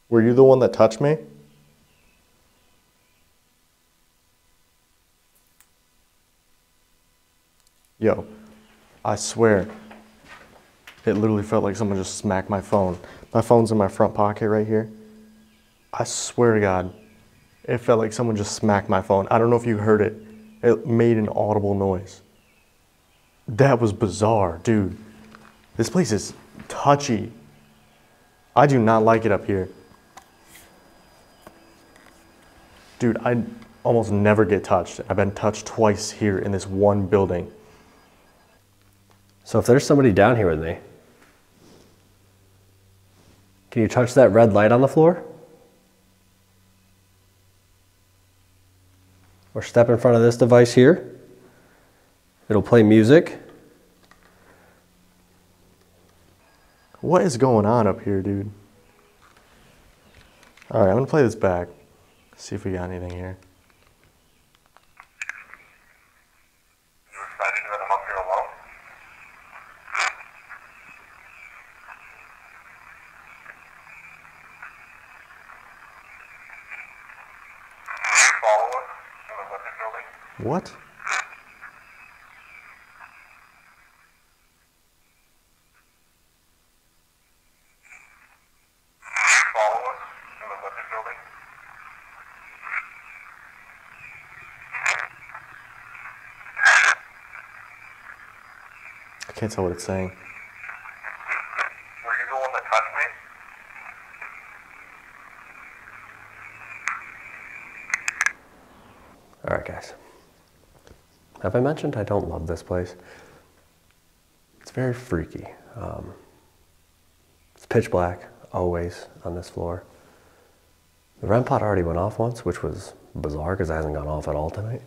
Were you the one that touched me? Yo, I swear, it literally felt like someone just smacked my phone. My phone's in my front pocket right here. I swear to God, it felt like someone just smacked my phone. I don't know if you heard it. It made an audible noise. That was bizarre, dude. This place is touchy. I do not like it up here. Dude, I almost never get touched. I've been touched twice here in this one building. So if there's somebody down here with me, can you touch that red light on the floor? Or step in front of this device here. It'll play music. What is going on up here, dude? All right, I'm gonna play this back. See if we got anything here. You excited that I'm up here alone? Did you follow us from the Lippitt building? What? Did you follow us from the Lippitt building? I can't tell what it's saying. Were you the one that touched me? All right, guys. Have I mentioned I don't love this place? It's very freaky. It's pitch black, always, on this floor. The REM pod already went off once, which was bizarre because it hasn't gone off at all tonight.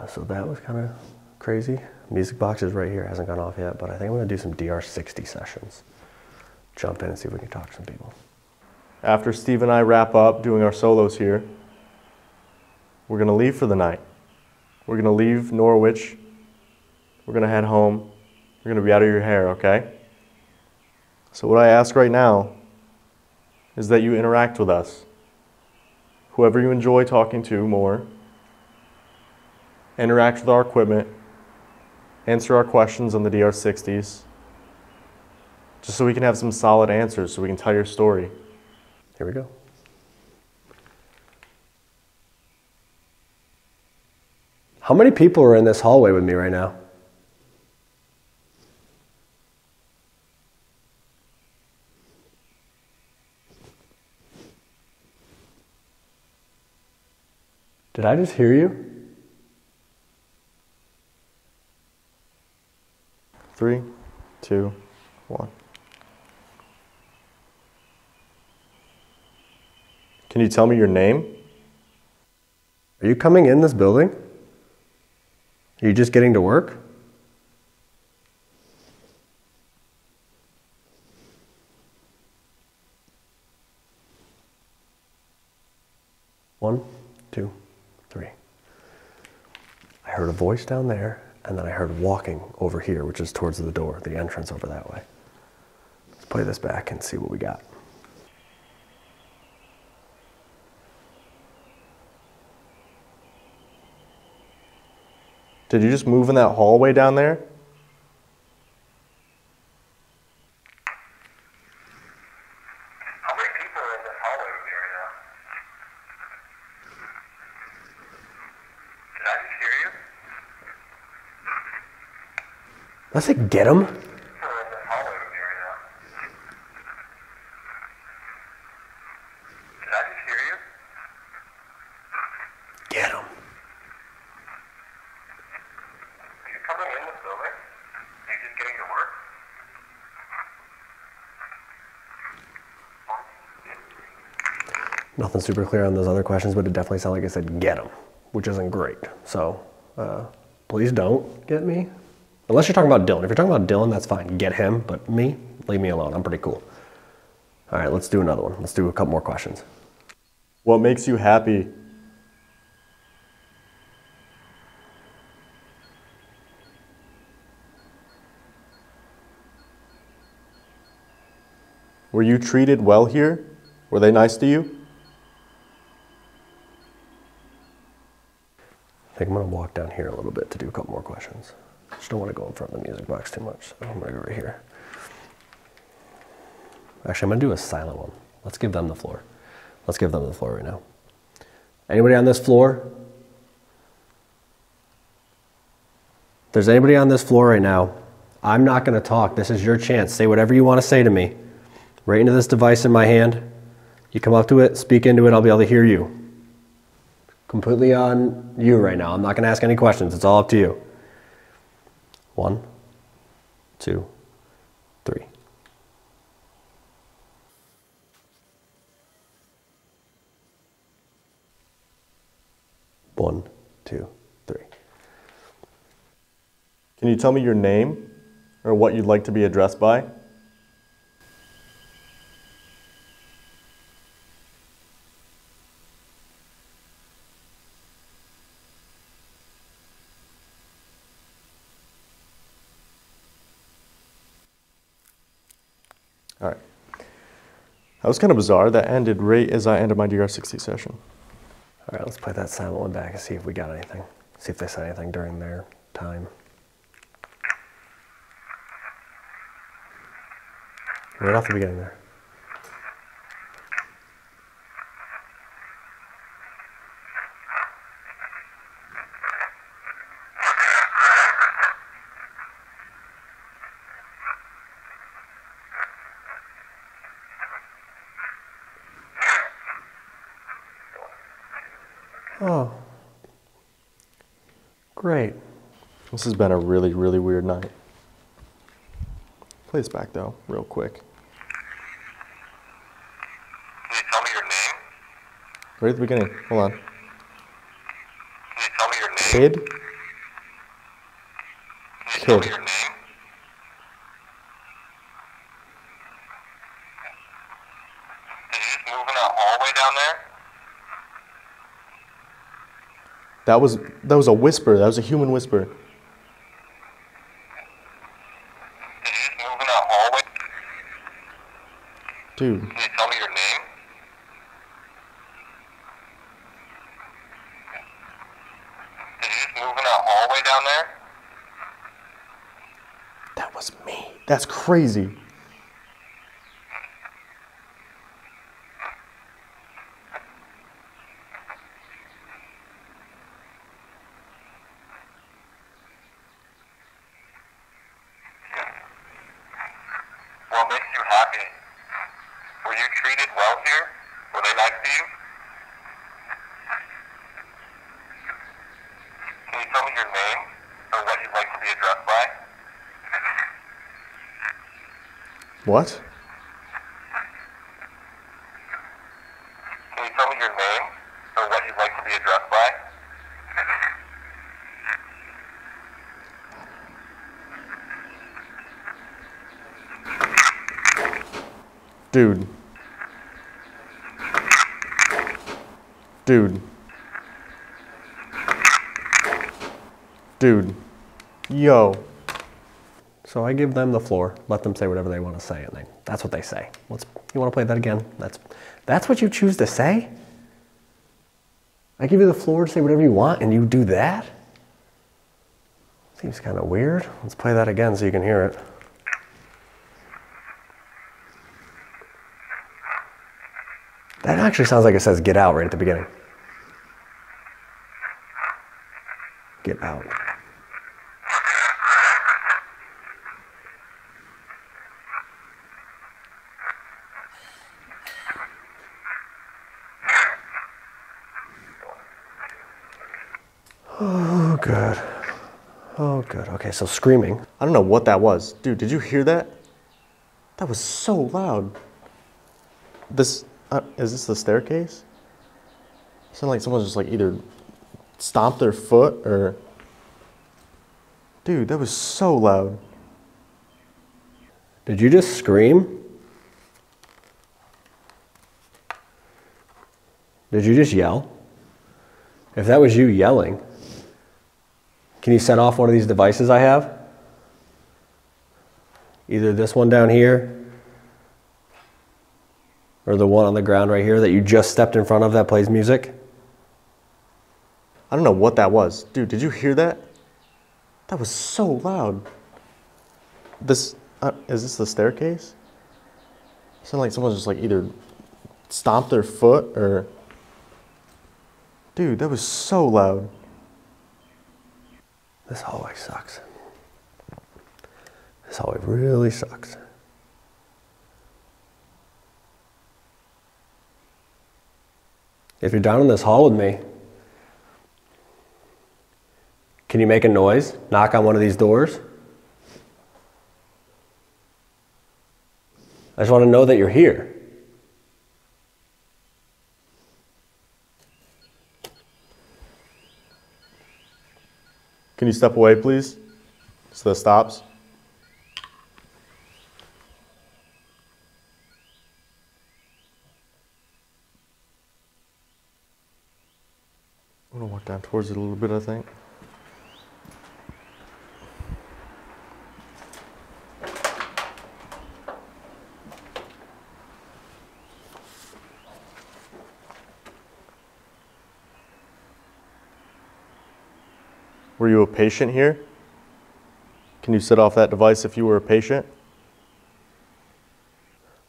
So that was kind of crazy. Music box is right here, hasn't gone off yet, but I think I'm gonna do some DR60 sessions. Jump in and see if we can talk to some people. After Steve and I wrap up doing our solos here, we're gonna leave for the night. We're gonna leave Norwich. We're gonna head home. We're gonna be out of your hair, okay? So what I ask right now is that you interact with us. Whoever you enjoy talking to more, interact with our equipment, answer our questions on the DR60s. Just so we can have some solid answers so we can tell your story. Here we go. How many people are in this hallway with me right now? Did I just hear you? 3, 2, 1. Can you tell me your name? Are you coming in this building? Are you just getting to work? One, two, three. I heard a voice down there, and then I heard walking over here, which is towards the door, the entrance over that way. Let's play this back and see what we got. Did you just move in that hallway down there? How many people are in this hallway with me right now? Did I just hear you? I said, get him. People are in this hallway with me right now. Did I just hear you? Get him. Are you coming in this building? Are you just getting to work? Nothing super clear on those other questions, but it definitely sounded like it said, get him, which isn't great. So please don't get me. Unless you're talking about Dylan. If you're talking about Dylan, that's fine. Get him, but me, leave me alone. I'm pretty cool. All right, let's do another one. Let's do a couple more questions. What makes you happy? Were you treated well here? Were they nice to you? I think I'm gonna walk down here a little bit to do a couple more questions. Just don't want to go in front of the music box too much, so I'm gonna go right here. Actually, I'm gonna do a silent one. Let's give them the floor. Let's give them the floor right now. Anybody on this floor? If there's anybody on this floor right now, I'm not gonna talk. This is your chance. Say whatever you want to say to me. Right into this device in my hand. You come up to it, speak into it, I'll be able to hear you. Completely on you right now. I'm not gonna ask any questions. It's all up to you. 1, 2, 3. One, two, three. Can you tell me your name or what you'd like to be addressed by? All right. That was kind of bizarre. That ended right as I ended my DR60 session. All right, let's play that silent one back and see if we got anything. See if they said anything during their time. Right off the beginning there. Oh, great. This has been a really, really weird night. Play this back though, real quick. Can you tell me your name? Right at the beginning. Hold on. Can you tell me your name? Kid? Can you tell me Kid. your name? Did you just move in that hallway down there? That was a whisper. That was a human whisper. Did you just move in that hallway? Dude. Can you tell me your name? Did you just move in that hallway down there? That was me. That's crazy. Okay. Were you treated well here? Were they nice to you? Can you tell me your name or what you'd like to be addressed by? What? Can you tell me your name or what you'd like to be addressed by? Dude. Dude. Dude. Yo. So I give them the floor, let them say whatever they want to say, and that's what they say. You want to play that again? That's what you choose to say? I give you the floor to say whatever you want, and you do that? Seems kind of weird. Let's play that again so you can hear it. That actually sounds like it says get out right at the beginning. Get out. Oh, good. Oh, good. Okay, so screaming. I don't know what that was. Dude, did you hear that? That was so loud. Is this the staircase? It sounded like someone just like either stomped their foot or... Dude, that was so loud. Did you just scream? Did you just yell? If that was you yelling, can you set off one of these devices I have? Either this one down here, or the one on the ground right here that you just stepped in front of that plays music? I don't know what that was. Dude, did you hear that? That was so loud. Is this the staircase? It sounded like someone just like either stomped their foot or... Dude, that was so loud. This hallway sucks. This hallway really sucks. If you're down in this hall with me, can you make a noise? Knock on one of these doors? I just want to know that you're here. Can you step away, please? So that stops. I'm gonna walk down towards it a little bit, I think. Were you a patient here? Can you set off that device if you were a patient?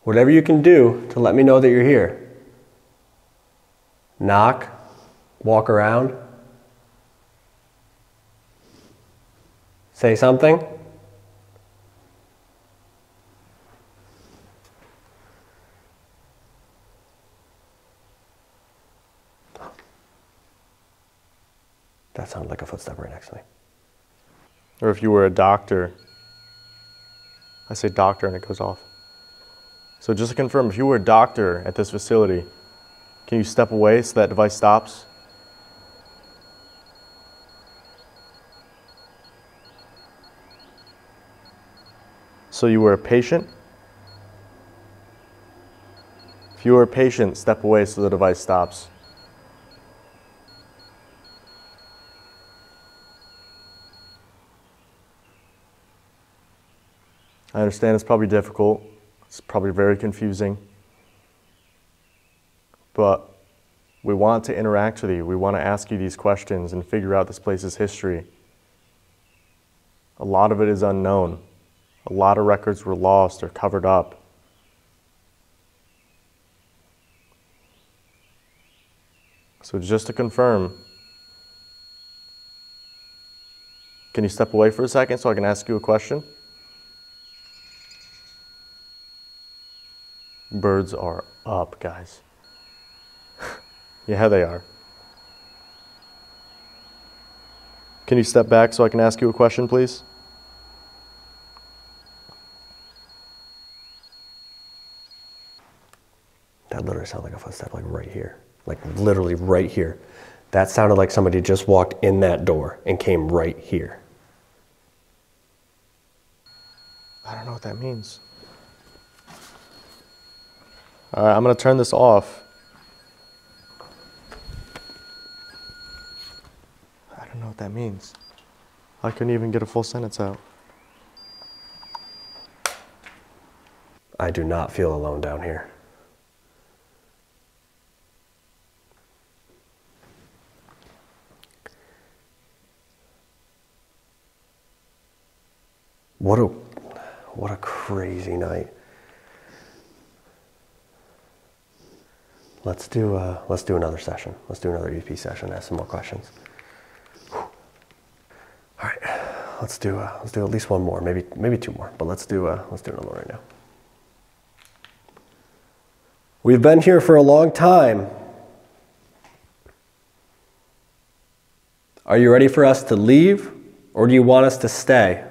Whatever you can do to let me know that you're here. Knock, walk around, say something. That sounded like a footstep right next to me. Or if you were a doctor. I say doctor and it goes off. So just to confirm, if you were a doctor at this facility, can you step away so that device stops? So you were a patient? If you were a patient, step away so the device stops. I understand it's probably difficult. It's probably very confusing. But we want to interact with you. We want to ask you these questions and figure out this place's history. A lot of it is unknown. A lot of records were lost or covered up. So just to confirm, can you step away for a second so I can ask you a question? Birds are up, guys. Yeah, they are. Can you step back so I can ask you a question, please? That literally sounded like a footstep, like right here. Like literally right here. That sounded like somebody just walked in that door and came right here. I don't know what that means. All right, I'm gonna turn this off. I don't know what that means. I couldn't even get a full sentence out. I do not feel alone down here. What a crazy night. Let's do another session. Let's do another EP session. Ask some more questions. Whew. All right, let's do at least one more, maybe two more, but let's do another one right now. We've been here for a long time. Are you ready for us to leave, or do you want us to stay?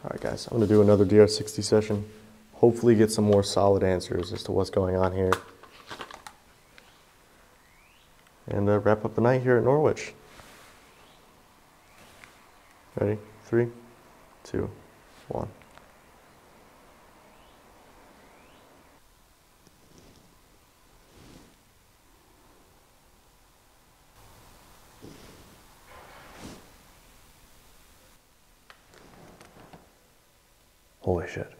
All right, guys, I'm going to do another DR60 session. Hopefully get some more solid answers as to what's going on here. And wrap up the night here at Norwich. Ready? 3, 2, 1. Holy shit.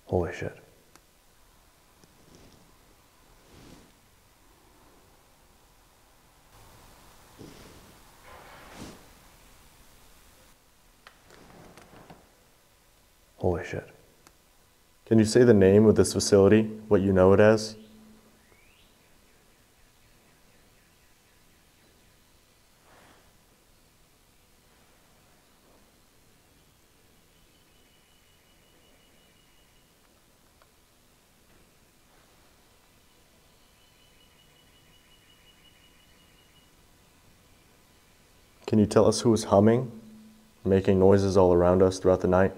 Holy shit. Holy shit. Can you say the name of this facility, what you know it as? Can you tell us who was humming, making noises all around us throughout the night?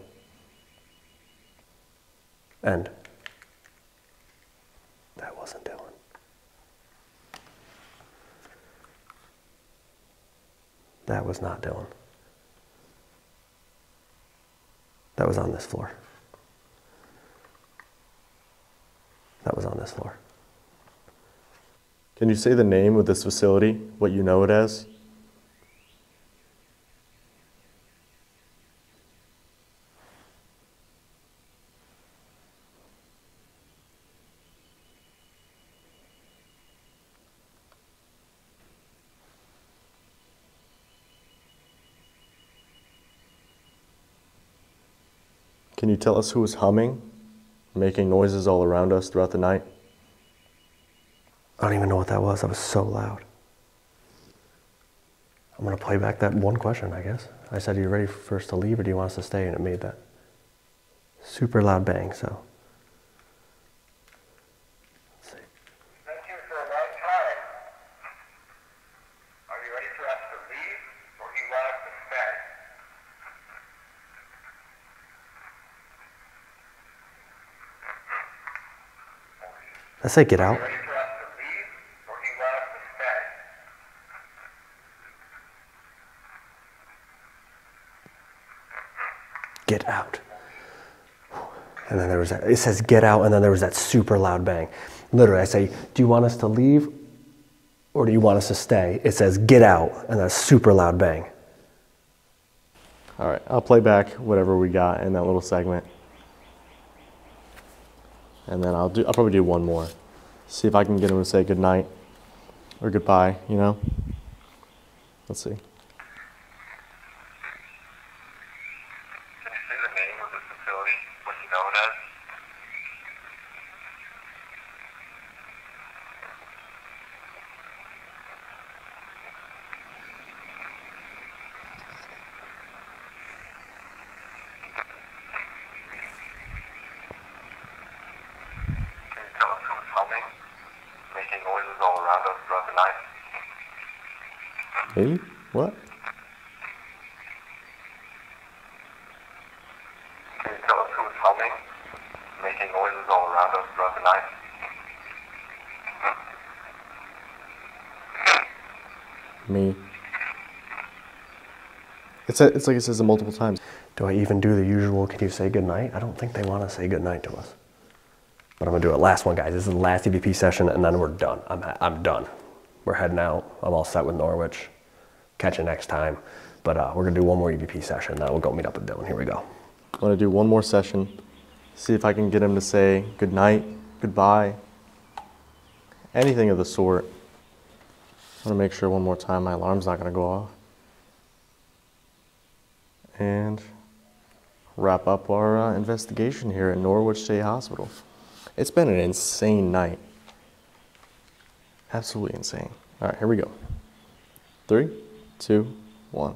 End. That wasn't Dylan. That was not Dylan. That was on this floor. That was on this floor. Can you say the name of this facility, what you know it as? Can you tell us who was humming, making noises all around us throughout the night? I don't even know what that was. That was so loud. I'm going to play back that one question, I guess. I said, are you ready for us to leave, or do you want us to stay? And it made that super loud bang, so. Let's see. Been here for a long time. Are you ready for us to leave, or do you want us to stay? Did I say get out? Ready for us to leave, or do you want us to stay? Get out. And then there was that, it says get out, and then there was that super loud bang. Literally, I say, do you want us to leave, or do you want us to stay? It says get out, and that super loud bang. All right, I'll play back whatever we got in that little segment. And then I'll probably do one more. See if I can get him to say good night or goodbye, you know? Let's see. Can you say the name of this facility, what you know it as? around us throughout the night. Me? What? Can you tell us who is humming, making noises all around us throughout the night? Me. It's like it says it multiple times. Do I even do the usual, can you say goodnight? I don't think they want to say goodnight to us. But I'm gonna do it. Last one, guys. This is the last EVP session, and then we're done. I'm done. We're heading out. I'm all set with Norwich. Catch you next time. But we're gonna do one more EVP session, then we'll go meet up with Dylan. Here we go. I'm gonna do one more session, see if I can get him to say good night, goodbye, anything of the sort. I'm gonna make sure one more time my alarm's not gonna go off. And wrap up our investigation here at Norwich State Hospital. It's been an insane night. Absolutely insane. All right, here we go. 3, 2, 1.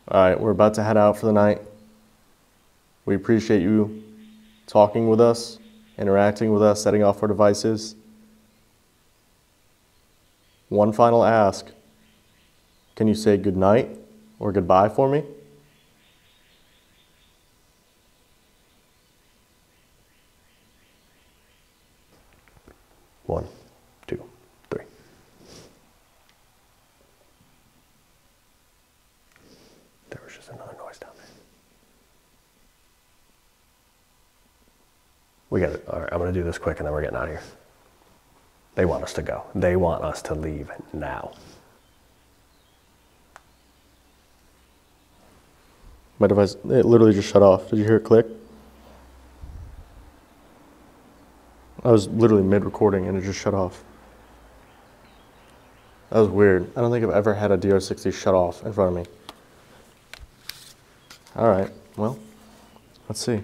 All right, we're about to head out for the night. We appreciate you talking with us, interacting with us, setting off our devices. One final ask. Can you say good night or goodbye for me? One, two, three. There was just another noise down there. We got it. All right, I'm gonna do this quick and then we're getting out of here. They want us to go. They want us to leave now. My device, it literally just shut off. Did you hear it click? I was literally mid-recording and it just shut off. That was weird. I don't think I've ever had a DR60 shut off in front of me. All right, well, let's see.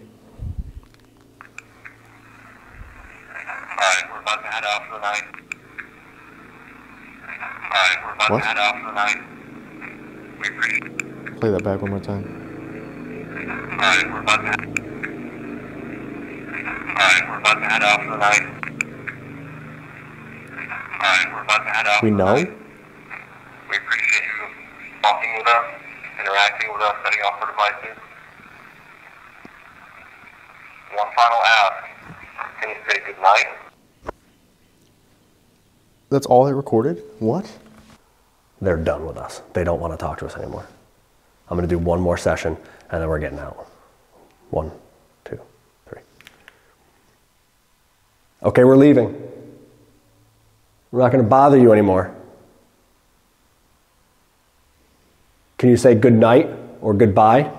Alright, we're about to head out for the night. Alright, we're about What? to head out for the night. We appreciate it. Play that back one more time. Alright, we're about to head out for the night. Alright, we're about to head out We for the know? night. We appreciate you talking with us, interacting with us, setting off our devices. One final ask. Can you say good night? That's all it recorded? What? They're done with us. They don't want to talk to us anymore. I'm gonna do one more session and then we're getting out. 1, 2, 3. Okay, we're leaving. We're not gonna bother you anymore. Can you say good night or goodbye?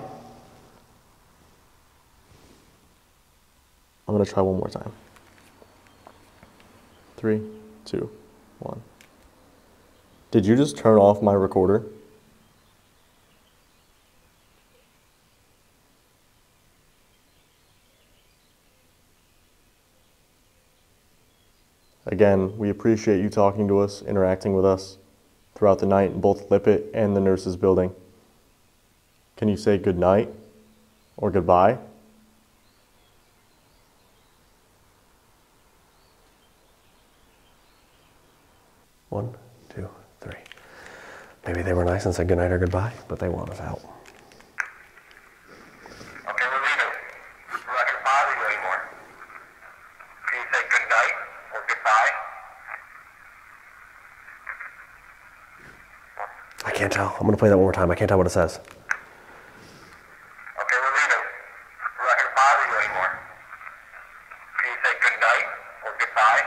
I'm gonna try one more time. 3, 2, 1. Did you just turn off my recorder? Again, we appreciate you talking to us, interacting with us throughout the night in both Lippet and the nurses' building. Can you say good night or goodbye? One, two, three. Maybe they were nice and said goodnight or goodbye, but they want us out. Okay, we're leaving. We're not going to bother you anymore. Can you say good night or goodbye? I can't tell. I'm gonna play that one more time. I can't tell what it says. Okay, we're leaving. We're not going to bother you anymore. Can you say good night or goodbye?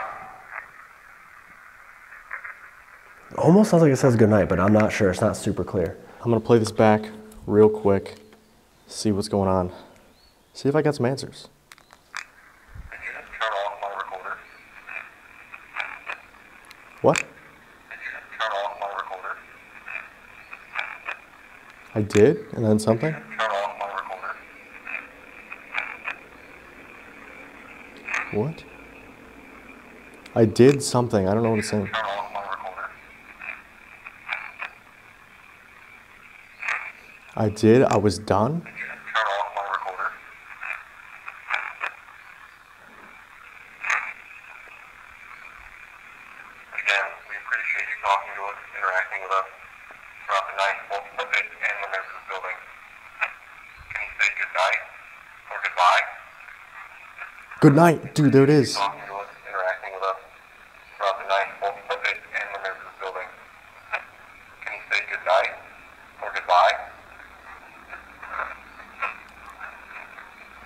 Almost sounds like it says goodnight, but I'm not sure. It's not super clear. I'm gonna play this back real quick, see what's going on, see if I got some answers. Did you just turn off my recorder? What? Did you just turn off my recorder? I did, and then something? Turn off my recorder. What? I did something, I don't know what it's saying. Turn off my recorder. I did, I was done? Did you just turn off my recorder? talking to us, interacting with us throughout the night, both the inmates and the nurses building. Can you say good night or goodbye? Good night, dude, there it is. Talking to us, interacting with us throughout the night, both the inmates and the nurses building. Can you say good night or goodbye?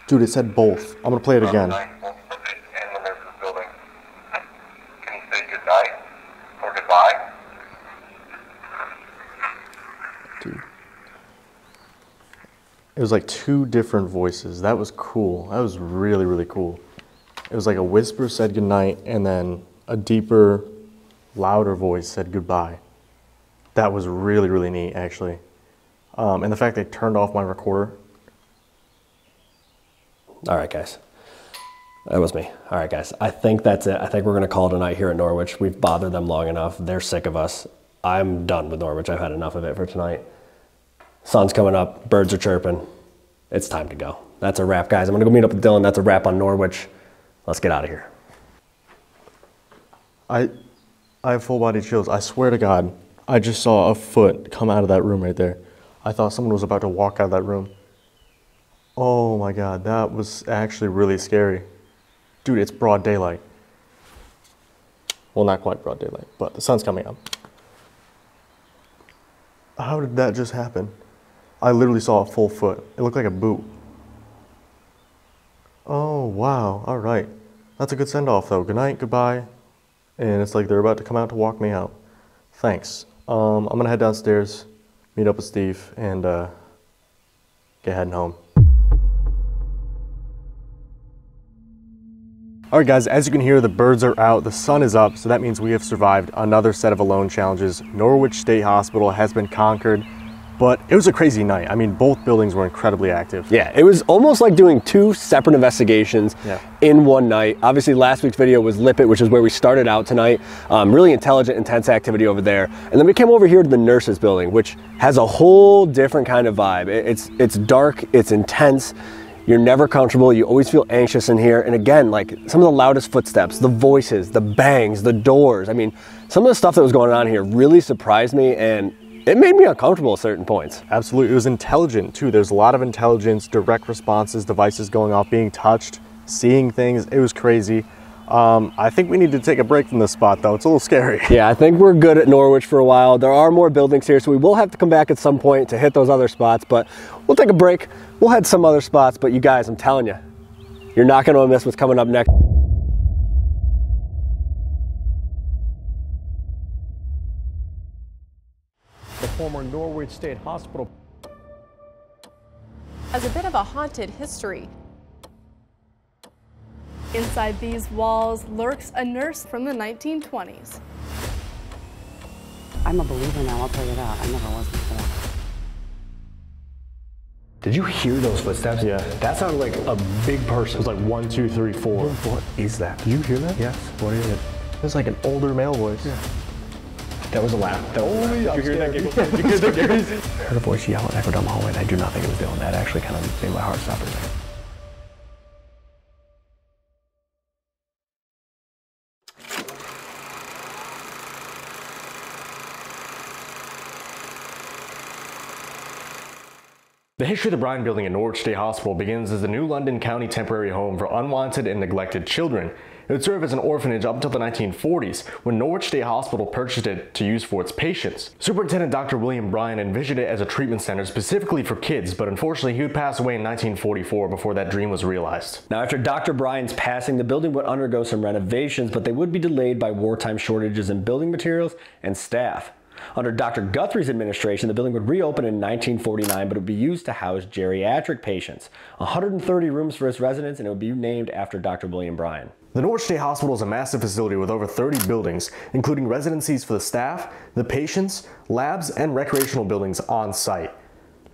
Dude, it said both. I'm gonna play it again. Throughout the night, both the inmates and the nurses building. Can you say good night or goodbye? Dude. It was like two different voices. That was cool. That was really, really cool. It was like a whisper said goodnight, and then a deeper, louder voice said goodbye. That was really, really neat, actually. And the fact they turned off my recorder. All right, guys. That was me. All right, guys. I think that's it. I think we're going to call it a night here at Norwich. We've bothered them long enough. They're sick of us. I'm done with Norwich. I've had enough of it for tonight. Sun's coming up. Birds are chirping. It's time to go. That's a wrap, guys. I'm going to go meet up with Dylan. That's a wrap on Norwich. Let's get out of here. I have full body chills. I swear to God, I just saw a foot come out of that room right there. I thought someone was about to walk out of that room. Oh my God, that was actually really scary. Dude, it's broad daylight. Well, not quite broad daylight, but the sun's coming up. How did that just happen? I literally saw a full foot. It looked like a boot. Oh, wow. All right. That's a good send-off, though. Good night, goodbye. And it's like they're about to come out to walk me out. Thanks. I'm going to head downstairs, meet up with Steve, and get heading home. All right, guys, as you can hear, the birds are out, the sun is up, so that means we have survived another set of alone challenges. Norwich State Hospital has been conquered, but it was a crazy night. I mean, both buildings were incredibly active. Yeah, it was almost like doing two separate investigations in one night. Obviously, last week's video was Lippet, which is where we started out tonight. Really intelligent, intense activity over there. And then we came over here to the nurses building, which has a whole different kind of vibe. It's dark, it's intense. You're never comfortable. You always feel anxious in here. And again, like some of the loudest footsteps, the voices, the bangs, the doors. I mean, some of the stuff that was going on here really surprised me, and it made me uncomfortable at certain points. Absolutely. It was intelligent too. There's a lot of intelligence, direct responses, devices going off, being touched, seeing things. It was crazy. I think we need to take a break from this spot, though. It's a little scary. Yeah, I think we're good at Norwich for a while. There are more buildings here, so we will have to come back at some point to hit those other spots, but we'll take a break. We'll head some other spots, but you guys, I'm telling you, you're not going to miss what's coming up next. The former Norwich State Hospital has a bit of a haunted history. Inside these walls lurks a nurse from the 1920s. I'm a believer now, I'll tell you that. I never was before. Did you hear those footsteps? Yeah. That sounded like a big person. It was like 1, 2, 3, 4. What is that? Did you hear that? Yes. What is it? It was like an older male voice. Yeah. That was a laugh. Did you hear that giggle? Did you hear that giggle? I heard a voice yell and echo down the hallway, and I do not think it was Dylan. That actually kind of made my heart stop for a second. The history of the Bryan Building at Norwich State Hospital begins as the New London County temporary home for unwanted and neglected children. It would serve as an orphanage up until the 1940s, when Norwich State Hospital purchased it to use for its patients. Superintendent Dr. William Bryan envisioned it as a treatment center specifically for kids, but unfortunately he would pass away in 1944 before that dream was realized. Now, after Dr. Bryan's passing, the building would undergo some renovations, but they would be delayed by wartime shortages in building materials and staff. Under Dr. Guthrie's administration, the building would reopen in 1949, but it would be used to house geriatric patients. 130 rooms for its residents, and it would be named after Dr. William Bryan. The Norwich State Hospital is a massive facility with over 30 buildings, including residencies for the staff, the patients, labs, and recreational buildings on site.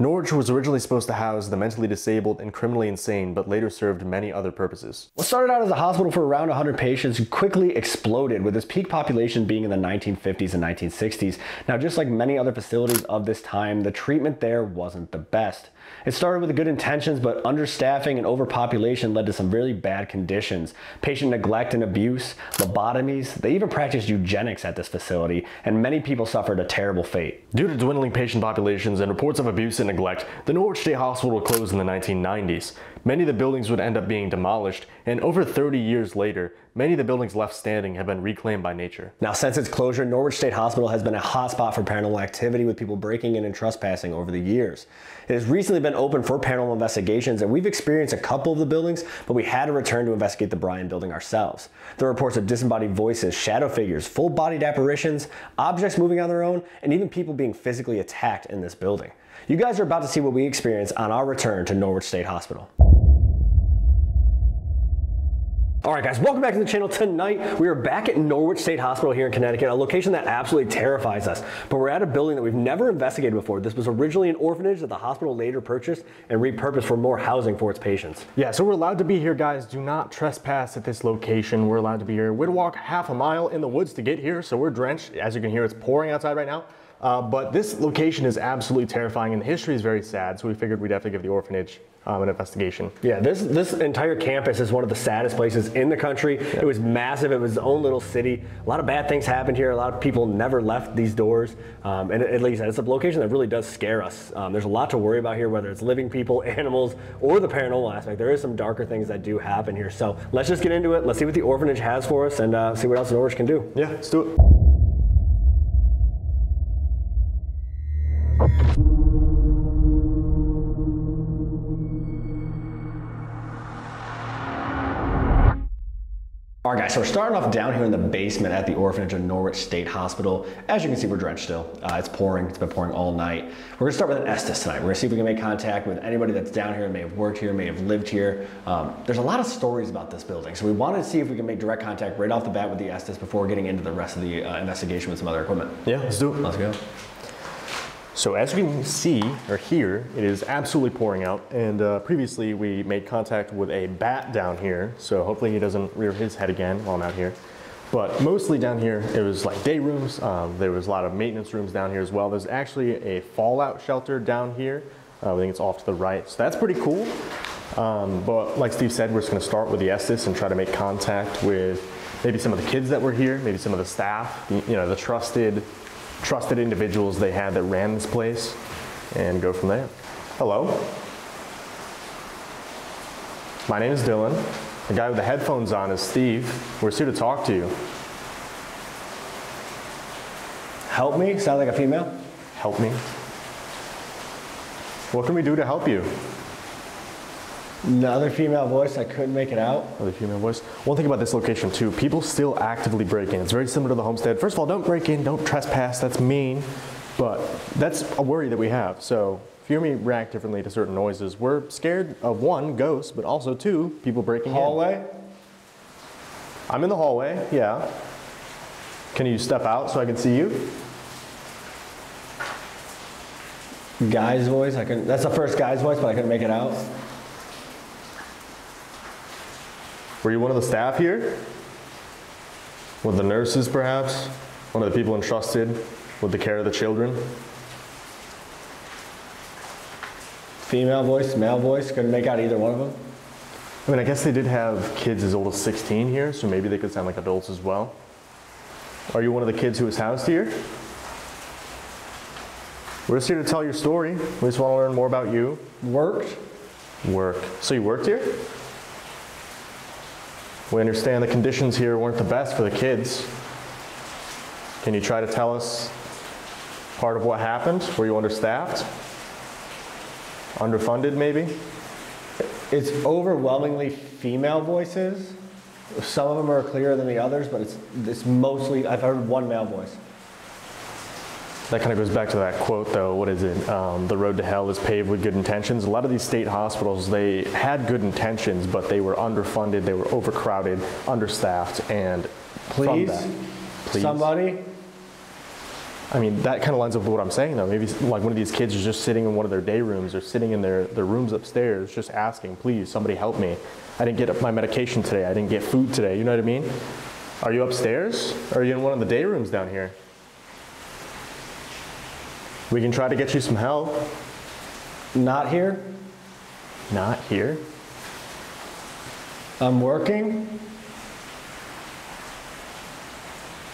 Norwich was originally supposed to house the mentally disabled and criminally insane, but later served many other purposes. What started out as a hospital for around 100 patients quickly exploded, with its peak population being in the 1950s and 1960s. Now, just like many other facilities of this time, the treatment there wasn't the best. It started with good intentions, but understaffing and overpopulation led to some really bad conditions. Patient neglect and abuse, lobotomies, they even practiced eugenics at this facility, and many people suffered a terrible fate. Due to dwindling patient populations and reports of abuse and neglect, the Norwich State Hospital closed in the 1990s. Many of the buildings would end up being demolished, and over 30 years later, many of the buildings left standing have been reclaimed by nature. Now, since its closure, Norwich State Hospital has been a hotspot for paranormal activity, with people breaking in and trespassing over the years. It has recently been open for paranormal investigations, and we've experienced a couple of the buildings, but we had to return to investigate the Bryan building ourselves. There are reports of disembodied voices, shadow figures, full-bodied apparitions, objects moving on their own, and even people being physically attacked in this building. You guys are about to see what we experienced on our return to Norwich State Hospital. Alright guys, welcome back to the channel. Tonight we are back at Norwich State Hospital here in Connecticut, a location that absolutely terrifies us. But we're at a building that we've never investigated before. This was originally an orphanage that the hospital later purchased and repurposed for more housing for its patients. Yeah, so we're allowed to be here, guys. Do not trespass at this location. We're allowed to be here. We had to walk half a mile in the woods to get here, so we're drenched. As you can hear, it's pouring outside right now. But this location is absolutely terrifying, and the history is very sad, so we figured we'd have to give the orphanage an investigation. Yeah, this entire campus is one of the saddest places in the country. It was massive. It was its own little city. A lot of bad things happened here. A lot of people never left these doors. And at least it's a location that really does scare us. There's a lot to worry about here, whether it's living people, animals, or the paranormal aspect. There is some darker things that do happen here. So let's just get into it. Let's see what the orphanage has for us and see what else Norwich can do. Yeah, let's do it. Alright guys, so we're starting off down here in the basement at the orphanage of Norwich State Hospital. As you can see, we're drenched still. It's pouring. It's been pouring all night. We're going to start with an Estes tonight. We're going to see if we can make contact with anybody that's down here, may have worked here, may have lived here. There's a lot of stories about this building, so we wanted to see if we can make direct contact right off the bat with the Estes before getting into the rest of the investigation with some other equipment. Yeah, let's do it. Let's go. So as you can see or hear, it is absolutely pouring out, and previously we made contact with a bat down here, so hopefully he doesn't rear his head again while I'm out here. But mostly down here, it was like day rooms. There was a lot of maintenance rooms down here as well. There's actually a fallout shelter down here. I think it's off to the right, so that's pretty cool. But like Steve said, we're just gonna start with the Estes and try to make contact with maybe some of the kids that were here, maybe some of the staff, you know, the trusted individuals they had that ran this place, and go from there. Hello. My name is Dylan. The guy with the headphones on is Steve. We're here to talk to you. Help me? Sound like a female? Help me. What can we do to help you? Another female voice. I couldn't make it out. Another female voice. One thing about this location too, people still actively break in. It's very similar to the homestead. First of all, don't break in, don't trespass, that's mean. But that's a worry that we have. So if you hear me react differently to certain noises, we're scared of one, ghosts, but also two, people breaking Hallway? in. I'm in the hallway, yeah. Can you step out so I can see you? Guy's voice. That's the first guy's voice, but I couldn't make it out. Were you one of the staff here? One of the nurses, perhaps? One of the people entrusted with the care of the children? Female voice, male voice, couldn't make out either one of them. I mean, I guess they did have kids as old as 16 here, so maybe they could sound like adults as well. Are you one of the kids who was housed here? We're just here to tell your story. We just want to learn more about you. Worked? Work. So you worked here? We understand the conditions here weren't the best for the kids. Can you try to tell us part of what happened? Were you understaffed? Underfunded, maybe? It's overwhelmingly female voices. Some of them are clearer than the others, but it's mostly, I've heard one male voice. That kind of goes back to that quote though, what is it? The road to hell is paved with good intentions. A lot of these state hospitals, they had good intentions, but they were underfunded, they were overcrowded, understaffed, and please, somebody, I mean, that kind of lines up with what I'm saying though. Maybe like one of these kids is just sitting in one of their day rooms or sitting in their rooms upstairs just asking, please, somebody help me. I didn't get my medication today. I didn't get food today. You know what I mean? Are you upstairs? Or are you in one of the day rooms down here? We can try to get you some help. Not here. Not here? I'm working.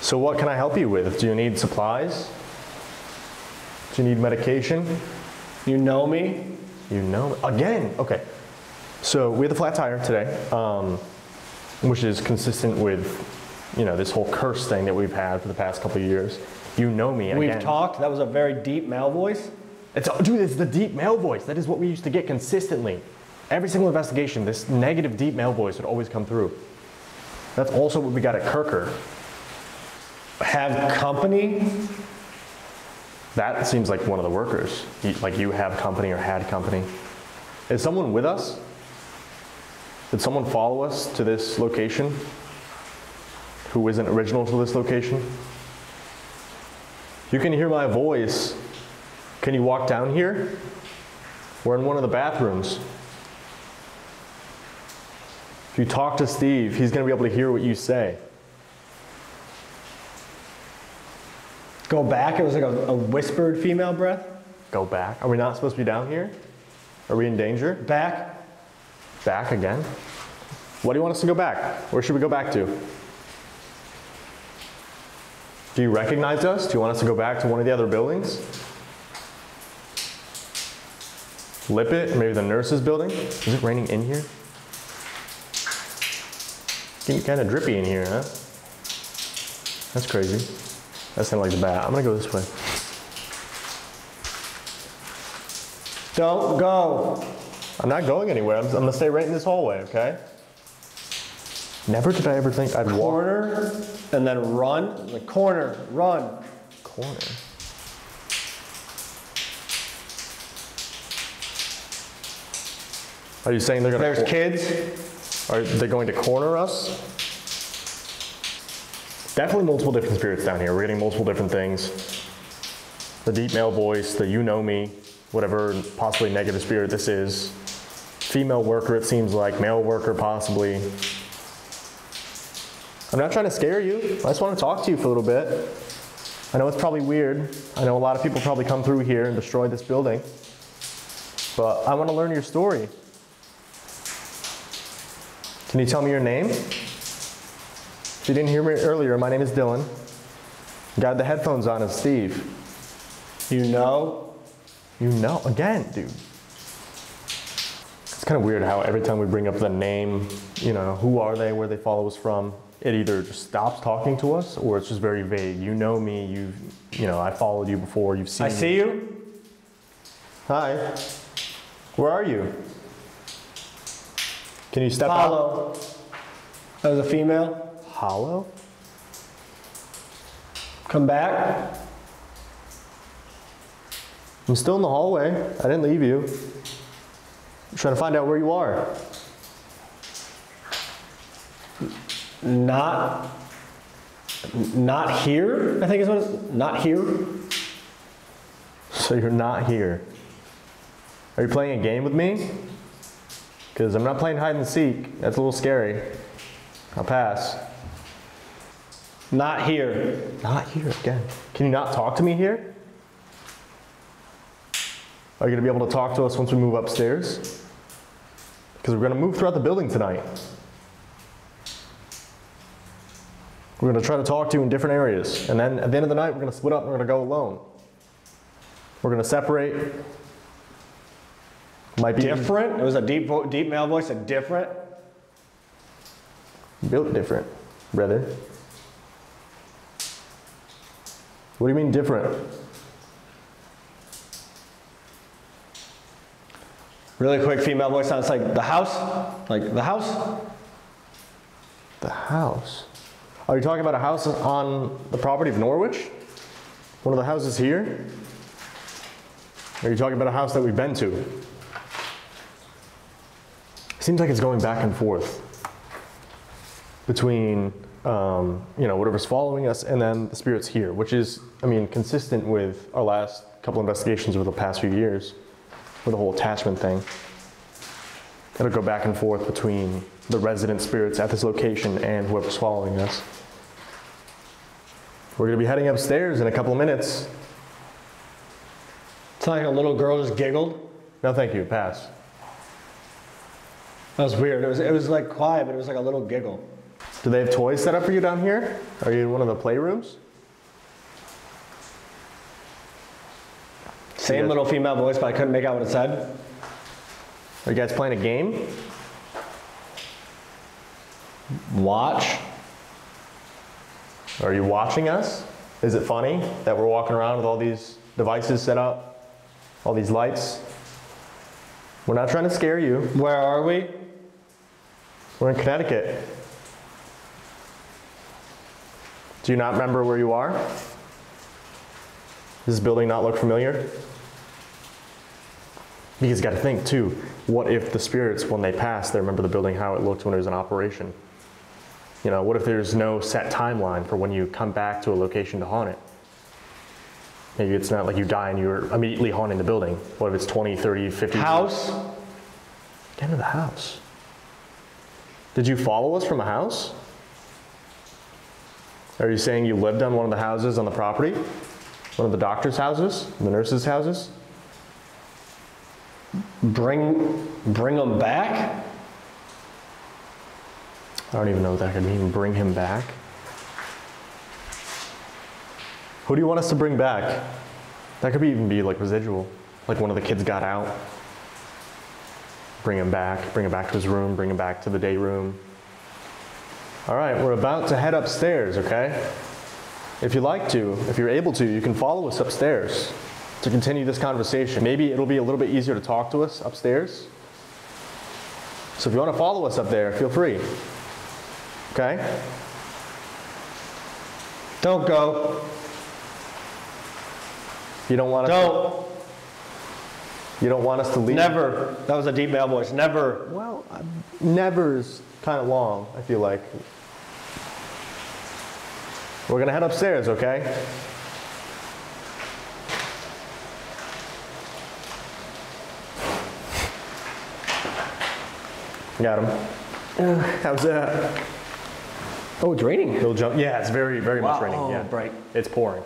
So what can I help you with? Do you need supplies? Do you need medication? You know me? You know me. Again, okay. So we had the flat tire today, which is consistent with, you know, this whole curse thing that we've had for the past couple of years. You know me again. We've talked. That was a very deep male voice. Dude, it's the deep male voice. That is what we used to get consistently. Every single investigation, this negative deep male voice would always come through. That's also what we got at Kirker. Have company? That seems like one of the workers. Like you have company or had company. Is someone with us? Did someone follow us to this location who isn't original to this location? You can hear my voice. Can you walk down here? We're in one of the bathrooms. If you talk to Steve, he's going to be able to hear what you say. Go back? It was like a whispered female breath? Go back? Are we not supposed to be down here? Are we in danger? Back? Back again? What do you want us to go back? Where should we go back to? Do you recognize us? Do you want us to go back to one of the other buildings? Lippet, or maybe the nurse's building? Is it raining in here? It's getting kind of drippy in here, huh? That's crazy. That sounded like the bat. I'm gonna go this way. Don't go. I'm not going anywhere. I'm gonna stay right in this hallway, okay? Never did I ever think I'd walk. Corner, and then run. The corner, run. Corner. Are you saying they're gonna? There's kids. Are they going to corner us? Definitely multiple different spirits down here. We're getting multiple different things. The deep male voice, the you know me, whatever possibly negative spirit this is. Female worker, it seems like. Male worker, possibly. I'm not trying to scare you. I just want to talk to you for a little bit. I know it's probably weird. I know a lot of people probably come through here and destroy this building. But I want to learn your story. Can you tell me your name? If you didn't hear me earlier, my name is Dylan. The guy with the headphones on is Steve. You know? You know? Again, dude. It's kind of weird how every time we bring up the name, you know, who are they, where they follow us from, it either just stops talking to us or it's just very vague. You know me, you know, I followed you before, you've seen me. I see you. Hi. Where are you? Can you step Follow. out? That was a female. Hollow? Come back. I'm still in the hallway. I didn't leave you. I'm trying to find out where you are. Not here, I think is what it's, not here. So you're not here. Are you playing a game with me? Because I'm not playing hide and seek. That's a little scary. I'll pass. Not here. Not here again. Can you not talk to me here? Are you going to be able to talk to us once we move upstairs? Because we're going to move throughout the building tonight. We're going to try to talk to you in different areas. And then at the end of the night, we're going to split up and we're going to go alone. We're going to separate. Might be different? It was a deep male voice, a different? Built different, brother. What do you mean different? Really quick female voice sounds like the house? Like the house? The house? Are you talking about a house on the property of Norwich? One of the houses here? Or are you talking about a house that we've been to? Seems like it's going back and forth between you know, whatever's following us, and then the spirit's here, which is, I mean, consistent with our last couple investigations over the past few years with the whole attachment thing. It'll go back and forth between the resident spirits at this location and whoever's following us. We're gonna be heading upstairs in a couple of minutes. It's like a little girl just giggled. No, thank you, pass. That was weird. It was like quiet, but it was like a little giggle. Do they have toys set up for you down here? Are you in one of the playrooms? Same little female voice, but I couldn't make out what it said. Are you guys playing a game? Watch. Are you watching us? Is it funny that we're walking around with all these devices set up, all these lights? We're not trying to scare you. Where are we? We're in Connecticut. Do you not remember where you are? Does this building not look familiar? Because you got to think too, what if the spirits, when they pass, they remember the building, how it looked when it was in operation? You know, what if there's no set timeline for when you come back to a location to haunt it? Maybe it's not like you die and you're immediately haunting the building. What if it's 20, 30, 50 House? years? Get into the house. Did you follow us from a house? Are you saying you lived on one of the houses on the property? One of the doctor's houses? The nurse's houses? Bring them back? I don't even know what that could mean, bring him back. Who do you want us to bring back? That could even be like residual, like one of the kids got out. Bring him back to his room, bring him back to the day room. All right, we're about to head upstairs, okay? If you'd like to, if you're able to, you can follow us upstairs to continue this conversation. Maybe it'll be a little bit easier to talk to us upstairs. So if you want to follow us up there, feel free. Okay? Don't go. You don't want us Don't. You don't want us to leave? Never. That was a deep male voice. Never. Well, never's kind of long, I feel like. We're gonna head upstairs, okay? Got him. How's that? Oh, it's raining. He'll jump. Yeah, it's very, very much raining. Oh, Yeah, bright. It's pouring.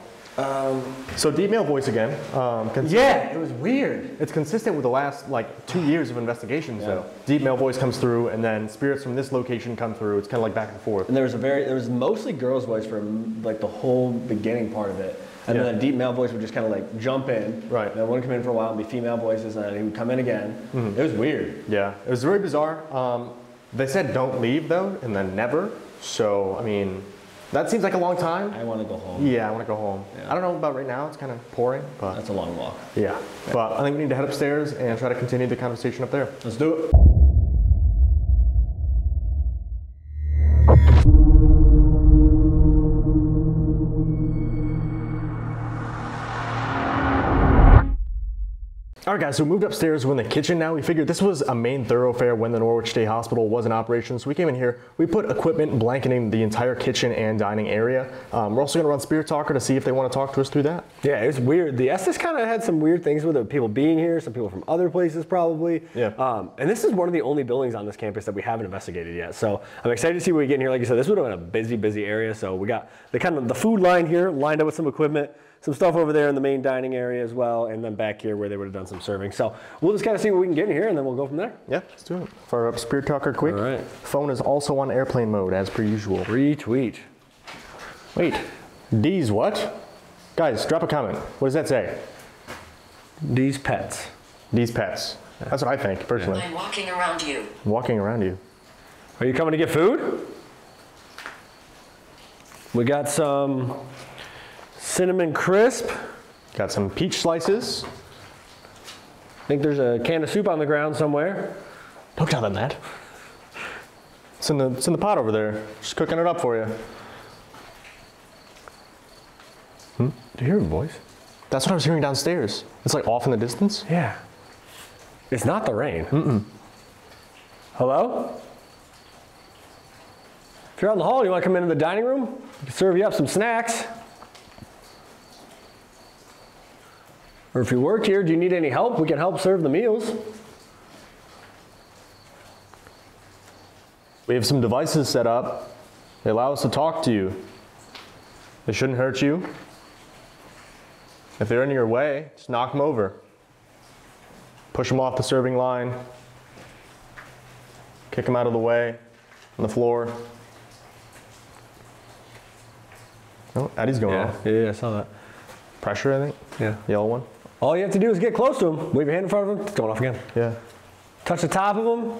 So deep male voice again. Yeah, it was weird. It's consistent with the last like 2 years of investigations though. Deep male voice comes through and then spirits from this location come through. It's kind of like back and forth. And there was mostly girl's voice for like the whole beginning part of it. And then a deep male voice would just kind of like jump in. Right. And then one would come in for a while and be female voices, and then he would come in again. It was weird. Yeah, it was very bizarre. They said don't leave though, and then never. So, I mean, that seems like a long time. I want to go home. Yeah, I want to go home. Yeah. I don't know about right now, it's kind of pouring, but That's a long walk. yeah. But I think we need to head upstairs and try to continue the conversation up there. Let's do it. All right, guys, so we moved upstairs. We're in the kitchen now. We figured this was a main thoroughfare when the Norwich State Hospital was in operation. So we came in here, we put equipment blanketing the entire kitchen and dining area. We're also gonna run Spirit Talker to see if they wanna talk to us through that. Yeah, it was weird. The Estes kind of had some weird things with it. People being here, some people from other places probably. Yeah. And this is one of the only buildings on this campus that we haven't investigated yet. So I'm excited to see what we get in here. Like you said, this would have been a busy area. So we got the food line here lined up with some equipment, some stuff over there in the main dining area as well, and then back here where they would have done some serving. So we'll just kind of see what we can get in here, and then we'll go from there. Yeah, let's do it. Fire up Spirit Talker quick. All right. Phone is also on airplane mode as per usual. Retweet. Wait, D's what? Guys, drop a comment. What does that say? These pets. D's pets. That's what I think, personally. I'm walking around you. Walking around you. Are you coming to get food? We got some cinnamon crisp. Got some peach slices. I think there's a can of soup on the ground somewhere. Don't tell them that. It's in the pot over there. Just cooking it up for you. Do you hear a voice? That's what I was hearing downstairs. It's like off in the distance. Yeah. It's not the rain. Hello? If you're out in the hall, you want to come into the dining room? We can serve you up some snacks. Or if you work here, do you need any help? We can help serve the meals. We have some devices set up. They allow us to talk to you. They shouldn't hurt you. If they're in your way, just knock them over. Push them off the serving line. Kick them out of the way on the floor. Oh, Eddie's going off. Yeah, I saw that. Pressure, I think. Yeah. Yellow one. All you have to do is get close to them. Wave your hand in front of them. It's going off again. Yeah. Touch the top of them.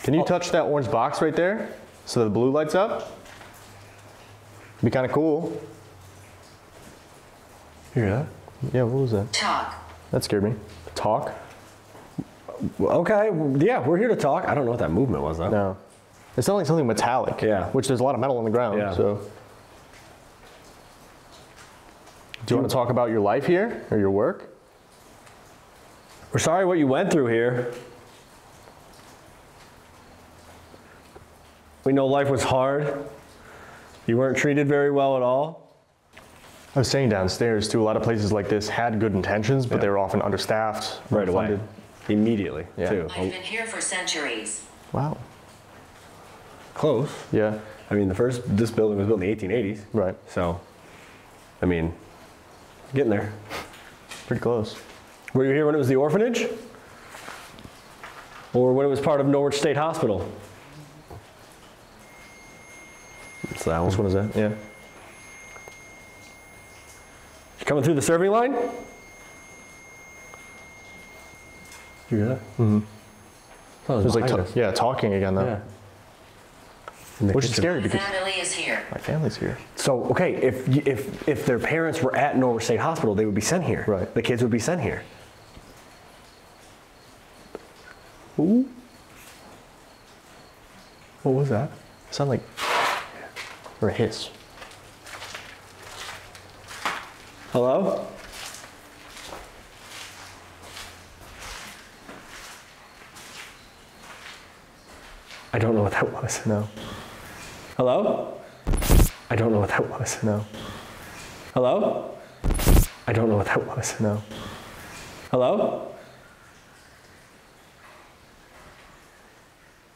Can you touch that orange box right there so that the blue lights up? Be kind of cool. You hear that? Yeah, what was that? Talk. That scared me. Talk? Okay, yeah, we're here to talk. I don't know what that movement was though. No. It sounded like something metallic. Yeah. Which there's a lot of metal on the ground. Yeah. So. Do you want to talk about your life here or your work? We're sorry what you went through here. We know life was hard. You weren't treated very well at all. I was saying downstairs too, a lot of places like this had good intentions, but they were often understaffed. Right away. Funded. Immediately, Yeah. too. I've been here for centuries. Wow. Close. Yeah. I mean, this building was built in the 1880s. Right. So, I mean, getting there. Pretty close. Were you here when it was the orphanage? Or when it was part of Norwich State Hospital? It's that one. Which one is that? Yeah. You coming through the serving line? You hear that? Mm-hmm. It was like, talking again though. Yeah. In the Which is kitchen. scary The because family is here. my family's here. So, okay, if their parents were at Norwich State Hospital, they would be sent here. Right. The kids would be sent here. Ooh. What was that? It sounded like, or a hiss. Hello? I don't know what that was. No. Hello? I don't know what that was. No. Hello? I don't know what that was. No. Hello?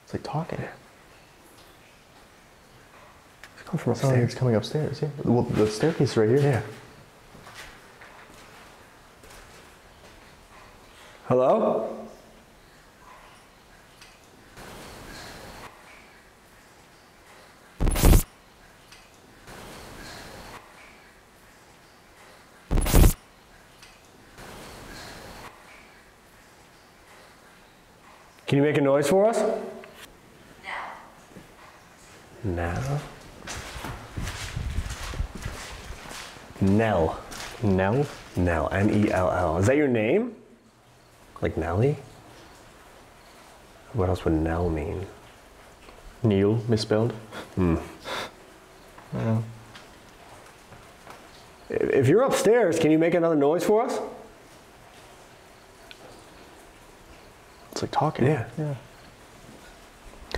It's like talking. It's coming from It sounds like it's upstairs. coming upstairs. Yeah. Well, the staircase is right here. Yeah. Hello? Can you make a noise for us? Now. Nell. Nell? Nell. N-E-L-L. Is that your name? Like Nelly? What else would Nell mean? Neil, misspelled. I don't know. If you're upstairs, can you make another noise for us? It's like talking. Yeah.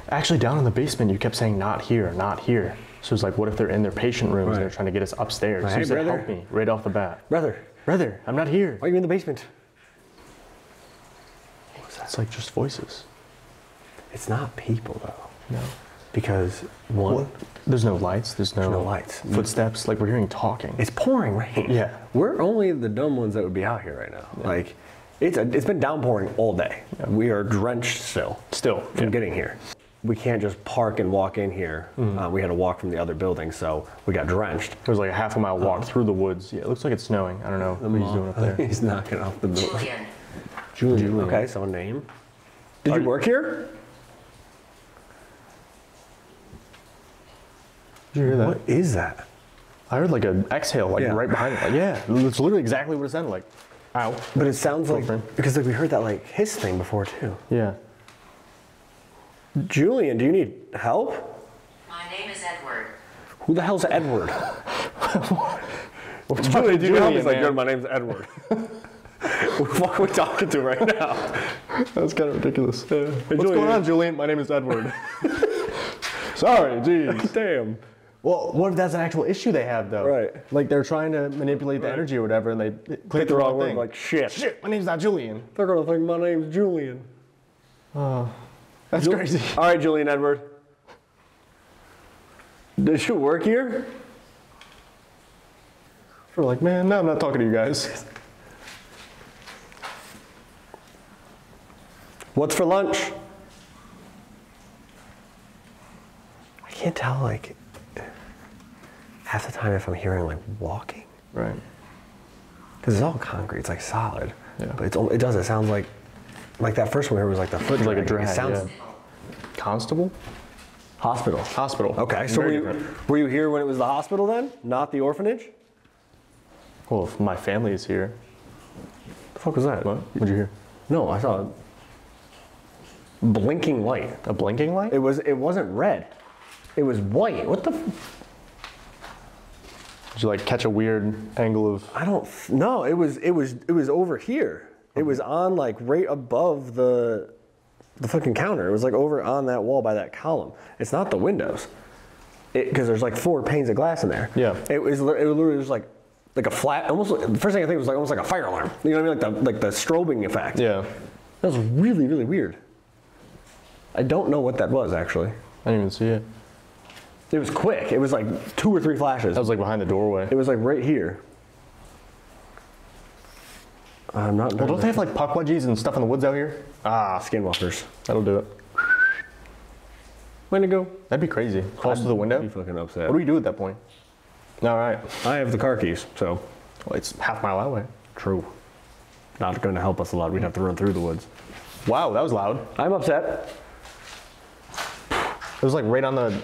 Actually, down in the basement, you kept saying not here, not here. So it's like, what if they're in their patient rooms Right. and they're trying to get us upstairs? Right, So you hey, said, brother. help me, right off the bat. Brother, Brother, I'm not here. why are you in the basement? It's like just voices. It's not people though. No. Because one, There's no lights. There's no lights. Footsteps. Like we're hearing talking. it's pouring rain. Yeah. We're only the dumb ones that would be out here right now. Like, it's been downpouring all day. Yeah. We are drenched still from getting here. We can't just park and walk in here. We had to walk from the other building, so we got drenched. It was like a half a mile walk through the woods. Yeah, it looks like it's snowing. I don't know what he's doing up there. He's knocking off the building. Julian. Julian. Okay, so a name. Did you work here? Did you hear that? What is that? I heard like an exhale, like Yeah. right behind it. Like, yeah, it's literally exactly what it sounded like. Ow. But it sounds like, Different. because like we heard that like hiss thing before too. Yeah. Julian, do you need help? My name is Edward. Who the hell's Edward? Julian, do you help? He's like, man. "Yo, my name's Edward." Who the fuck are we talking to right now? That's kind of ridiculous. What's Julian. going on, Julian? My name is Edward. Sorry, geez. Damn. Well, what if that's an actual issue they have, though? Right. Like they're trying to manipulate the energy or whatever, and they click the wrong word, thing. like shit. Shit, my name's not Julian. They're gonna think my name's Julian. That's crazy. All right, Julian Edward. Does you work here? We're like, man, no, I'm not talking to you guys. What's for lunch? I can't tell, like, half the time if I'm hearing, like, walking. Right. Because it's all concrete, it's, like, solid. Yeah. But it sounds like that first one here was, like, the foot Like a dragging. drag, It sounds Constable? Hospital. Hospital. Okay, so were you here when it was the hospital then? Not the orphanage? Well, if my family is here. The fuck was that? What? What'd you hear? No, I saw a blinking light. A blinking light? It wasn't red. It was white. What the? Did you like catch a weird angle of? I don't. No, it was over here. It was on like right above the fucking counter. It was like over on that wall by that column. It's not the windows. Because there's like 4 panes of glass in there. Yeah. It literally was like a flat. Almost the first thing I think was like almost like a fire alarm. You know what I mean? Like the strobing effect. Yeah. That was really really weird. I don't know what that was actually. I didn't even see it. It was quick. It was like 2 or 3 flashes. That was like behind the doorway. It was like right here. I'm not. Well, don't they have like puck wedgies and stuff in the woods out here? Skinwalkers? That'll do it. Way to go. That'd be crazy. Close to the window? I'd be fucking upset. What do we do at that point? All right. I have the car keys, so. Well, it's half mile that way. True. Not going to help us a lot. We'd have to run through the woods. Wow, that was loud. I'm upset. It was like right on the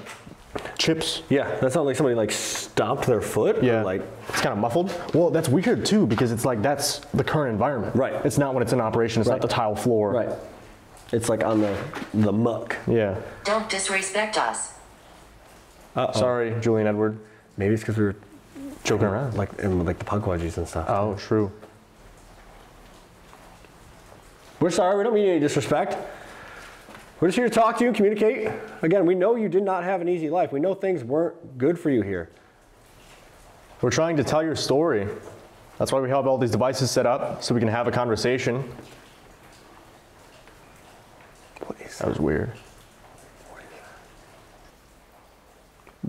chips. Yeah, that sounded like somebody like stomped their foot. Yeah. Like, it's kind of muffled. Well, that's weird too because it's like that's the current environment. Right. It's not when it's in operation. It's not the tile floor. right. It's like on the muck. Yeah. Don't disrespect us. Uh-oh. Sorry, Julian Edward. Maybe it's because we were Joking around. like in like the pug wedgies and stuff. Oh, true. We're sorry. We don't mean any disrespect. We're just here to talk to you and communicate. Again, we know you did not have an easy life. We know things weren't good for you here. We're trying to tell your story. That's why we have all these devices set up so we can have a conversation. What is That was weird.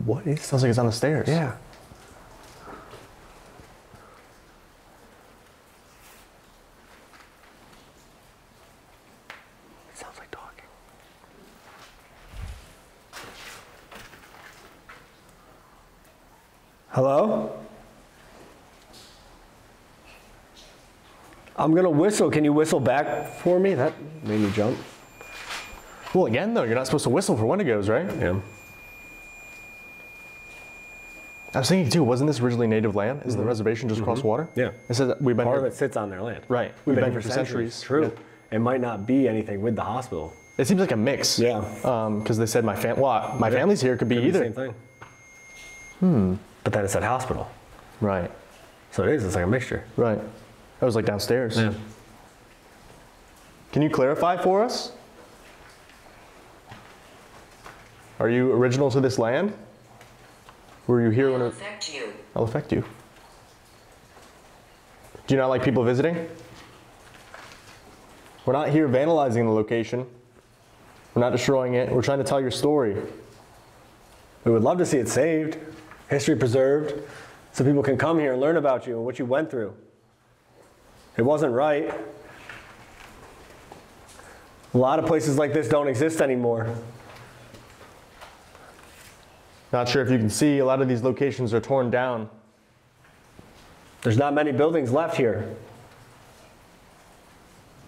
What is? Sounds like it's on the stairs. Yeah. It sounds like talking. Hello? I'm gonna whistle. Can you whistle back for me? That made me jump. Well, again, though, you're not supposed to whistle for Wendigos, right? Yeah. I was thinking, too, wasn't this originally native land? Isn't the reservation just across water? Yeah. It says that we've been Part of here. it sits on their land. Right. We've been here for centuries. True. Yeah. It might not be anything with the hospital. It seems like a mix. Yeah. Because they said my family's here could be either. Same thing. But then it said hospital. Right. So it is. It's like a mixture. Right. That was like downstairs. Yeah. Can you clarify for us? Are you original to this land? Were you here when It'll it... affect you. I'll affect you. Do you not like people visiting? We're not here vandalizing the location. We're not destroying it. We're trying to tell your story. We would love to see it saved, history preserved, so people can come here and learn about you and what you went through. It wasn't right. A lot of places like this don't exist anymore. Not sure if you can see, a lot of these locations are torn down. There's not many buildings left here.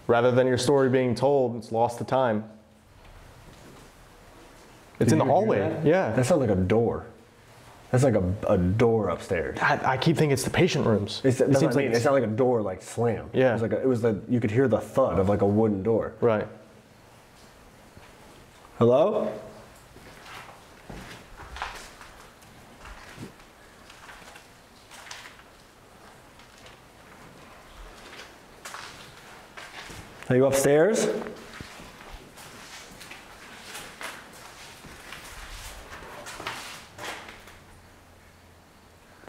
Rather than your story being told, it's lost to time. It's in the hallway. Yeah. That sounds like a door. That's like a door upstairs. I keep thinking it's the patient rooms. It's not like a door like slam. Yeah. It was like you could hear the thud of like a wooden door. Right. Hello? Are you upstairs?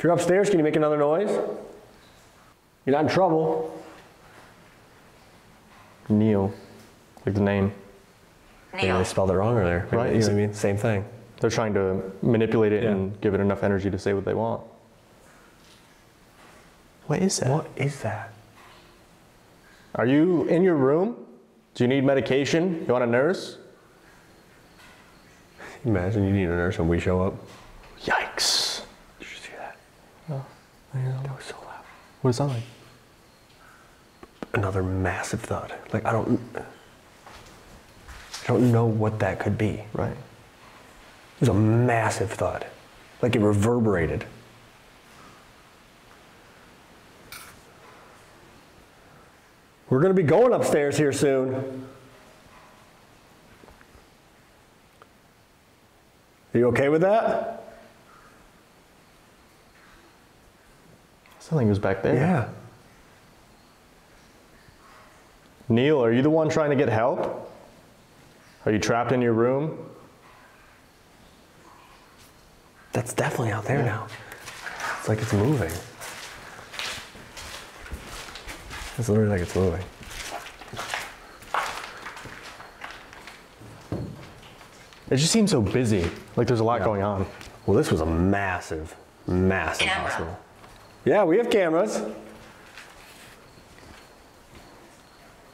If you're upstairs, can you make another noise? You're not in trouble. Neil, like the name. Maybe Neil. they spelled it wrong earlier. Right. You know what I mean? Same thing. They're trying to manipulate it Yeah. and give it enough energy to say what they want. What is that? What is that? Are you in your room? Do you need medication? You want a nurse? Imagine you need a nurse when we show up. Yikes. Did you see that? Oh, That was so loud. what does that like? Another massive thud. Like, I don't know what that could be. Right. It was a massive thud. Like it reverberated. We're going to be going upstairs here soon. Are you okay with that? Something was back there. Yeah. Neil, are you the one trying to get help? Are you trapped in your room? That's definitely out there now. It's like it's moving. It's literally like it's moving. It just seems so busy. Like there's a lot going on. Well, this was a massive, massive Camera. hospital. Yeah, we have cameras.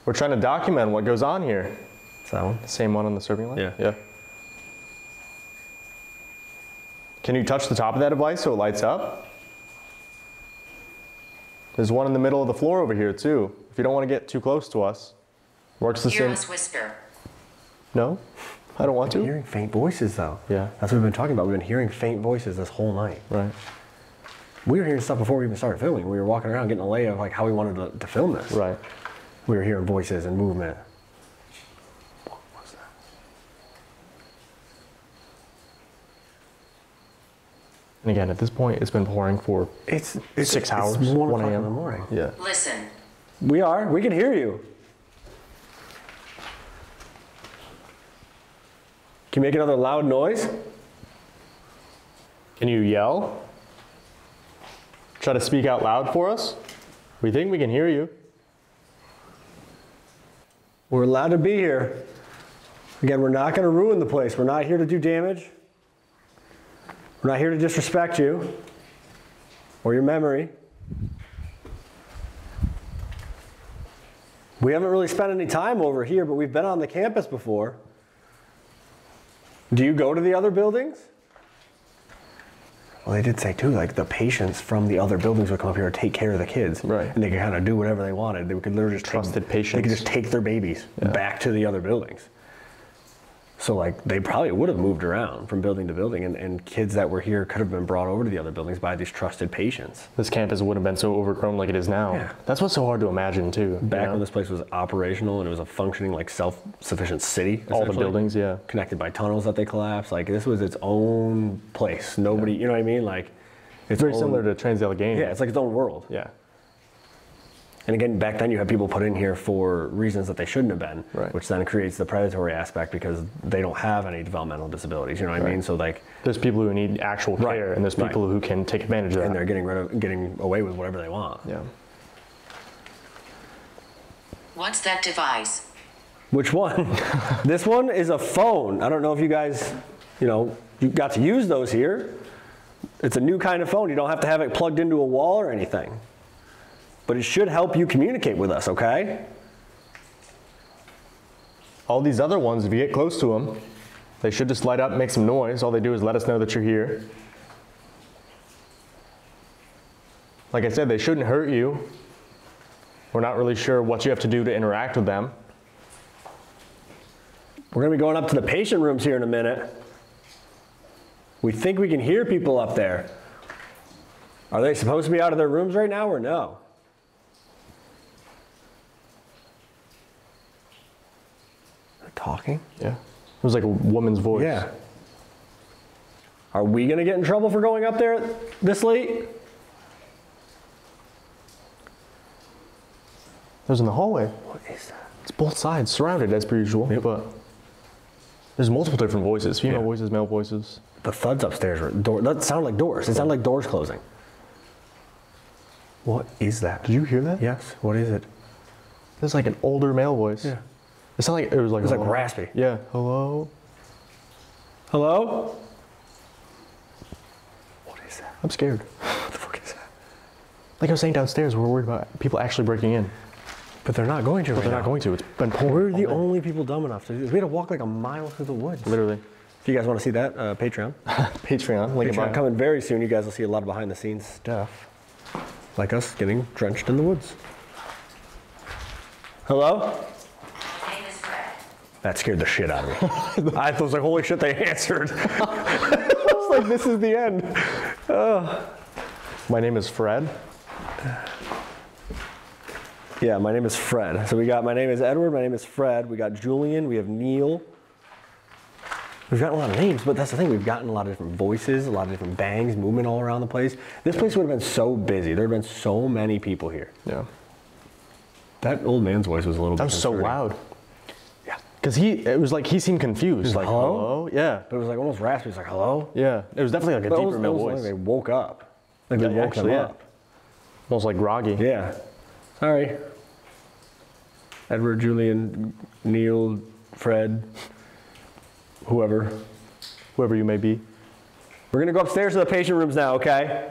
We're trying to document what goes on here. Is that one? Same one on the serving line? Yeah. Yeah. Can you touch the top of that device so it lights up? There's one in the middle of the floor over here too. If you don't want to get too close to us. Works the Hear same. us whisper. No? I don't want I'm to. hearing faint voices though. Yeah. That's what we've been talking about. We've been hearing faint voices this whole night. Right. We were hearing stuff before we even started filming. We were walking around getting a lay of like how we wanted to film this. Right. We were hearing voices and movement. What was that? And again, at this point, it's been pouring for It's 6 hours. It's 1 1 o'clock in a.m. the morning. Yeah. Listen. We are. We can hear you. Can you make another loud noise? Can you yell? Try to speak out loud for us? We think we can hear you. We're allowed to be here. Again, we're not going to ruin the place. We're not here to do damage. We're not here to disrespect you or your memory. We haven't really spent any time over here, but we've been on the campus before. Do you go to the other buildings? Well, they did say too, like the patients from the other buildings would come up here and take care of the kids. Right. And they could kind of do whatever they wanted. They could literally just Trusted patients. They could just take their babies back to the other buildings. So like they probably would have moved around from building to building, and kids that were here could have been brought over to the other buildings by these trusted patients. This campus wouldn't have been so overgrown like it is now. Yeah. That's what's so hard to imagine too. Back when this place was operational and it was a functioning like self-sufficient city. All the essentially, buildings, yeah. connected by tunnels that they collapsed. Like this was its own place. Nobody, you know what I mean? Like It's very similar to Trans-Allegheny. Yeah, it's like its own world. Yeah. And again, back then you had people put in here for reasons that they shouldn't have been, Right. which then creates the predatory aspect because they don't have any developmental disabilities. You know what I mean? So like, There's people who need actual Right. care, and there's people who can take advantage of that. and they're getting away with whatever they want. Yeah. What's that device? Which one? This one is a phone. I don't know if you guys, you got to use those here. It's a new kind of phone. You don't have to have it plugged into a wall or anything. But it should help you communicate with us, okay? All these other ones, if you get close to them, they should just light up, make some noise. All they do is let us know that you're here. Like I said, they shouldn't hurt you. We're not really sure what you have to do to interact with them. We're gonna be going up to the patient rooms here in a minute. We think we can hear people up there. Are they supposed to be out of their rooms right now or no? They're talking? Yeah. It was like a woman's voice. Yeah. Are we gonna get in trouble for going up there this late? It was in the hallway. What is that? It's both sides, surrounded as per usual, but there's multiple different voices. Female voices, male voices. The thuds upstairs were that sounded like doors. It sounded like doors closing. What is that? Did you hear that? Yes. What is it? It's like an older male voice. Yeah. It sounded like it was like hello. raspy. Yeah. Hello. Hello? What is that? I'm scared. What the fuck is that? Like I was saying downstairs, we're worried about people actually breaking in. But they're not going to. But they're not going to. It's been pouring. We're the all day. only people dumb enough to do this. We had to walk like a mile through the woods. Literally. If you guys want to see that, Patreon. Patreon. Link in Patreon bio. coming very soon. You guys will see a lot of behind the scenes stuff. Like us getting drenched in the woods. Hello? My name is Fred. That scared the shit out of me. I was like, holy shit, they answered. I was like, this is the end. My name is Fred. Yeah, my name is Fred. So we got, my name is Edward, my name is Fred. We got Julian, we have Neil. We've gotten a lot of names, but that's the thing. We've gotten a lot of different voices, a lot of different bangs, movement all around the place. This place would have been so busy. There would have been so many people here. Yeah. That old man's voice was a little bit That was so concerning. loud. Yeah. Because it was like he seemed confused. He's like, hello? Yeah. But it was like almost raspy. He's like, hello? Yeah. It was definitely like a But deeper male almost voice. like they woke up. Like they woke actually, them yeah. up. Almost like groggy. Yeah. Sorry. Edward, Julian, Neil, Fred, whoever. Whoever you may be. We're going to go upstairs to the patient rooms now, okay?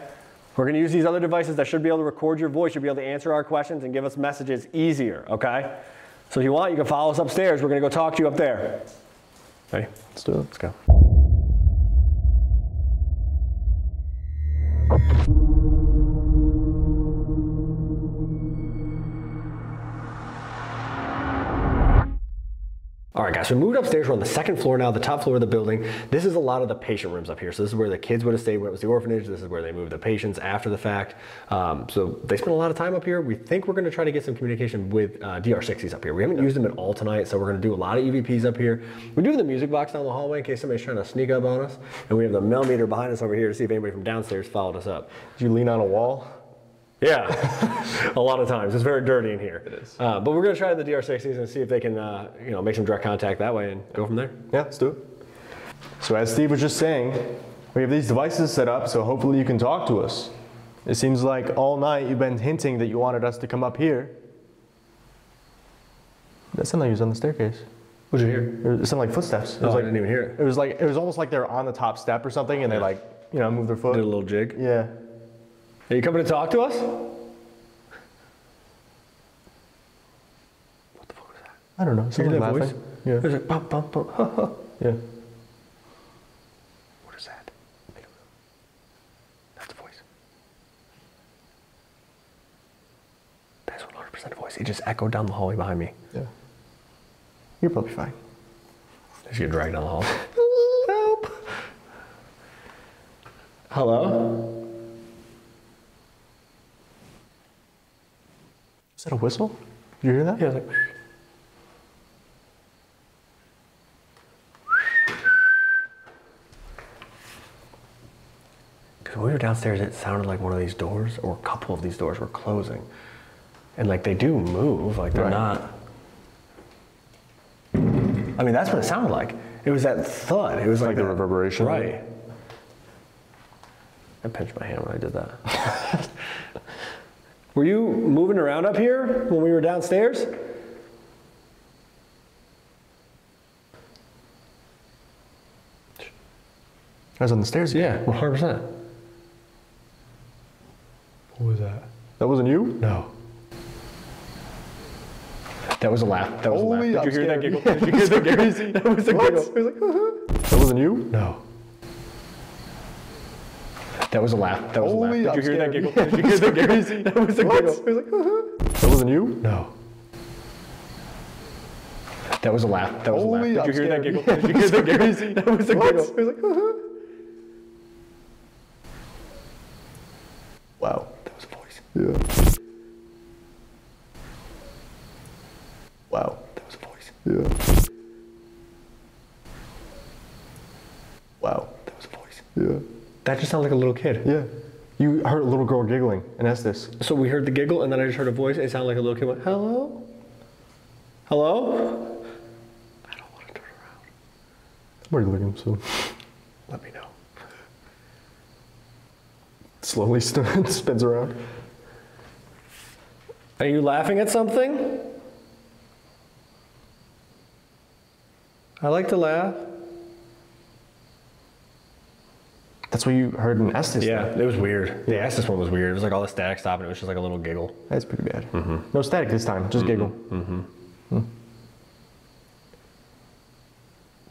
We're going to use these other devices that should be able to record your voice. You'll be able to answer our questions and give us messages easier, okay? So if you want, you can follow us upstairs. We're going to go talk to you up there. Ready? Let's do it. Let's go. All right, guys, so we moved upstairs. We're on the second floor now, the top floor of the building. This is a lot of the patient rooms up here. So this is where the kids would have stayed when it was the orphanage. This is where they moved the patients after the fact. So they spend a lot of time up here. We think we're going to try to get some communication with DR60s up here. We haven't used them at all tonight, so we're going to do a lot of EVPs up here. We do have the music box down the hallway in case somebody's trying to sneak up on us. And we have the millimeter behind us over here to see if anybody from downstairs followed us up. Did you lean on a wall? Yeah, a lot of times. It's very dirty in here. It is. But we're going to try the DR60s and see if they can make some direct contact that way and go from there. Yeah, let's do it. So as Steve was just saying, we have these devices set up, so hopefully you can talk to us. It seems like all night you've been hinting that you wanted us to come up here. That sounded like he was on the staircase. What'd you hear? It sounded like footsteps. It Oh, was I like, didn't even hear it. It was almost like they were on the top step or something, and they moved their foot. Did a little jig. Yeah. Are you coming to talk to us? What the fuck was that? I don't know. Someone that laughing. voice? Yeah. It was like bump, bump, bump. Yeah. What is that? That's the voice. That's 100% a voice. It just echoed down the hallway behind me. Yeah. You're probably fine. I just get dragged down the hall. Help! Hello? Is that a whistle? Did you hear that? Yeah, I was like, because when we were downstairs, it sounded like one of these doors, or a couple of these doors were closing. And like they do move, like they're Right. not. I mean, that's what it sounded like. It was that thud. It was like the that- reverberation? Right. I pinched my hand when I did that. Were you moving around up here when we were downstairs? I was on the stairs. Yeah, 100%. What was that? That wasn't you? No. That was a laugh. That was Holy, a laugh. Did you hear that I'm giggle? scared. Did you hear that giggle? Crazy. That was a What? giggle. It was like, That wasn't you? no. That was a laugh. That was a laugh. Holy, Did you I'm hear that scared. giggle? Did you hear that giggle? Crazy. That was a What? giggle. It was like, That wasn't you? no. That was a laugh. That was a laugh. Holy, Did you I'm hear that scared. giggle? Did you hear that giggle? That was a What? giggle. It was like, Wow. that was a voice. Yeah. Wow. That was a voice. Yeah. Wow. That was a voice. Yeah. That just sounded like a little kid. Yeah. You heard a little girl giggling in Estes. So we heard the giggle, and then I just heard a voice, and it sounded like a little kid went, hello? Hello? I don't want to turn around. Where are you looking? So Let me know. slowly spins around. Are you laughing at something? I like to laugh. That's what you heard in Estes. Yeah, then. it was weird. The Estes one was weird. It was like all the static stopping. It was just like a little giggle. That's pretty bad. No static this time, just giggle.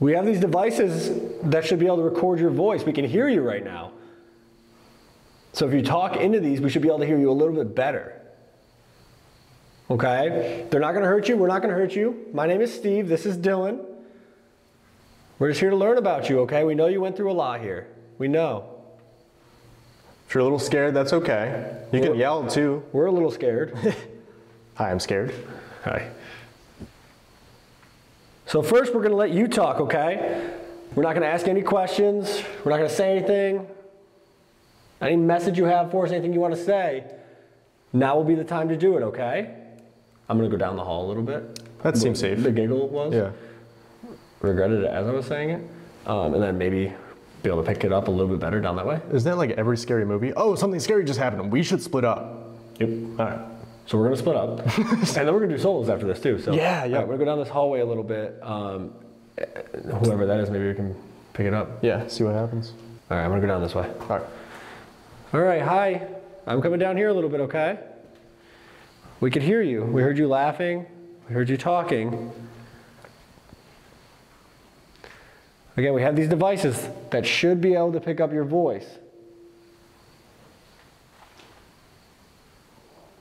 We have these devices that should be able to record your voice. We can hear you right now. So if you talk into these, we should be able to hear you a little bit better. Okay? They're not going to hurt you. We're not going to hurt you. My name is Steve. This is Dylan. We're just here to learn about you, okay? We know you went through a lot here. We know. If you're a little scared, that's okay. You can yell too. We're a little scared. Hi, I'm scared. Hi. So first we're going to let you talk, okay? We're not going to ask any questions. We're not going to say anything. Any message you have for us, anything you want to say, now will be the time to do it, okay? I'm going to go down the hall a little bit. That seems safe. The giggle was. Yeah. Regretted it as I was saying it. And then maybe be able to pick it up a little bit better down that way. Isn't that like every scary movie? Oh, something scary just happened. We should split up. Yep. All right. So we're going to split up. And then we're going to do solos after this too. So Yeah. all right, we're going to go down this hallway a little bit. Whoever that is, maybe we can pick it up. Yeah, see what happens. All right, I'm going to go down this way. All right. All right, hi. I'm coming down here a little bit, okay? We could hear you. We heard you laughing. We heard you talking. Again, we have these devices that should be able to pick up your voice.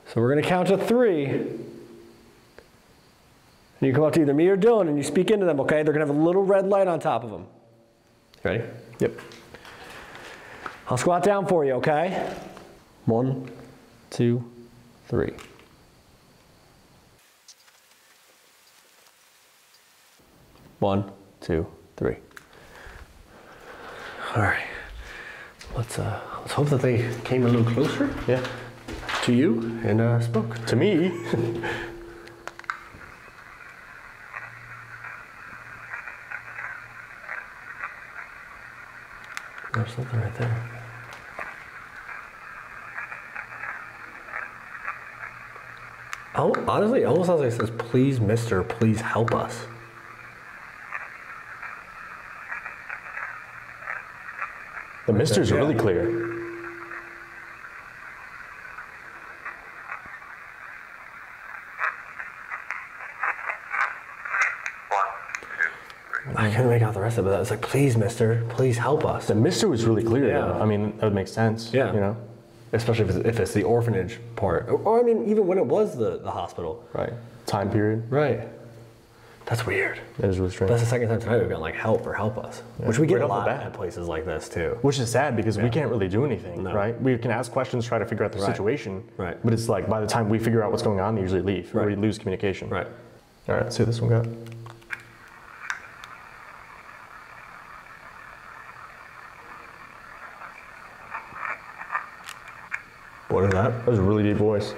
So we're going to count to 3. And you come up to either me or Dylan and you speak into them, okay? They're going to have a little red light on top of them. You ready? Yep. I'll squat down for you, okay? 1, 2, 3. One, 2, 3. All right. Let's hope that they came a little closer. Yeah. To you and spoke. To me. There's something right there. Honestly, it almost sounds like it says, "Please, mister, please help us." The misters are really clear. I couldn't make out the rest of it. It's like, "Please, mister, please help us." The mister was really clear. Yeah. Though. I mean, that would make sense. Yeah. You know? Especially if it's the orphanage part. Or I mean, even when it was the hospital. Right. Time period. Right. That's weird. That is really strange. That's the second time tonight we've gotten like help or help us. Which we get Right a off the lot bat. at places like this too. Which is sad because we can't really do anything, No. right? We can ask questions, try to figure out the Right. situation. Right. But it's like by the time we figure out what's going on, they usually leave. Or Right. we lose communication. Right. All right, let's see what this one got. What is that? That was a really deep voice.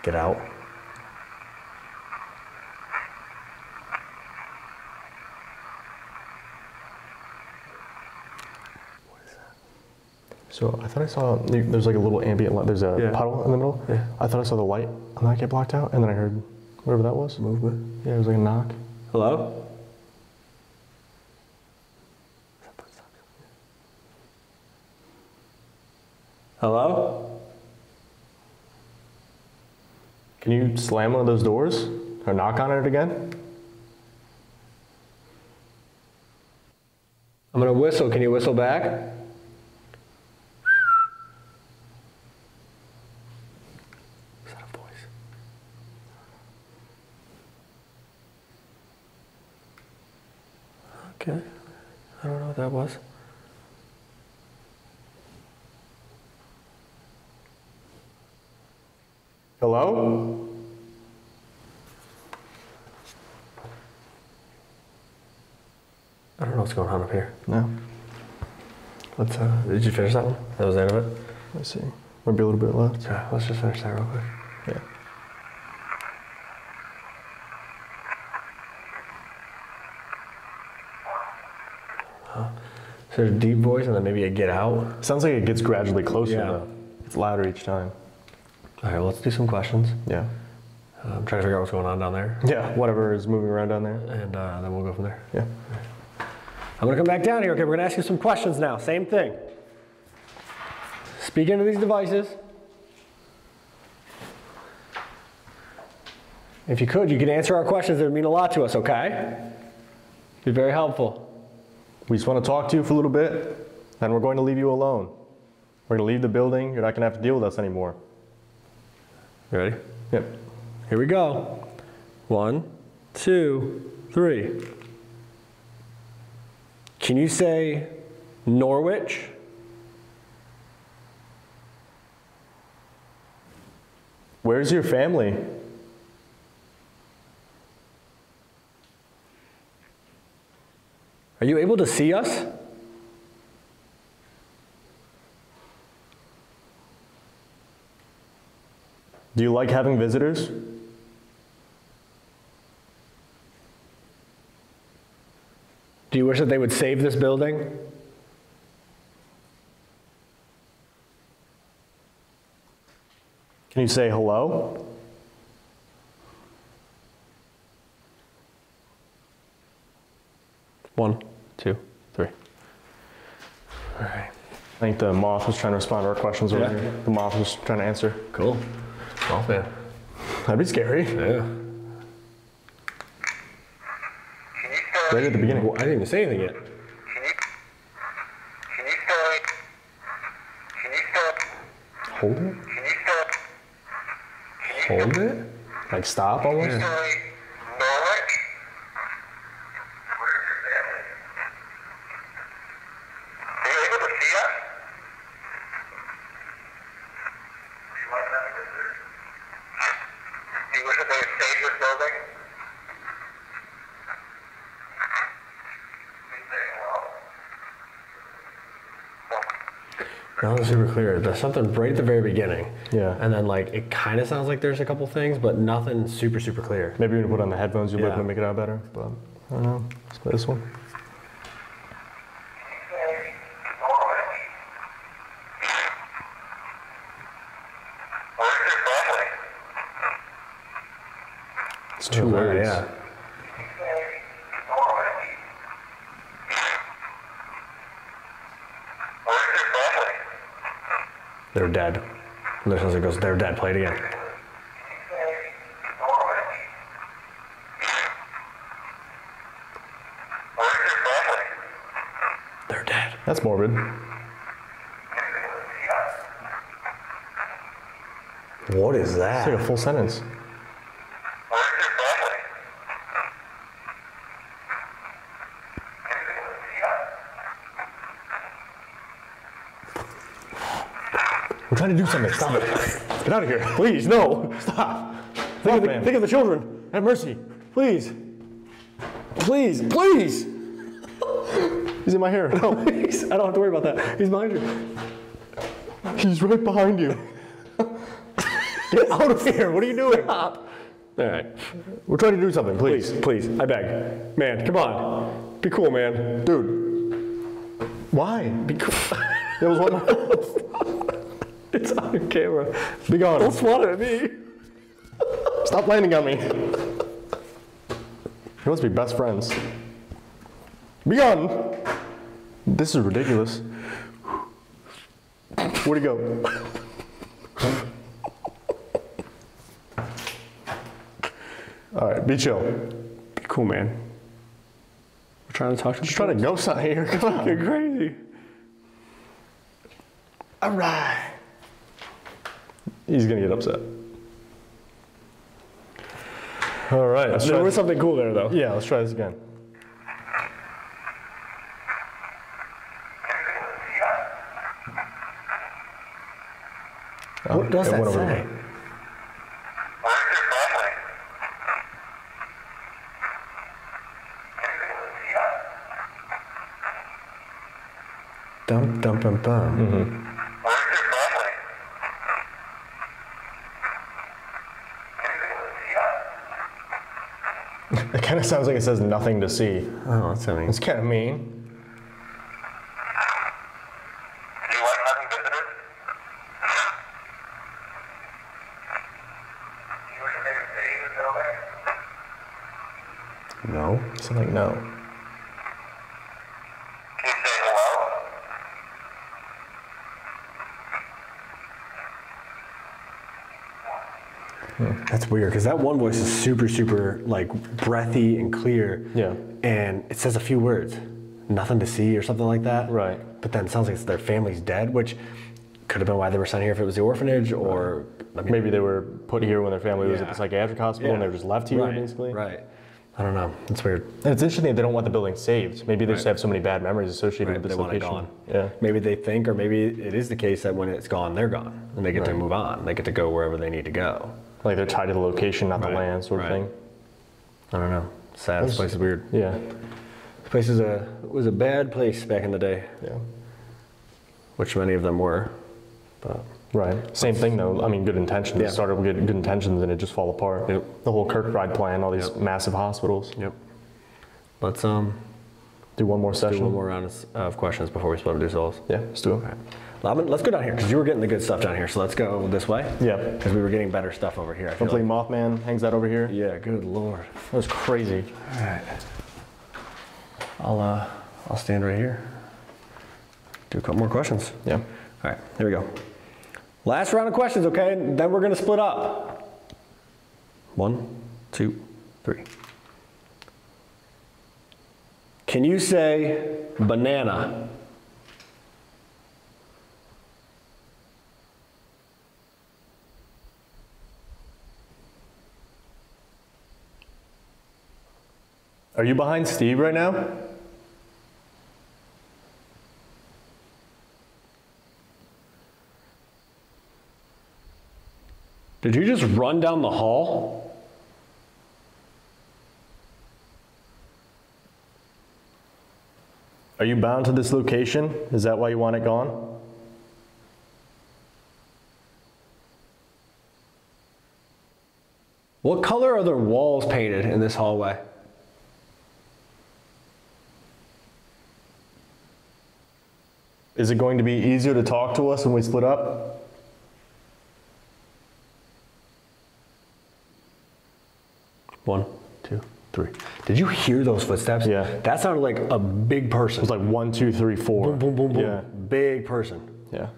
Get out. So I thought I saw, there's like a little ambient light, there's a Yeah. puddle in the middle. Yeah. I thought I saw the light and then I get blocked out and then I heard whatever that was. Movement. Yeah, it was like a knock. Hello? Hello? Can you slam one of those doors or knock on it again? I'm gonna whistle. Can you whistle back? Is that a voice? Okay. I don't know what that was. Hello? I don't know what's going on up here. No. Let's, did you finish that one? That was the end of it? Let's see. Might be a little bit left. Yeah, let's just finish that real quick. Yeah. So there's a deep voice and then maybe a get out. Sounds like it gets gradually closer Yeah. though. It's louder each time. All right, well, let's do some questions. Yeah. I'm trying to figure out what's going on down there. Yeah, whatever is moving around down there. And then we'll go from there. Yeah. I'm gonna come back down here. Okay, we're gonna ask you some questions now. Same thing. Speak into these devices. If you could, you could answer our questions. It would mean a lot to us, okay? Be very helpful. We just want to talk to you for a little bit, then we're going to leave you alone. We're going to leave the building. You're not going to have to deal with us anymore. You ready? Yep. Here we go. 1, 2, 3. Can you say Norwich? Where's your family? Are you able to see us? Do you like having visitors? Do you wish that they would save this building? Can you say hello? One, two, three. All right. I think the moth was trying to respond to our questions over Yeah. here. The moth was trying to answer. Cool. Well, man. That'd be scary. Yeah. Right at the beginning. Well, I didn't even say anything yet. Hold it? Hold it? Like stop almost? Yeah. Norwich? Where's your family? Are you able to see us? Do you want to have a visitor? Do you wish that they would save this building? Please say hello. That was super clear. There's something right at the very beginning. Yeah. And then like it kind of sounds like there's a couple things, but nothing super, super clear. Maybe when you put on the headphones, you'll be able Yeah. to make it out better. But I don't know. Let's play this one. Say Norwich. Where's your family? It's two words. Yeah. Say Norwich. Where's your family? They're dead. And there's something that goes, they're dead. Play it again. Say Norwich. Where's your family? They're dead. That's morbid. What is It's like that? a full sentence. Where's your family? We're trying to do something. Stop it. Get out of here. Please, no. Stop. Think, man. think of the children. Have mercy. Please. Please, please. He's in my hair. No, please. I don't have to worry about that. He's behind you. He's right behind you. Get out of here. What are you doing? Stop. All right. We're trying to do something, please. Please, I beg. Man, come on. Be cool, man. Dude. Why? Be cool. That was one. It's on camera. Be gone. Don't swat it at me. Stop landing on me. You must be best friends. Be gone. This is ridiculous. Where'd he go? All right, be chill. Be cool, man. We're trying to talk to Just trying to ghost out here. Come on. You're crazy. All right. He's gonna get upset. All right. Let's There try was something cool there, though. Yeah, let's try this again. What does it that went over say? there. Where's your family? Dum dum dum dum. Where's your family? It kind of sounds like it says nothing to see. Oh, that's something. It's kind of mean. building? No. Something no. Can you say hello? That's weird because that one voice is super, super like breathy and clear. Yeah. And it says a few words, nothing to see or something like that. Right. But then it sounds like their family's dead, which could have been why they were sent here if it was the orphanage, or I mean, Maybe they were put here when their family was at Yeah. the psychiatric hospital and they were just left here, basically. Right. I don't know. It's weird. And it's interesting they don't want the building saved. Maybe they just Right. have so many bad memories associated Right, with this they want it location. gone. Yeah. Maybe they think, or maybe it is the case that when it's gone, they're gone, and they get to Right. move on. They get to go wherever they need to go. Like they're tied to the location, not the Right, land, sort of right. thing. I don't know. Sad. This place is weird. Yeah. This place is was a bad place back in the day, Yeah. which many of them were. But Right. Same thing though. I mean, good intentions. Yeah. It started with good intentions and it just fall apart. Yep. The whole Kirkbride plan, all these Yep. massive hospitals. yep. Let's Do one more do session. one more round of questions before we split up do souls. Yeah, let's do it. Let's go down here because you were getting the good stuff down here. So let's go this way. Yeah. Because we were getting better stuff over here. I feel Hopefully like. Mothman hangs out over here. Yeah. Good lord. That was crazy. All right. I'll stand right here. Do a couple more questions. Yeah. All right. Here we go. Last round of questions. Okay. Then we're gonna split up. 1, 2, 3. Can you say banana? Are you behind Steve right now? Did you just run down the hall? Are you bound to this location? Is that why you want it gone? What color are the walls painted in this hallway? Is it going to be easier to talk to us when we split up? One, two, three. Did you hear those footsteps? Yeah. That sounded like a big person. It's like 1, 2, 3, 4. boom, boom, boom, boom. Yeah. Big person. Yeah.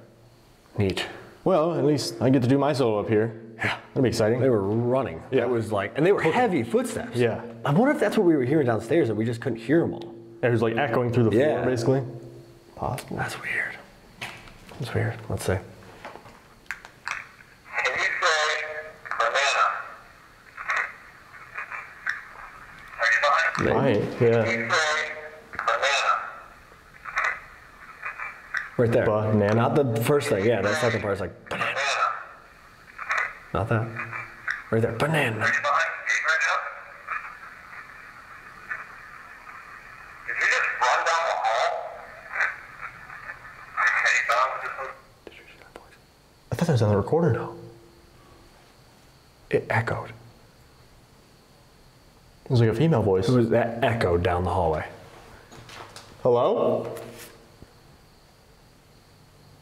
Neat. Well, at least I get to do my solo up here. Yeah. That'll be exciting. They were running. Yeah. That was like, and they were heavy footsteps. Yeah. I wonder if that's what we were hearing downstairs and we just couldn't hear them all. It was like echoing through the Yeah. floor, basically. Possible. That's weird. That's weird. Let's see. Can you say banana? Are you behind? Right. Can Yeah. you say banana? Right there. Banana. Not the first thing. Yeah, that second part's like banana. Banana. Not that. Right there. Banana. Are you behind Steve right now? Did you just run down the hall? Are you bound to this location? I thought that was on the recorder. No. It echoed. It was like a female voice. It was that echoed down the hallway. Hello?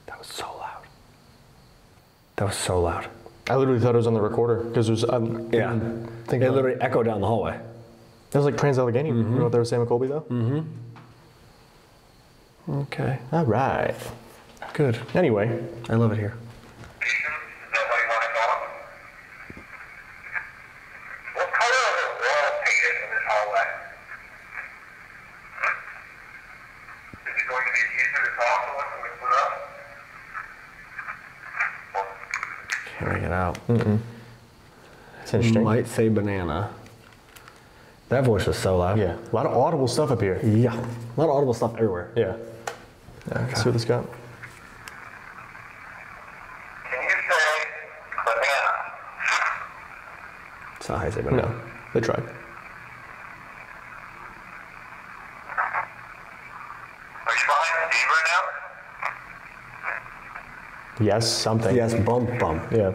That was so loud. That was so loud. I literally thought it was on the recorder because it was. Yeah. Think It literally echoed down the hallway. That was like Trans-Allegheny. You know what they were saying with Colby though? Okay. All right. Good. Anyway, I love it here. Is that why you want it gone? What color are the walls painted in this hallway? Is it going to be easier to talk to us when we split up? Can't make it out. it's interesting. Might say banana. That voice was so loud. Yeah, a lot of audible stuff up here. Yeah. A lot of audible stuff everywhere. Yeah. Let's see what this got. Can you say banana? It's not how you say banana. No, they tried. Are you behind Steve right now? Yes, something. Yes, bump, bump. Yeah.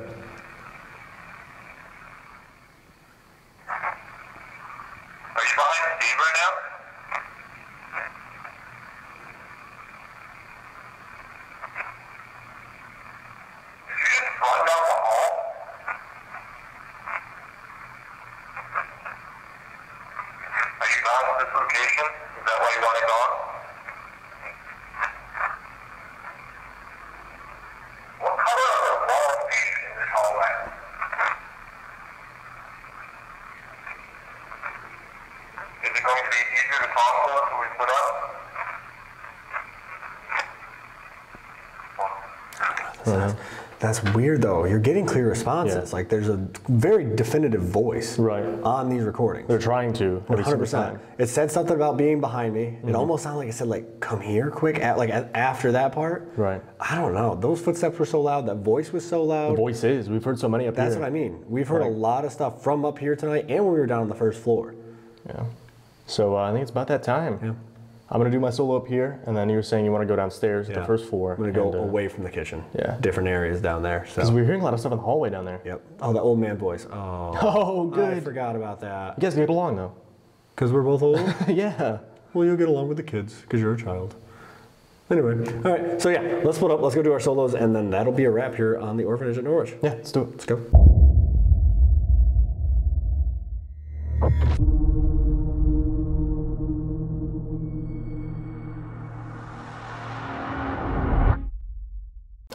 Are you behind Steve right now? Did you just run down the hall? this location? Is that why you want it gone? What color are the walls painted in this hallway? Is it going to be easier to talk to us when we split up? That's weird though. You're getting clear responses. Yeah. Like there's a very definitive voice Right. on these recordings. They're trying to. 100%. It said something about being behind me. It almost sounded like it said like, come here quick, after that part. Right. I don't know. Those footsteps were so loud. That voice was so loud. The voice is. We've heard so many up here. That's what I mean. We've heard a lot of stuff from up here tonight and when we were down on the first floor. Yeah. So I think it's about that time. Yeah. I'm going to do my solo up here, and then you were saying you want to go downstairs to the first floor. I'm going to go away from the kitchen. Yeah. Different areas down there. Because So. we're hearing a lot of stuff in the hallway down there. Yep. Oh, that old man voice. Oh. Oh, good. I forgot about that. You guys get along, though. Because we're both old? Yeah. Well, you'll get along with the kids because you're a child. Anyway, all right. So yeah, let's split up. Let's go do our solos, and then that'll be a wrap here on the orphanage at Norwich. Yeah, let's do it. Let's go.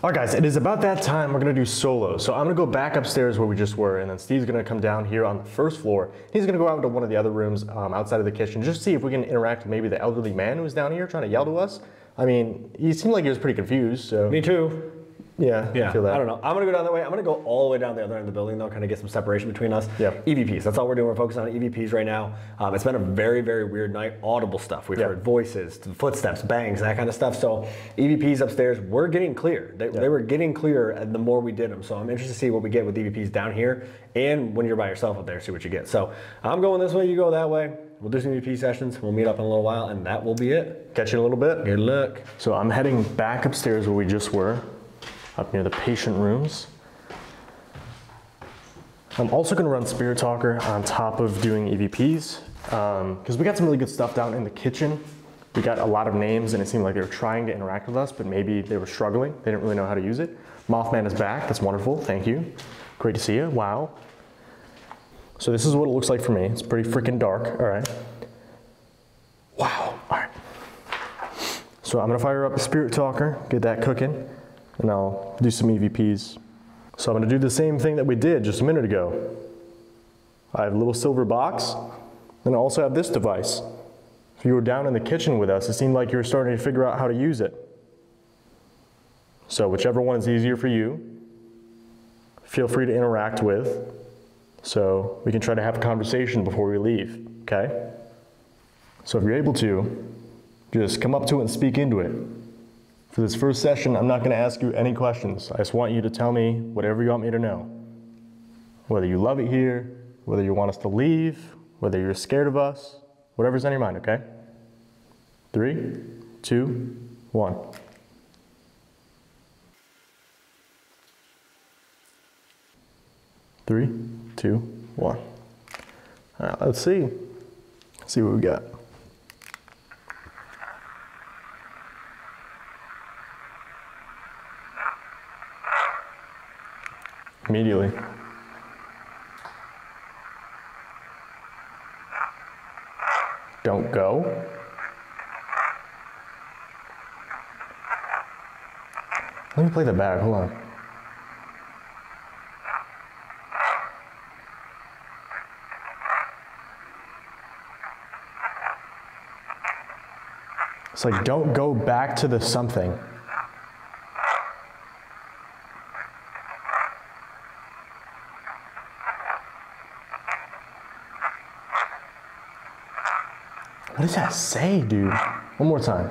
All right, guys, it is about that time. We're going to do solos. So I'm going to go back upstairs where we just were, and then Steve's going to come down here on the first floor. He's going to go out to one of the other rooms outside of the kitchen, just to see if we can interact with maybe the elderly man who's down here trying to yell to us. I mean, he seemed like he was pretty confused, so. Me too. Yeah, Yeah, I feel that. I don't know. I'm going to go down that way. I'm going to go all the way down the other end of the building, though, kind of get some separation between us. Yeah. EVPs. That's all we're doing. We're focusing on EVPs right now. It's been a very, very weird night. Audible stuff. We've heard voices, footsteps, bangs, that kind of stuff. So EVPs upstairs, we're getting clear. They were getting clearer the more we did them. So I'm interested to see what we get with EVPs down here and when you're by yourself up there, see what you get. So I'm going this way, you go that way. We'll do some EVP sessions. We'll meet up in a little while, and that will be it. Catch you in a little bit. Good luck. So I'm heading back upstairs where we just were, up near the patient rooms. I'm also going to run Spirit Talker on top of doing EVPs because we got some really good stuff down in the kitchen. We got a lot of names and it seemed like they were trying to interact with us, but maybe they were struggling. They didn't really know how to use it. Mothman is back. That's wonderful. Thank you. Great to see you. Wow. So this is what it looks like for me. It's pretty freaking dark. All right. Wow. All right. So I'm going to fire up a Spirit Talker, get that cooking, and I'll do some EVPs. So I'm going to do the same thing that we did just a minute ago. I have a little silver box, and I also have this device. If you were down in the kitchen with us, it seemed like you were starting to figure out how to use it. So whichever one is easier for you, feel free to interact with, so we can try to have a conversation before we leave, okay? So if you're able to, just come up to it and speak into it. For this first session, I'm not going to ask you any questions. I just want you to tell me whatever you want me to know. Whether you love it here, whether you want us to leave, whether you're scared of us, whatever's on your mind, okay? 3, 2, 1. Three, two, one. All right, let's see. Let's see what we got. Immediately. Don't go. Let me play that back, hold on. It's like, don't go back to the something. What does that say, dude? One more time.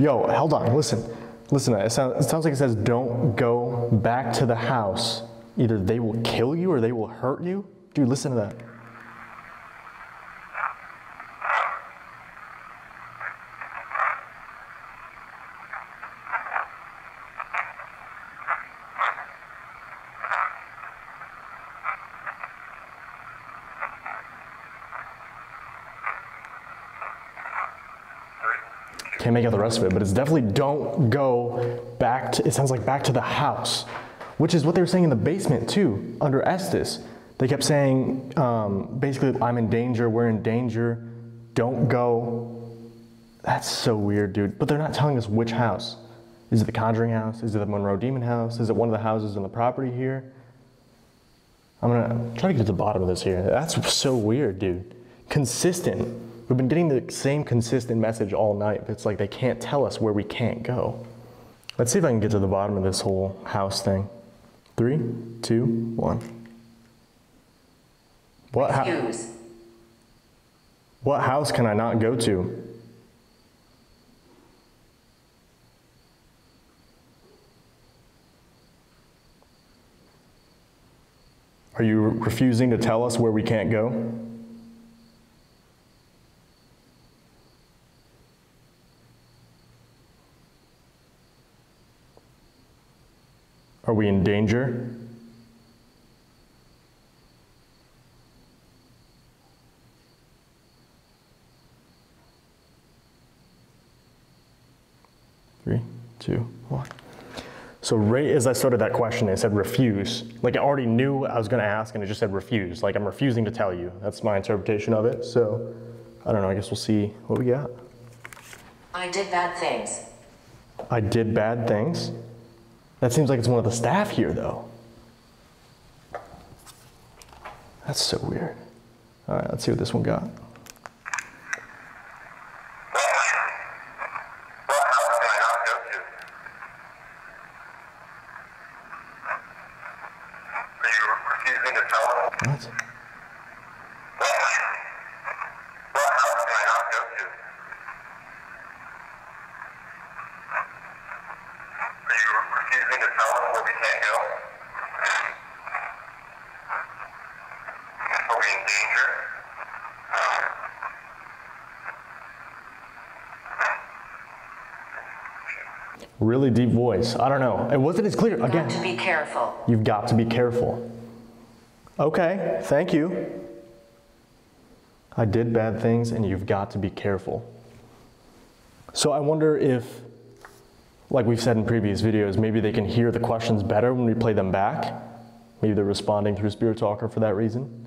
Yo, hold on, listen. Listen, it sounds like it says, don't go back to the house. Either they will kill you or they will hurt you. Dude, listen to that. Can't make out the rest of it, but it's definitely don't go back to, it sounds like back to the house, which is what they were saying in the basement too, under Estes. They kept saying, basically, I'm in danger, we're in danger, don't go. That's so weird, dude. But they're not telling us which house. Is it the Conjuring house? Is it the Monroe Demon house? Is it one of the houses on the property here? I'm gonna try to get to the bottom of this here. That's so weird, dude. Consistent. We've been getting the same consistent message all night. It's like they can't tell us where we can't go. Let's see if I can get to the bottom of this whole house thing. 3, 2, 1. What house can I not go to? Are you refusing to tell us where we can't go? Are we in danger? Three, 2, 1. So right as I started that question, it said refuse. Like I already knew I was gonna ask and it just said refuse. Like I'm refusing to tell you. That's my interpretation of it. So I don't know, I guess we'll see what we got. I did bad things. I did bad things? That seems like it's one of the staff here though. That's so weird. All right, let's see what this one got. What? Really deep voice. I don't know. It wasn't as clear. Again. Got to be careful. You've got to be careful. Okay, thank you. I did bad things and you've got to be careful. So I wonder if, like we've said in previous videos, maybe they can hear the questions better when we play them back. Maybe they're responding through Spirit Talker for that reason.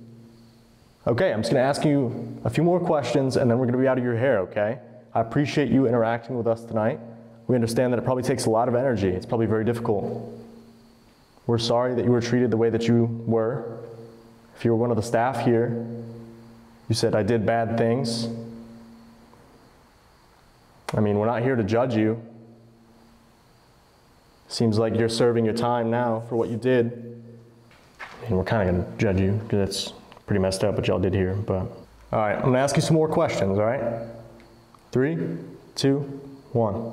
Okay, I'm just gonna ask you a few more questions and then we're gonna be out of your hair, okay? I appreciate you interacting with us tonight. We understand that it probably takes a lot of energy. It's probably very difficult. We're sorry that you were treated the way that you were. If you were one of the staff here, you said, I did bad things. I mean, we're not here to judge you. Seems like you're serving your time now for what you did. And we're kind of gonna judge you because that's pretty messed up what y'all did here, but. All right, I'm gonna ask you some more questions, all right? 3, 2, 1.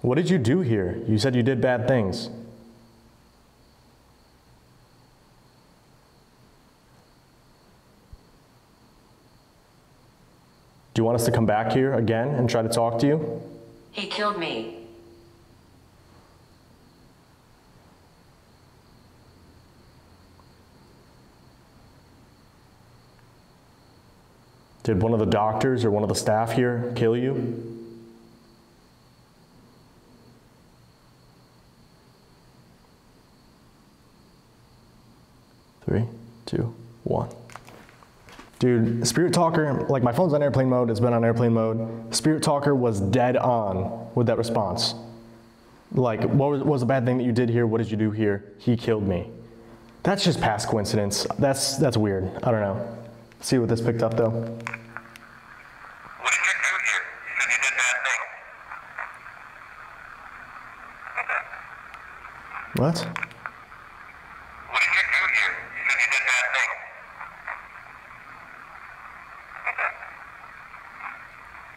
What did you do here? You said you did bad things. Do you want us to come back here again and try to talk to you? He killed me. Did one of the doctors or one of the staff here kill you? Three, 2, 1. Dude, Spirit Talker, like my phone's on airplane mode, it's been on airplane mode. Spirit Talker was dead on with that response. Like, what was the bad thing that you did here? What did you do here? He killed me. That's just past coincidence. That's weird. I don't know. Let's see what this picked up though. What did you do here? You said you did bad things. What? What did you do here? You said you did bad things.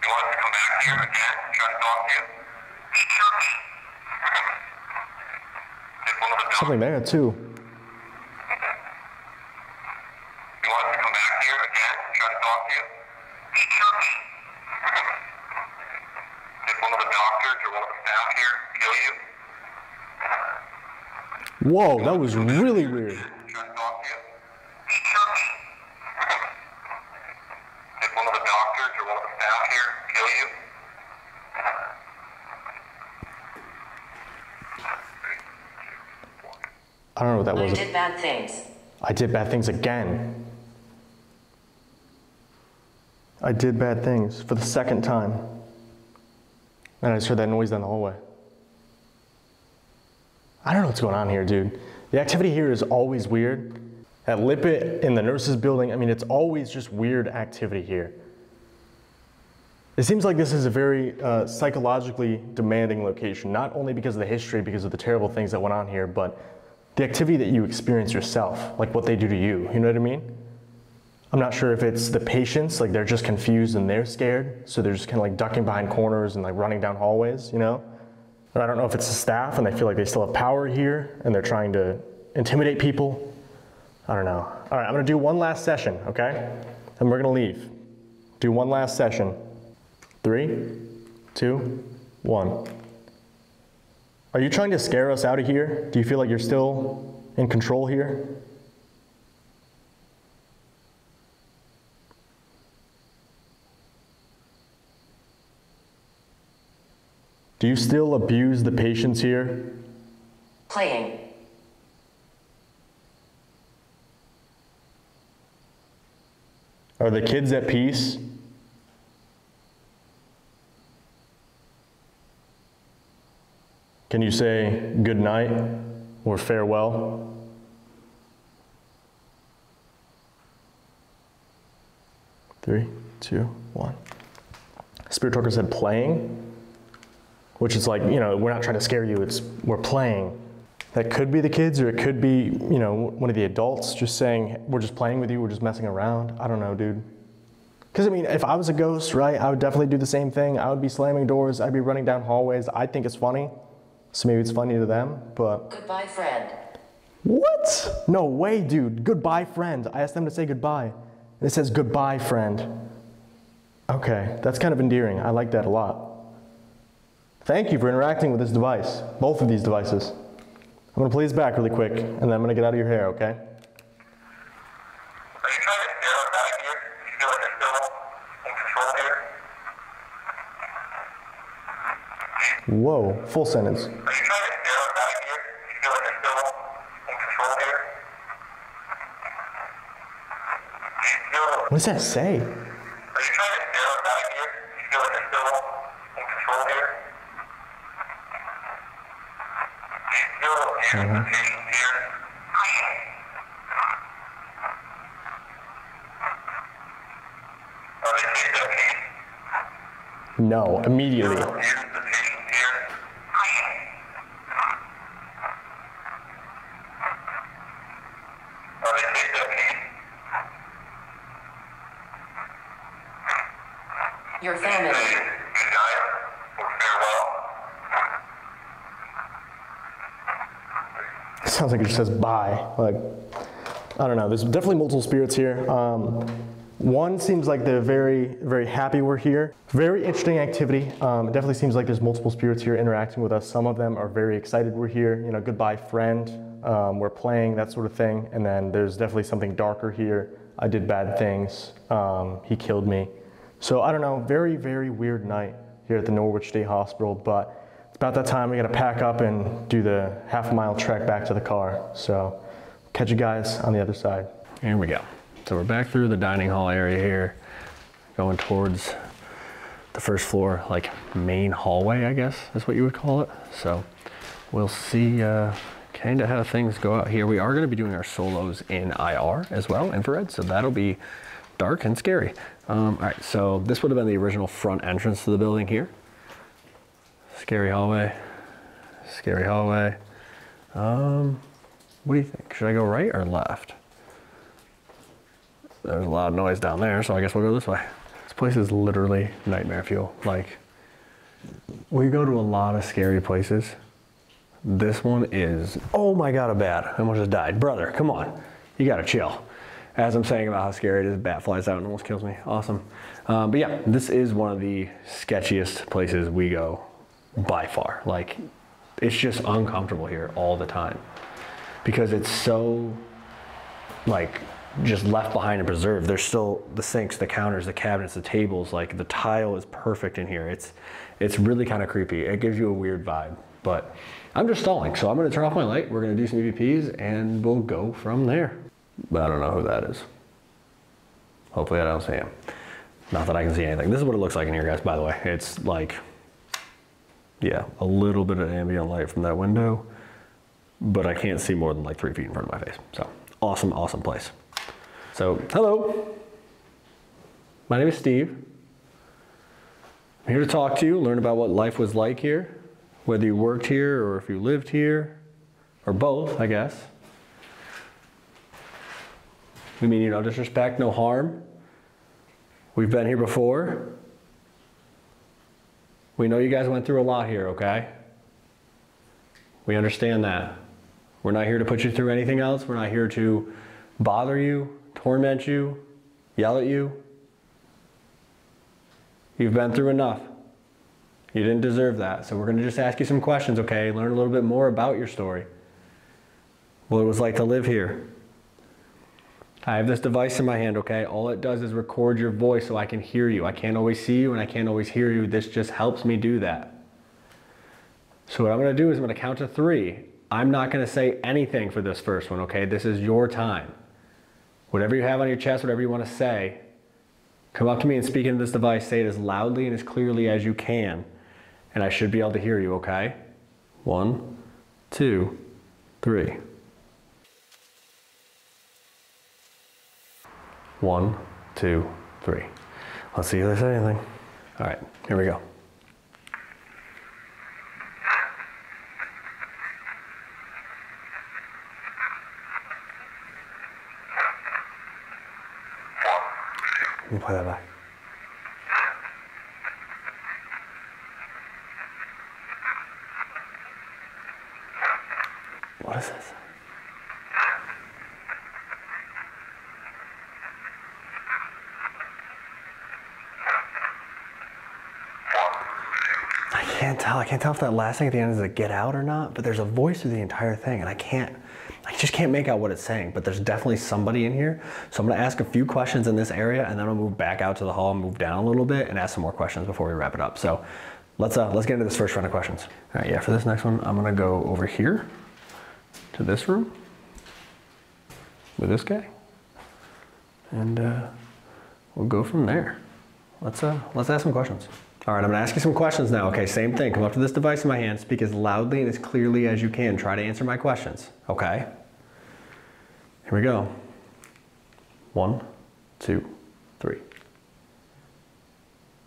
You want us to come back here again and try to talk to you? Did one of the Something there too. You want us to come back here again and try to talk to you? Did one of the doctors or one of the staff here kill you? Whoa, that was really weird. Try to talk to you? Did one of the doctors or one of the staff here kill you? I don't know what that I was. did bad things. I did bad things again. I did bad things for the second time. And I just heard that noise down the hallway. I don't know what's going on here, dude. The activity here is always weird. At Lippet, in the nurses' building, I mean, it's always just weird activity here. It seems like this is a very psychologically demanding location, not only because of the history, because of the terrible things that went on here, but the activity that you experience yourself, like what they do to you, you know what I mean? I'm not sure if it's the patients, like they're just confused and they're scared, so they're just kind of like ducking behind corners and like running down hallways, you know? Or I don't know if it's the staff and they feel like they still have power here and they're trying to intimidate people. I don't know. All right, I'm gonna do one last session, okay? And we're gonna leave. Do one last session. 3, 2, 1. Are you trying to scare us out of here? Do you feel like you're still in control here? Do you still abuse the patients here? Playing. Are the kids at peace? Can you say good night or farewell? Three, two, one. Spirit Talker said playing, which is like, you know, we're not trying to scare you, we're playing. That could be the kids, or it could be, you know, one of the adults just saying, we're just playing with you, we're just messing around. I don't know, dude. Because I mean, if I was a ghost, right, I would definitely do the same thing. I would be slamming doors, I'd be running down hallways. I think it's funny, so maybe it's funny to them, but. Goodbye, friend. What? No way, dude. Goodbye, friend. I asked them to say goodbye. And it says goodbye, friend. Okay, that's kind of endearing. I like that a lot. Thank you for interacting with this device, both of these devices. I'm gonna play this back really quick, and then I'm gonna get out of your hair, okay? Are you trying to scare us out of here? You feel like you're still in control here? Whoa, full sentence. Are you trying to scare us out of here? You feel like you're still in control here? What does that say? Are you trying to scare us out of here? You feel like you're still in control here? No, immediately. Your family. It sounds like it just says bye. Like, I don't know, there's definitely multiple spirits here. One seems like they're very, very happy we're here. Very interesting activity. It definitely seems like there's multiple spirits here interacting with us. Some of them are very excited we're here. You know, goodbye friend, we're playing, that sort of thing. And then there's definitely something darker here. I did bad things, he killed me. So I don't know, very, very weird night here at the Norwich State Hospital, but it's about that time we gotta pack up and do the half-mile trek back to the car. So catch you guys on the other side. Here we go. So we're back through the dining hall area here, going towards the first floor, like main hallway, I guess is what you would call it. So we'll see kind of how things go out here. We are going to be doing our solos in IR as well, infrared, so that'll be dark and scary. All right, so this would have been the original front entrance to the building here. Scary hallway, scary hallway. What do you think? Should I go right or left? There's a lot of noise down there, so I guess we'll go this way. This place is literally nightmare fuel. Like, we go to a lot of scary places. This one is, oh my God, a bat. I almost just died. Brother, come on. You gotta chill. As I'm saying about how scary it is, a bat flies out and almost kills me. Awesome. But yeah, this is one of the sketchiest places we go by far. Like, it's just uncomfortable here all the time because it's so, like, just left behind and preserved. There's still the sinks, the counters, the cabinets, the tables, like the tile is perfect in here. It's really kind of creepy. It gives you a weird vibe, but I'm just stalling. So I'm gonna turn off my light. We're gonna do some EVPs and we'll go from there. but I don't know who that is. Hopefully I don't see him. Not that I can see anything. This is what it looks like in here, guys, by the way. It's like, yeah, a little bit of ambient light from that window, but I can't see more than like 3 feet in front of my face. So awesome, awesome place. So, hello. My name is Steve. I'm here to talk to you, learn about what life was like here, whether you worked here or if you lived here, or both, I guess. We mean you no disrespect, no harm. We've been here before. We know you guys went through a lot here, okay? We understand that. We're not here to put you through anything else. We're not here to bother you, torment you, yell at you. You've been through enough. You didn't deserve that. So we're going to just ask you some questions, okay? Learn a little bit more about your story. What it was like to live here. I have this device in my hand, okay? All it does is record your voice so I can hear you. I can't always see you and I can't always hear you. This just helps me do that. So what I'm going to do is I'm going to count to 3. I'm not going to say anything for this first one, okay? This is your time. Whatever you have on your chest, whatever you want to say, come up to me and speak into this device. Say it as loudly and as clearly as you can. And I should be able to hear you, okay? 1, 2, 3. 1, 2, 3. Let's see if they say anything. All right, here we go. Let me play that back. What is this? I can't tell if that last thing at the end is a get out or not, but there's a voice through the entire thing and I just can't make out what it's saying, but there's definitely somebody in here. So I'm gonna ask a few questions in this area and then I'll move back out to the hall and move down a little bit and ask some more questions before we wrap it up. So let's get into this first round of questions. All right, yeah, for this next one, I'm gonna go over here to this room with this guy and we'll go from there. Let's ask some questions. All right, I'm gonna ask you some questions now, okay? Same thing, come up to this device in my hand, speak as loudly and as clearly as you can. Try to answer my questions, okay? Here we go. 1, 2, 3.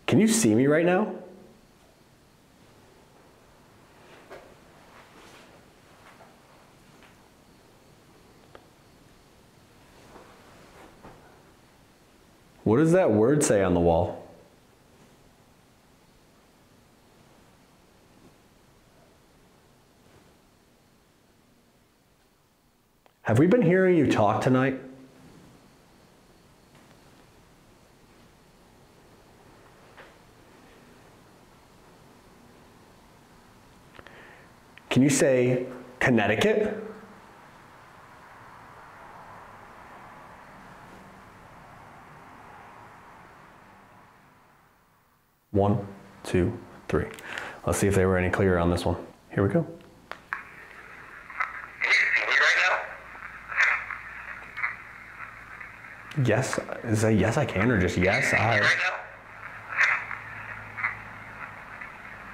Can you see me right now? What does that word say on the wall? Have we been hearing you talk tonight? Can you say Connecticut? One, 2, 3. Let's see if they were any clearer on this one. Here we go. Yes, is that yes I can or just yes I?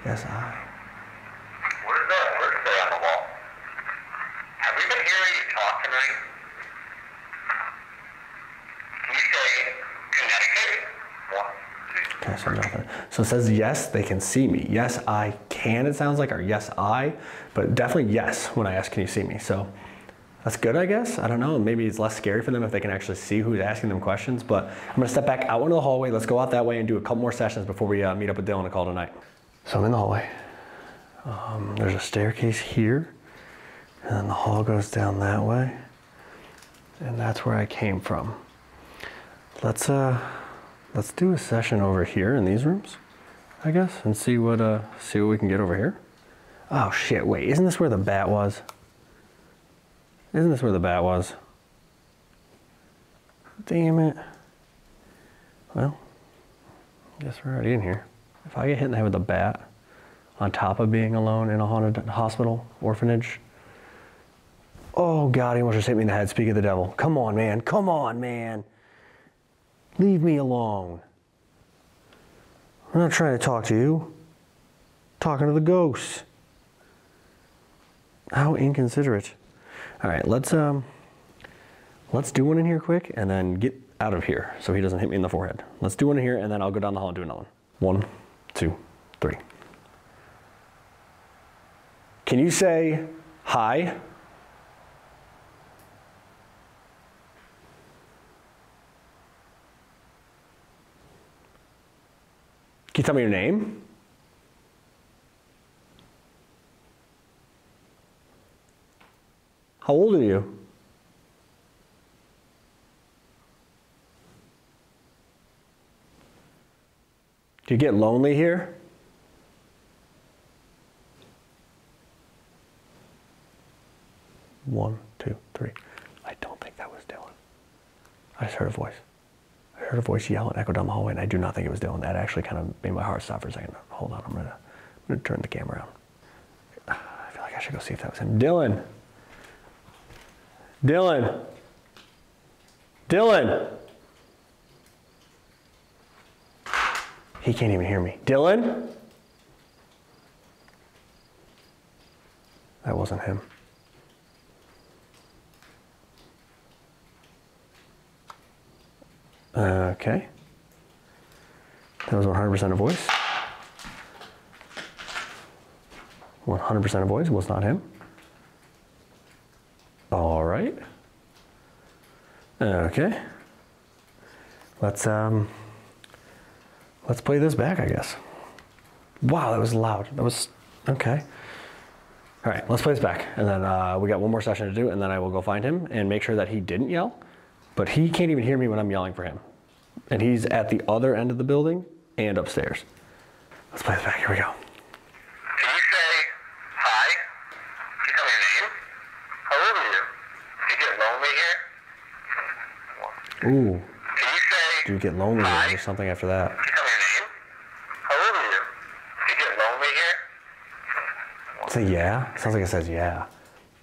Yes I. What is that word say on the wall? Have we been hearing you talk tonight? Can you say Connecticut? 1, 2. Okay, so nothing. So it says yes, they can see me. Yes I can, it sounds like, or yes I, but definitely yes when I ask can you see me. So that's good, I guess. I don't know. Maybe it's less scary for them if they can actually see who's asking them questions. But I'm going to step back out into the hallway. Let's go out that way and do a couple more sessions before we meet up with Dylan and call tonight. So I'm in the hallway. There's a staircase here. And then the hall goes down that way. And that's where I came from. Let's do a session over here in these rooms, I guess, and see what we can get over here. Oh shit! Wait, isn't this where the bat was? Isn't this where the bat was? Damn it. Well, I guess we're already in here. If I get hit in the head with a bat, on top of being alone in a haunted hospital, orphanage, Oh God, he almost just hit me in the head. Speak of the devil. Come on, man. Come on, man. Leave me alone. I'm not trying to talk to you. I'm talking to the ghosts. How inconsiderate. All right, let's do one in here quick and then get out of here so he doesn't hit me in the forehead. Let's do one in here and then I'll go down the hall and do another one. 1, 2, 3. Can you say hi? Can you tell me your name? How old are you? Do you get lonely here? One, two, three. I don't think that was Dylan. I just heard a voice. I heard a voice yell and echo down the hallway, and I do not think it was Dylan. That actually kind of made my heart stop for a second. Hold on, I'm gonna turn the camera around. I feel like I should go see if that was him. Dylan! Dylan! Dylan! He can't even hear me. Dylan? That wasn't him. Okay. That was 100% a voice. 100% a voice was not him. All right. Okay. Let's play this back, I guess. Wow, that was loud. That was okay. All right, let's play this back, and then we got one more session to do, and then I will go find him and make sure that he didn't yell. But he can't even hear me when I'm yelling for him. And he's at the other end of the building and upstairs. Let's play this back. Here we go. Can you say hi? Can you tell me your name? How old are you? Do you get lonely here? Ooh. Can you say Do you get lonely? hi? There's something after that. Can you tell me your name? How old are you? Do you get lonely here? Say yeah. It sounds like it says yeah.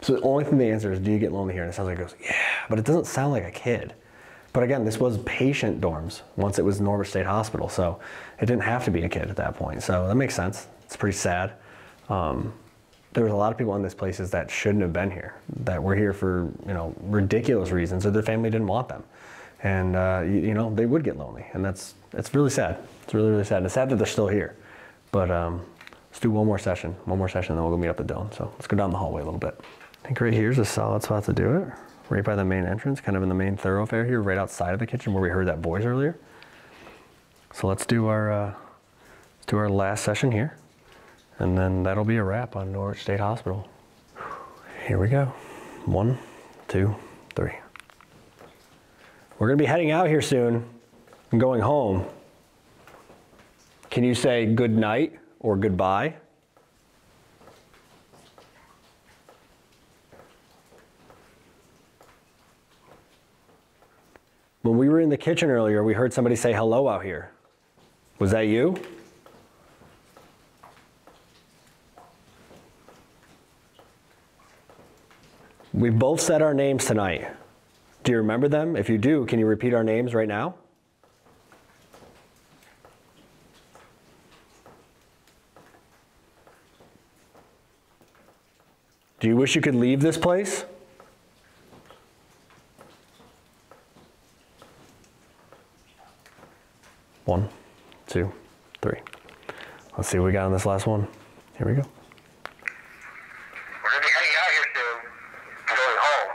So the only thing the answer is, do you get lonely here? And it sounds like it goes, yeah. But it doesn't sound like a kid. But again, this was patient dorms once it was Norwich State Hospital. So it didn't have to be a kid at that point. So that makes sense. It's pretty sad. There was a lot of people in these places that shouldn't have been here, that were here for, you know, ridiculous reasons, or their family didn't want them. And, you know, they would get lonely. And it's really sad. It's really, really sad. And it's sad that they're still here. But let's do one more session, and then we'll go meet up with Dylan. So let's go down the hallway a little bit. I think right here is a solid spot to do it. Right by the main entrance, kind of in the main thoroughfare here, right outside of the kitchen where we heard that voice earlier. So let's do our last session here, and then that'll be a wrap on Norwich State Hospital. Here we go. 1, 2, 3. We're gonna be heading out here soon and going home. Can you say good night or goodbye? When we were in the kitchen earlier, we heard somebody say hello out here. Was that you? We both said our names tonight. Do you remember them? If you do, can you repeat our names right now? Do you wish you could leave this place? One, 2, 3. Let's see what we got on this last one. Here we go. We're going to be heading out here soon. I'm going home.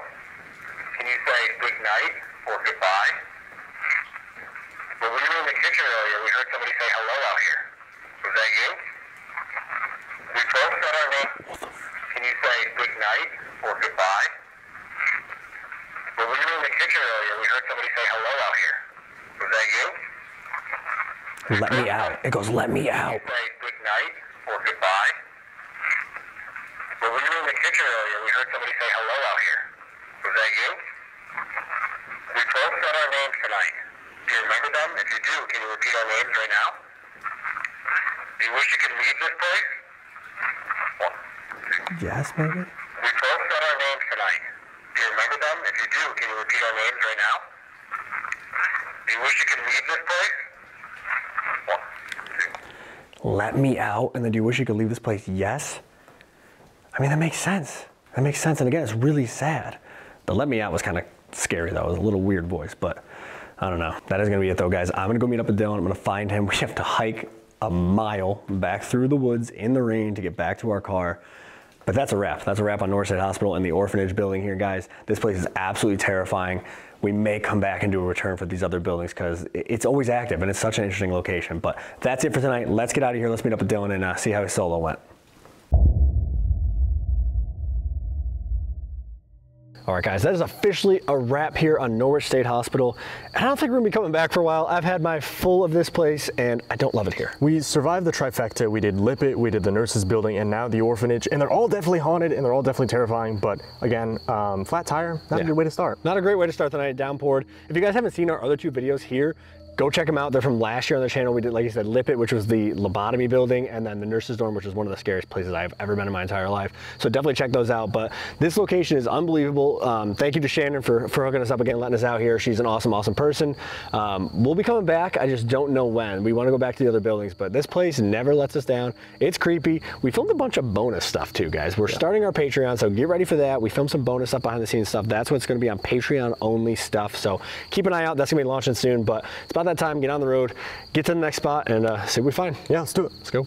Can you say good night or goodbye? When we were in the kitchen earlier, we heard somebody say hello out here. Was that you? We both said our name. Can you say good night or goodbye? When we were in the kitchen earlier, we heard somebody say hello out here. Was that you? Let me out. It goes, let me out. Can you say good night or goodbye? When we were in the kitchen earlier, we heard somebody say hello out here. Was that you? We both said our names tonight. Do you remember them? If you do, can you repeat our names right now? Do you wish you could leave this place? Yes, maybe? We both said our names tonight. Do you remember them? If you do, can you repeat our names right now? Do you wish you could leave this place? 1, 2. Let me out, and then do you wish you could leave this place? Yes. I mean, that makes sense. That makes sense. And again, it's really sad. The let me out was kind of scary though. It was a little weird voice, but I don't know. That is gonna be it though, guys. I'm gonna go meet up with Dylan. I'm gonna find him. We have to hike a mile back through the woods in the rain to get back to our car. But that's a wrap. That's a wrap on Norwich State Hospital and the orphanage building here, guys. This place is absolutely terrifying. We may come back and do a return for these other buildings because it's always active and it's such an interesting location. But that's it for tonight. Let's get out of here. Let's meet up with Dylan and see how his solo went. All right, guys, that is officially a wrap here on Norwich State Hospital. And I don't think we're gonna be coming back for a while. I've had my full of this place and I don't love it here. We survived the trifecta. We did Lippet, we did the nurses building, and now the orphanage. And they're all definitely haunted and they're all definitely terrifying. But again, flat tire, not a good way to start. Not a great way to start the night, downpoured. If you guys haven't seen our other 2 videos here, go check them out. They're from last year on the channel. We did, like you said, Lippet, which was the lobotomy building, and then the nurses dorm, which is one of the scariest places I've ever been in my entire life. So definitely check those out. But this location is unbelievable. Thank you to Shannon for hooking us up again, letting us out here. She's an awesome, awesome person. We'll be coming back. I just don't know when. We want to go back to the other buildings, but this place never lets us down. It's creepy. We filmed a bunch of bonus stuff too, guys. We're starting our Patreon, so get ready for that. We filmed some bonus stuff, behind the scenes stuff. That's what's going to be on Patreon only stuff. So keep an eye out. That's going to be launching soon, but it's about that time. Get on the road, get to the next spot, and see what we find. Yeah, let's do it. Let's go.